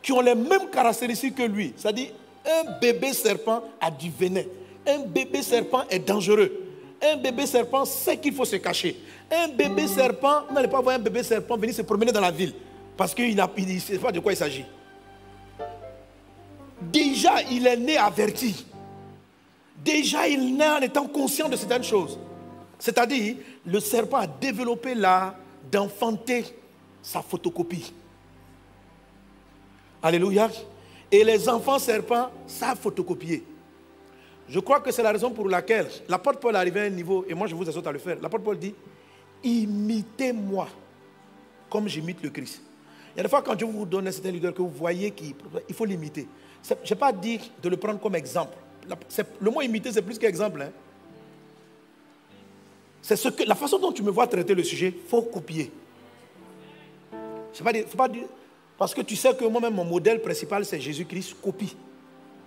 qui ont les mêmes caractéristiques que lui. C'est-à-dire, un bébé serpent a du venin. Un bébé serpent est dangereux. Un bébé serpent sait qu'il faut se cacher. Un bébé serpent, vous n'allez pas voir un bébé serpent venir se promener dans la ville parce qu'il ne sait pas de quoi il s'agit. Déjà, il est né averti. Déjà, il est né en étant conscient de certaines choses. C'est-à-dire, le serpent a développé l'art d'enfanter sa photocopie. Alléluia. Et les enfants serpents savent photocopier. Je crois que c'est la raison pour laquelle l'apôtre Paul est arrivé à un niveau, et moi je vous exhorte à le faire. L'apôtre Paul dit, imitez-moi comme j'imite le Christ. Il y a des fois quand Dieu vous donne un certain leader que vous voyez qu'il faut l'imiter. Je ne vais pas dire de le prendre comme exemple. Le mot imiter, c'est plus qu'exemple. Hein. C'est la façon dont tu me vois traiter le sujet, il faut copier. Faut pas dire, parce que tu sais que moi-même, mon modèle principal, c'est Jésus-Christ, copie.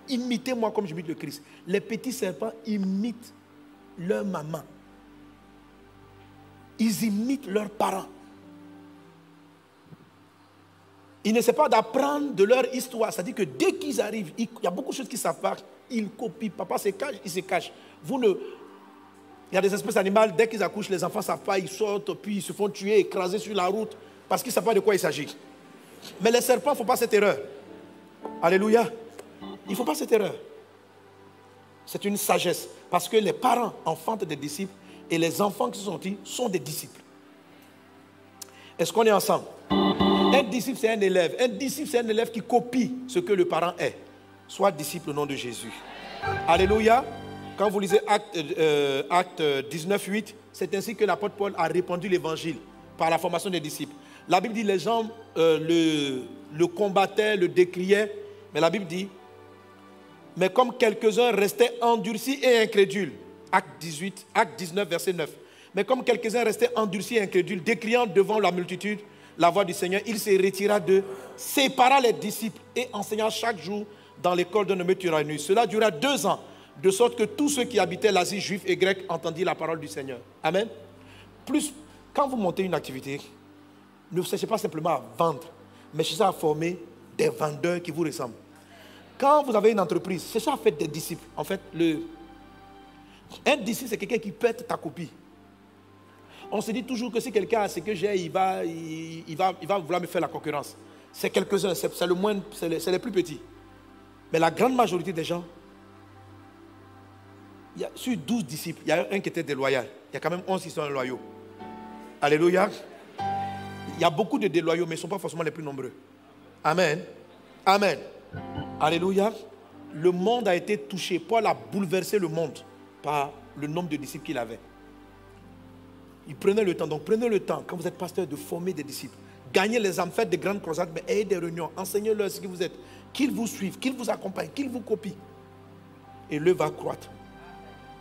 Imitez-moi comme j'imite le Christ. Les petits serpents imitent leur maman. Ils imitent leurs parents. Ils n'essaient pas d'apprendre de leur histoire. C'est-à-dire que dès qu'ils arrivent, il y a beaucoup de choses qu'ils ne savent pas. Ils copient. Papa se cache, il se cache. Il y a des espèces animales, dès qu'ils accouchent, les enfants ne savent pas, ils sortent, puis ils se font tuer, écraser sur la route, parce qu'ils ne savent pas de quoi il s'agit. Mais les serpents, il ne faut pas cette erreur. Alléluia. Il ne faut pas cette erreur. C'est une sagesse. Parce que les parents enfantent des disciples et les enfants qui sont sortis sont des disciples. Est-ce qu'on est ensemble? Un disciple, c'est un élève. Un disciple, c'est un élève qui copie ce que le parent est. Sois disciple au nom de Jésus. Alléluia. Quand vous lisez Acte 19:8, c'est ainsi que l'apôtre Paul a répandu l'évangile par la formation des disciples. La Bible dit les gens le combattaient, le décriaient, mais la Bible dit, mais comme quelques-uns restaient endurcis et incrédules, Acte 19, verset 9, mais comme quelques-uns restaient endurcis et incrédules, décriant devant la multitude la voix du Seigneur, il se retira d'eux, sépara les disciples et enseignant chaque jour dans l'école de nommé Tyrannus. Cela dura 2 ans, de sorte que tous ceux qui habitaient l'Asie, juifs et grecs, entendirent la parole du Seigneur. Amen. Plus, quand vous montez une activité, ne cherchez pas simplement à vendre, mais cherchez à former des vendeurs qui vous ressemblent. Quand vous avez une entreprise, cherchez à faire des disciples. En fait, un disciple, c'est quelqu'un qui pète ta copie. On se dit toujours que si quelqu'un a ce que j'ai, il va vouloir me faire la concurrence. C'est quelques-uns, c'est le moins, c'est les plus petits. Mais la grande majorité des gens, sur 12 disciples, il y a un qui était déloyal. Il y a quand même 11 qui sont loyaux. Alléluia. Il y a beaucoup de déloyaux, mais ils ne sont pas forcément les plus nombreux. Amen. Amen. Alléluia. Le monde a été touché. Paul a bouleversé le monde par le nombre de disciples qu'il avait. Il prenait le temps. Donc prenez le temps, quand vous êtes pasteur, de former des disciples. Gagnez les âmes, faites des grandes croisades, mais ayez des réunions. Enseignez-leur ce que vous êtes. Qu'ils vous suivent, qu'ils vous accompagnent, qu'ils vous copient. Et l'œuvre va croître.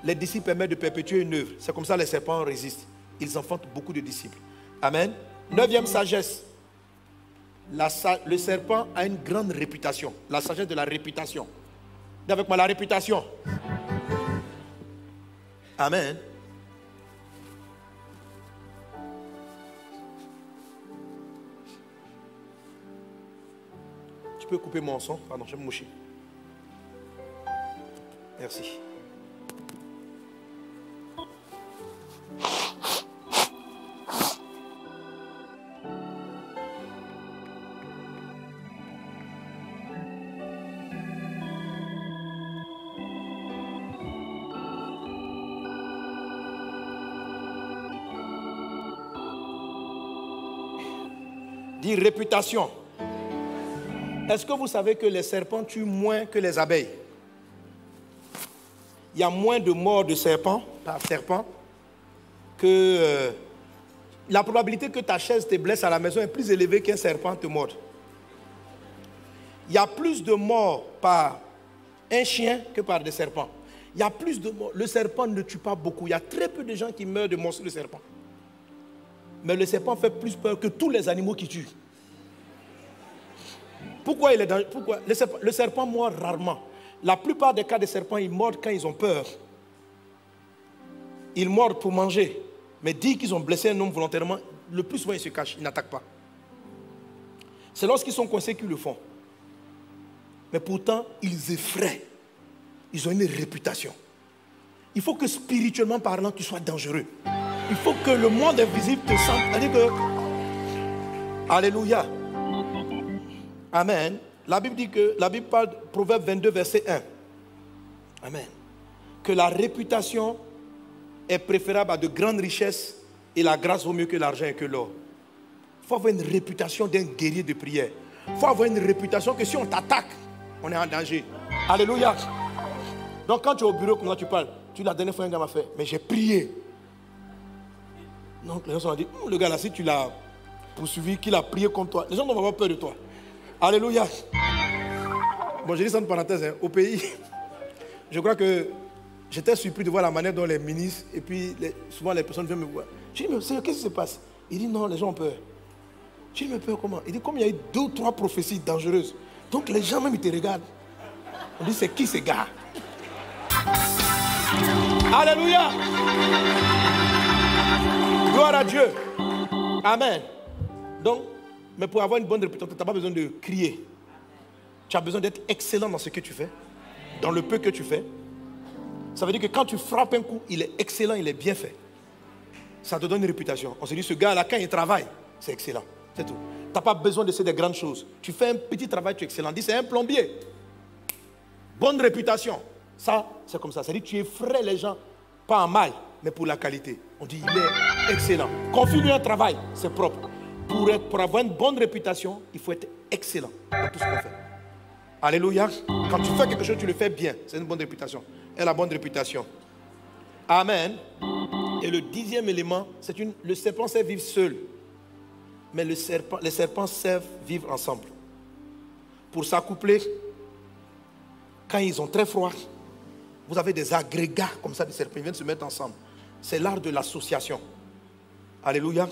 Les disciples permettent de perpétuer une œuvre. C'est comme ça que les serpents résistent. Ils enfantent beaucoup de disciples. Amen. 9e sagesse. Le serpent a une grande réputation. La sagesse de la réputation. Dis avec moi, la réputation. Amen. Tu peux couper mon son? Pardon, je vais me moucher. Merci. Dis réputation. Est-ce que vous savez que les serpents tuent moins que les abeilles? Il y a moins de morts de serpents par serpent que la probabilité que ta chaise te blesse à la maison est plus élevée qu'un serpent te morde. Il y a plus de morts par un chien que par des serpents. Il y a plus de morts. Le serpent ne tue pas beaucoup. Il y a très peu de gens qui meurent de morceaux de serpent. Mais le serpent fait plus peur que tous les animaux qui tuent. Pourquoi il est dangereux? Pourquoi? Le serpent mord rarement. La plupart des cas de serpents, ils mordent quand ils ont peur. Ils mordent pour manger. Mais dire qu'ils ont blessé un homme volontairement, le plus souvent ils se cachent, ils n'attaquent pas. C'est lorsqu'ils sont coincés qu'ils le font. Mais pourtant, ils effraient. Ils ont une réputation. Il faut que spirituellement parlant, tu sois dangereux. Il faut que le monde invisible te sente. C'est-à-dire que... Alléluia. Amen. La Bible parle, Proverbe 22, verset 1. Amen. Que la réputation est préférable à de grandes richesses et la grâce vaut mieux que l'argent et que l'or. Il faut avoir une réputation d'un guerrier de prière. Il faut avoir une réputation que si on t'attaque, on est en danger. Alléluia. Donc quand tu es au bureau, comment tu parles? La dernière fois, un gars m'a fait, mais j'ai prié. Donc les gens ont dit, le gars là, si tu l'as... poursuivi, qu'il a prié contre toi. Les gens n'ont pas peur de toi. Alléluia. Bon, je dis ça en parenthèse. Hein. Au pays, je crois que j'étais surpris de voir la manière dont les ministres, et puis souvent les personnes viennent me voir. Je dis, mais Seigneur, qu'est-ce qui se passe? Il dit, non, les gens ont peur. Je dis, mais peur comment? Il dit, comme il y a eu 2 ou 3 prophéties dangereuses. Donc les gens même, ils te regardent. On dit, c'est qui ces gars? Alléluia. Gloire à Dieu. Amen. Donc, mais pour avoir une bonne réputation, tu n'as pas besoin de crier. Tu as besoin d'être excellent dans ce que tu fais, dans le peu que tu fais. Ça veut dire que quand tu frappes un coup, il est excellent, il est bien fait. Ça te donne une réputation. On se dit, ce gars-là, quand il travaille, c'est excellent. C'est tout. Tu n'as pas besoin de ces grandes choses. Tu fais un petit travail, tu es excellent. On dit, c'est un plombier. Bonne réputation. Ça, c'est comme ça. Ça veut dire que tu effraies les gens, pas en mal, mais pour la qualité. On dit, il est excellent. Confie-lui un travail, c'est propre. Pour avoir une bonne réputation, il faut être excellent dans tout ce qu'on fait. Alléluia. Quand tu fais quelque chose, tu le fais bien. C'est une bonne réputation. Et la bonne réputation. Amen. Et le 10e élément, c'est le serpent sait vivre seul. Mais les serpents savent vivre ensemble. Pour s'accoupler, quand ils ont très froid, vous avez des agrégats comme ça de serpents. Ils viennent se mettre ensemble. C'est l'art de l'association. Alléluia.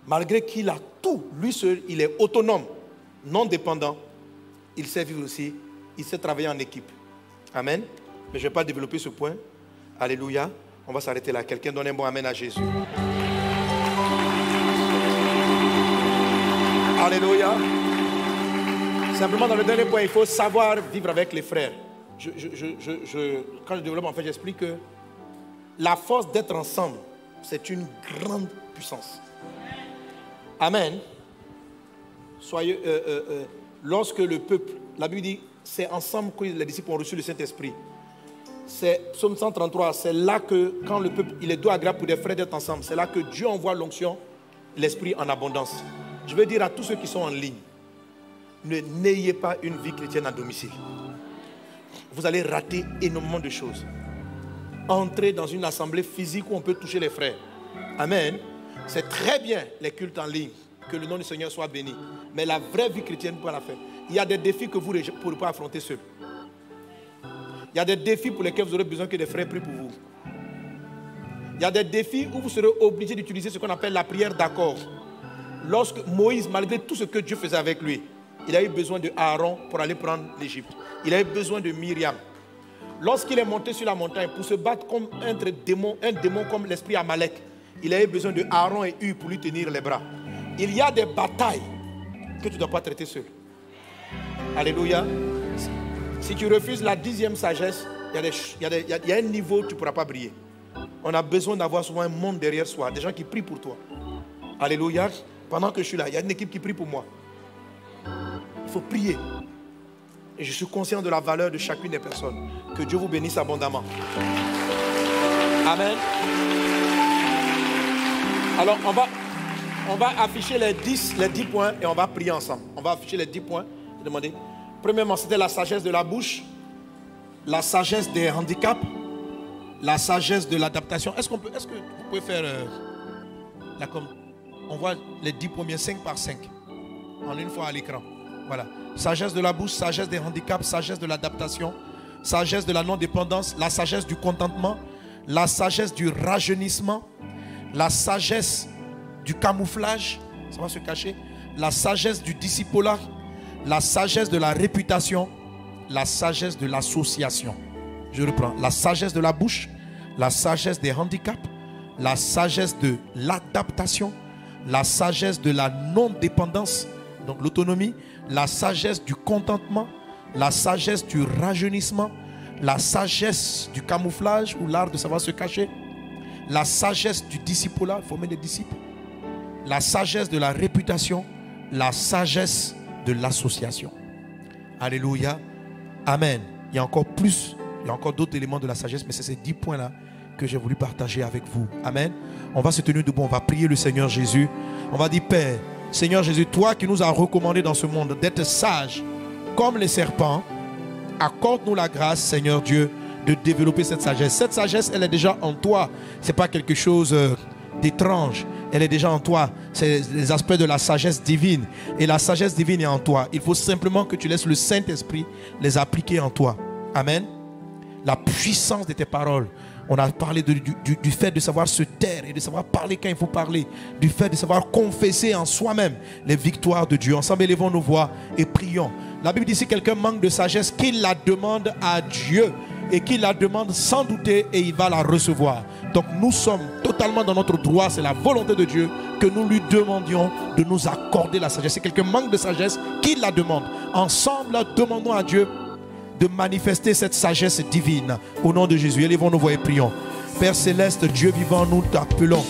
Malgré qu'il a tout, lui seul, il est autonome, non dépendant. Il sait vivre aussi. Il sait travailler en équipe. Amen. Mais je ne vais pas développer ce point. Alléluia. On va s'arrêter là. Quelqu'un donne un bon amen à Jésus. Alléluia. Simplement dans le dernier point, il faut savoir vivre avec les frères. Quand je développe, en fait, j'explique que la force d'être ensemble, c'est une grande puissance. Amen. Soyez, lorsque le peuple, la Bible dit, c'est ensemble que les disciples ont reçu le Saint-Esprit. C'est Psaume 133, c'est là que, quand le peuple, il est doux agréable pour des frères d'être ensemble, c'est là que Dieu envoie l'onction, l'Esprit en abondance. Je veux dire à tous ceux qui sont en ligne, n'ayez pas une vie chrétienne à domicile. Vous allez rater énormément de choses. Entrez dans une assemblée physique où on peut toucher les frères. Amen. C'est très bien les cultes en ligne, que le nom du Seigneur soit béni. Mais la vraie vie chrétienne, vous pouvez la faire. Il y a des défis que vous ne pourrez pas affronter seul. Il y a des défis pour lesquels vous aurez besoin que des frères prient pour vous. Il y a des défis où vous serez obligé d'utiliser ce qu'on appelle la prière d'accord. Lorsque Moïse, malgré tout ce que Dieu faisait avec lui, il a eu besoin de Aaron pour aller prendre l'Égypte. Il a eu besoin de Myriam. Lorsqu'il est monté sur la montagne pour se battre contre un démon comme l'esprit Amalek, il a eu besoin de Aaron et Hur pour lui tenir les bras. Il y a des batailles que tu ne dois pas traiter seul. Alléluia. Si tu refuses la 10e sagesse, il y a un niveau où tu ne pourras pas briller. On a besoin d'avoir souvent un monde derrière soi, des gens qui prient pour toi. Alléluia. Pendant que je suis là, il y a une équipe qui prie pour moi. Il faut prier. Et je suis conscient de la valeur de chacune des personnes. Que Dieu vous bénisse abondamment. Amen. Alors, on va afficher les 10 points et on va prier ensemble. On va afficher les 10 points et demander. Premièrement, c'était la sagesse de la bouche, la sagesse des handicaps, la sagesse de l'adaptation. Est-ce que vous pouvez faire on voit les 10 premiers 5 par 5 en une fois à l'écran. Voilà. Sagesse de la bouche, sagesse des handicaps, sagesse de l'adaptation, sagesse de la non-dépendance, la sagesse du contentement, la sagesse du rajeunissement, la sagesse du camouflage, ça va se cacher, la sagesse du discipulat, la sagesse de la réputation, la sagesse de l'association. Je reprends. La sagesse de la bouche, la sagesse des handicaps, la sagesse de l'adaptation, la sagesse de la non-dépendance, donc l'autonomie, la sagesse du contentement, la sagesse du rajeunissement, la sagesse du camouflage ou l'art de savoir se cacher, la sagesse du discipulat, former des disciples, la sagesse de la réputation, la sagesse de l'association. Alléluia. Amen. Il y a encore plus, il y a encore d'autres éléments de la sagesse, mais c'est ces 10 points-là que j'ai voulu partager avec vous. Amen. On va se tenir debout, on va prier le Seigneur Jésus. On va dire, Père, Seigneur Jésus, toi qui nous as recommandé dans ce monde d'être sages comme les serpents, accorde-nous la grâce, Seigneur Dieu, de développer cette sagesse. Cette sagesse, elle est déjà en toi. Ce n'est pas quelque chose d'étrange. Elle est déjà en toi. C'est les aspects de la sagesse divine. Et la sagesse divine est en toi. Il faut simplement que tu laisses le Saint-Esprit les appliquer en toi. Amen. La puissance de tes paroles. On a parlé du fait de savoir se taire et de savoir parler quand il faut parler. Du fait de savoir confesser en soi-même les victoires de Dieu. Ensemble, élevons nos voix et prions. La Bible dit si quelqu'un manque de sagesse, qu'il la demande à Dieu et qu'il la demande sans douter et il va la recevoir. Donc nous sommes totalement dans notre droit. C'est la volonté de Dieu que nous lui demandions de nous accorder la sagesse. Si quelqu'un manque de sagesse, qu'il la demande. Ensemble, demandons à Dieu de manifester cette sagesse divine au nom de Jésus. Élevons nos voix et prions. Père céleste, Dieu vivant, nous t'appelons.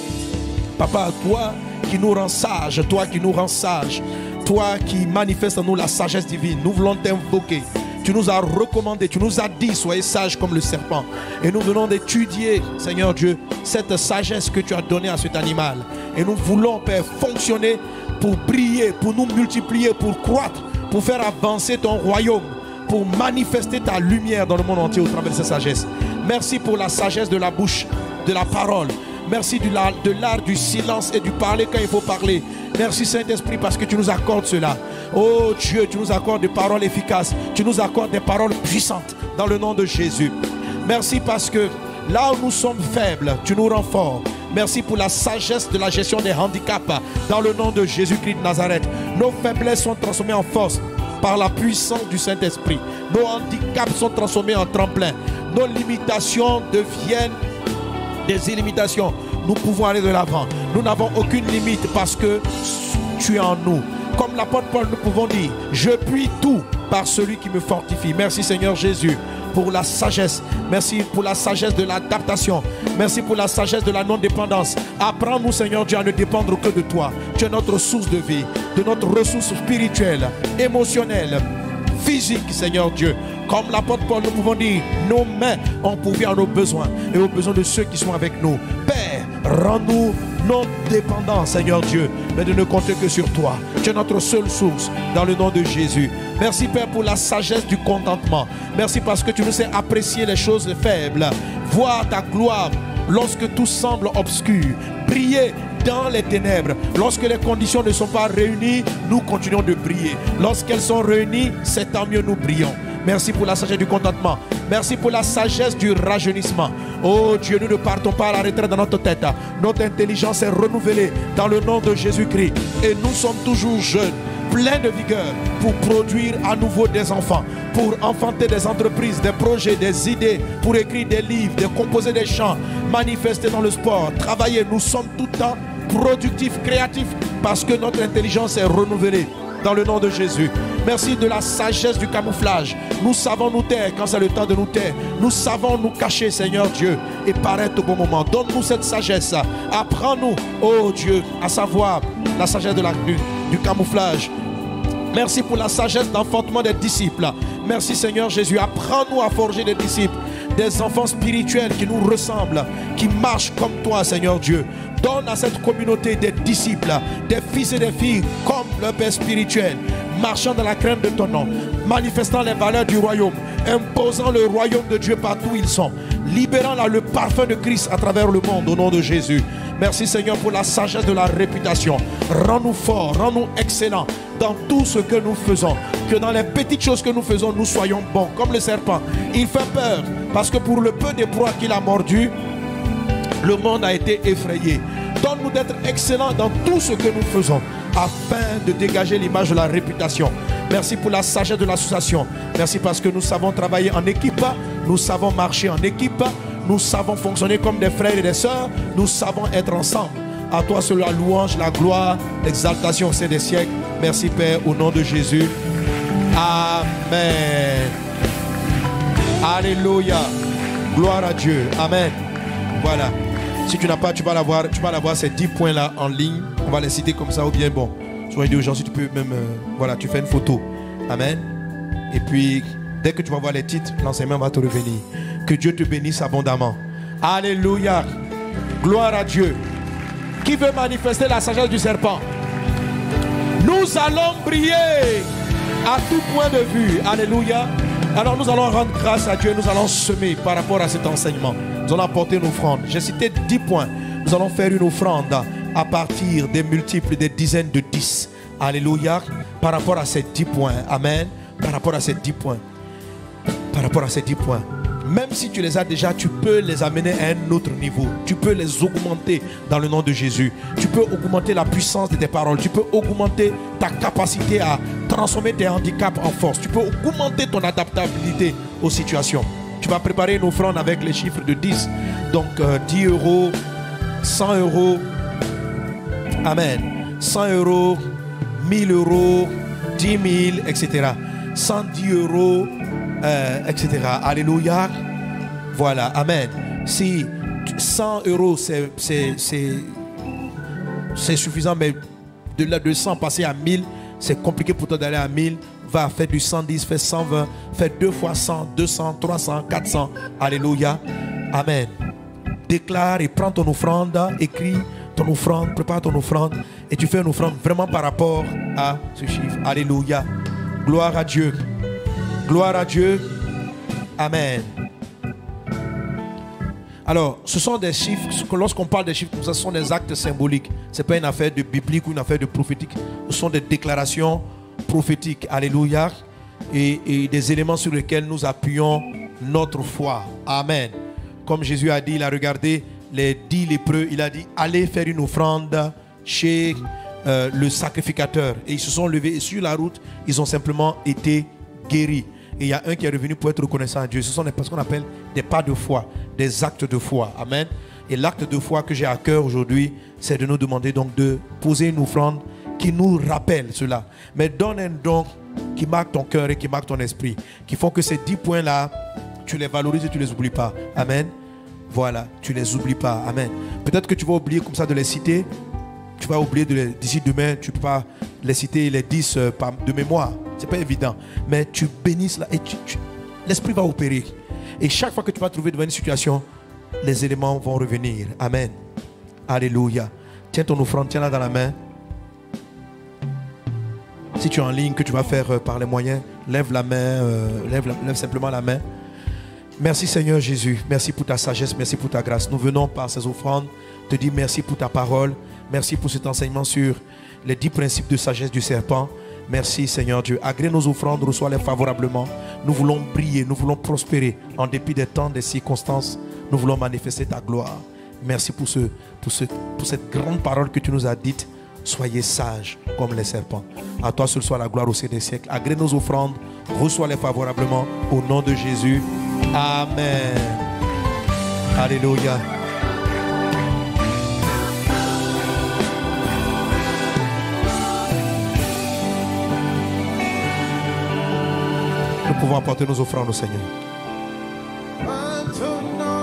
Papa, toi qui nous rends sages, toi qui nous rends sages, toi qui manifestes en nous la sagesse divine, nous voulons t'invoquer. Tu nous as recommandé, tu nous as dit, soyez sages comme le serpent. Et nous venons d'étudier, Seigneur Dieu, cette sagesse que tu as donnée à cet animal. Et nous voulons, Père, fonctionner pour briller, pour nous multiplier, pour croître, pour faire avancer ton royaume, pour manifester ta lumière dans le monde entier au travers de cette sagesse. Merci pour la sagesse de la bouche, de la parole. Merci de l'art du silence et du parler quand il faut parler. Merci Saint-Esprit parce que tu nous accordes cela. Oh Dieu, tu nous accordes des paroles efficaces. Tu nous accordes des paroles puissantes dans le nom de Jésus. Merci parce que là où nous sommes faibles, tu nous rends forts. Merci pour la sagesse de la gestion des handicaps dans le nom de Jésus-Christ de Nazareth. Nos faiblesses sont transformées en force par la puissance du Saint-Esprit. Nos handicaps sont transformés en tremplin. Nos limitations deviennent des illimitations. Nous pouvons aller de l'avant. Nous n'avons aucune limite parce que tu es en nous. Comme l'apôtre Paul, nous pouvons dire, je puis tout par celui qui me fortifie. Merci Seigneur Jésus pour la sagesse. Merci pour la sagesse de l'adaptation. Merci pour la sagesse de la non-dépendance. Apprends-nous Seigneur Dieu à ne dépendre que de toi. Tu es notre source de vie, de notre ressource spirituelle, émotionnelle, physique Seigneur Dieu. Comme l'apôtre Paul, nous pouvons dire, nos mains ont pourvu à nos besoins et aux besoins de ceux qui sont avec nous. Père, rends-nous non dépendants, Seigneur Dieu, mais de ne compter que sur toi. Tu es notre seule source dans le nom de Jésus. Merci Père pour la sagesse du contentement. Merci parce que tu nous sais apprécier les choses faibles, voir ta gloire lorsque tout semble obscur, briller dans les ténèbres. Lorsque les conditions ne sont pas réunies, nous continuons de briller. Lorsqu'elles sont réunies, c'est tant mieux, nous brillons. Merci pour la sagesse du contentement. Merci pour la sagesse du rajeunissement. Oh Dieu, nous ne partons pas à la retraite dans notre tête. Notre intelligence est renouvelée dans le nom de Jésus-Christ. Et nous sommes toujours jeunes, pleins de vigueur pour produire à nouveau des enfants, pour enfanter des entreprises, des projets, des idées, pour écrire des livres, de composer des chants, manifester dans le sport, travailler. Nous sommes tout le temps productifs, créatifs, parce que notre intelligence est renouvelée. Dans le nom de Jésus. Merci de la sagesse du camouflage. Nous savons nous taire quand c'est le temps de nous taire. Nous savons nous cacher, Seigneur Dieu, et paraître au bon moment. Donne-nous cette sagesse. Apprends-nous, oh Dieu, à savoir la sagesse du camouflage. Merci pour la sagesse d'enfantement des disciples. Merci Seigneur Jésus. Apprends-nous à forger des disciples, des enfants spirituels qui nous ressemblent, qui marchent comme toi, Seigneur Dieu. Donne à cette communauté des disciples, des fils et des filles comme leur Père spirituel, marchant dans la crainte de ton nom, manifestant les valeurs du royaume, imposant le royaume de Dieu partout où ils sont, libérant là le parfum de Christ à travers le monde au nom de Jésus. Merci Seigneur pour la sagesse de la réputation. Rends-nous forts, rends-nous excellents dans tout ce que nous faisons. Que dans les petites choses que nous faisons, nous soyons bons comme le serpent. Il fait peur parce que pour le peu de proies qu'il a mordu, le monde a été effrayé. Donne-nous d'être excellents dans tout ce que nous faisons afin de dégager l'image de la réputation. Merci pour la sagesse de l'association. Merci parce que nous savons travailler en équipe, nous savons marcher en équipe, nous savons fonctionner comme des frères et des sœurs, nous savons être ensemble. À toi seul la louange, la gloire, l'exaltation au sein des siècles. Merci Père, au nom de Jésus. Amen. Alléluia. Gloire à Dieu. Amen. Voilà. Si tu n'as pas, tu vas l'avoir ces 10 points là en ligne. On va les citer comme ça ou bien bon. Sois dit aux gens si tu peux même, voilà, tu fais une photo. Amen. Et puis, dès que tu vas voir les titres, l'enseignement va te revenir. Que Dieu te bénisse abondamment. Alléluia. Gloire à Dieu. Qui veut manifester la sagesse du serpent? Nous allons briller à tout point de vue. Alléluia. Alors nous allons rendre grâce à Dieu. Nous allons semer par rapport à cet enseignement. Nous allons apporter une offrande. J'ai cité 10 points. Nous allons faire une offrande à partir des multiples, des dizaines de 10. Alléluia. Par rapport à ces 10 points. Amen. Par rapport à ces 10 points. Par rapport à ces 10 points. Même si tu les as déjà, tu peux les amener à un autre niveau. Tu peux les augmenter dans le nom de Jésus. Tu peux augmenter la puissance de tes paroles. Tu peux augmenter ta capacité à transformer tes handicaps en force. Tu peux augmenter ton adaptabilité aux situations. Tu vas préparer une offrande avec les chiffres de 10. Donc 10 euros, 100 euros. Amen. 100 euros, 1000 euros, 10 000, etc. 110 euros, etc. Alléluia. Voilà. Amen. Si 100 euros, c'est suffisant, mais de 100 passer à 1000, c'est compliqué pour toi d'aller à 1000. Va faire du 110, fais 120, fais 2 fois 100, 200, 300, 400. Alléluia. Amen. Déclare et prends ton offrande, écris ton offrande, prépare ton offrande et tu fais une offrande vraiment par rapport à ce chiffre. Alléluia. Gloire à Dieu. Gloire à Dieu. Amen. Alors, ce sont des chiffres, lorsqu'on parle des chiffres comme ça, ce sont des actes symboliques. Ce n'est pas une affaire de biblique ou une affaire de prophétique. Ce sont des déclarations prophétiques. Alléluia. Et des éléments sur lesquels nous appuyons notre foi. Amen. Comme Jésus a dit, il a regardé les 10 lépreux, il a dit, allez faire une offrande chez le sacrificateur. Et ils se sont levés et sur la route, ils ont simplement été guéris. Et il y a un qui est revenu pour être reconnaissant à Dieu. Ce sont ce qu'on appelle des pas de foi, des actes de foi. Amen. Et l'acte de foi que j'ai à cœur aujourd'hui, c'est de nous demander donc de poser une offrande qui nous rappelle cela. Mais donne un don qui marque ton cœur et qui marque ton esprit, qui font que ces 10 points-là, tu les valorises et tu ne les oublies pas. Amen. Voilà, tu ne les oublies pas. Amen. Peut-être que tu vas oublier comme ça de les citer. Tu vas oublier d'ici demain, tu ne peux pas les citer les 10 de mémoire. Ce n'est pas évident. Mais tu bénis là et l'esprit va opérer. Et chaque fois que tu vas trouver devant une situation, les éléments vont revenir. Amen. Alléluia. Tiens ton offrande, tiens-la dans la main. Si tu es en ligne, que tu vas faire par les moyens, lève la main, lève simplement la main. Merci Seigneur Jésus, merci pour ta sagesse, merci pour ta grâce. Nous venons par ces offrandes te dire merci pour ta parole, merci pour cet enseignement sur les 10 principes de sagesse du serpent. Merci Seigneur Dieu, agrée nos offrandes, reçois-les favorablement. Nous voulons briller, nous voulons prospérer en dépit des temps, des circonstances. Nous voulons manifester ta gloire. Merci pour cette grande parole que tu nous as dite. Soyez sages comme les serpents. À toi seul soit la gloire au siècle des siècles. Agrée nos offrandes, reçois-les favorablement au nom de Jésus. Amen. Alléluia. Nous pouvons apporter nos offrandes au Seigneur. Maintenant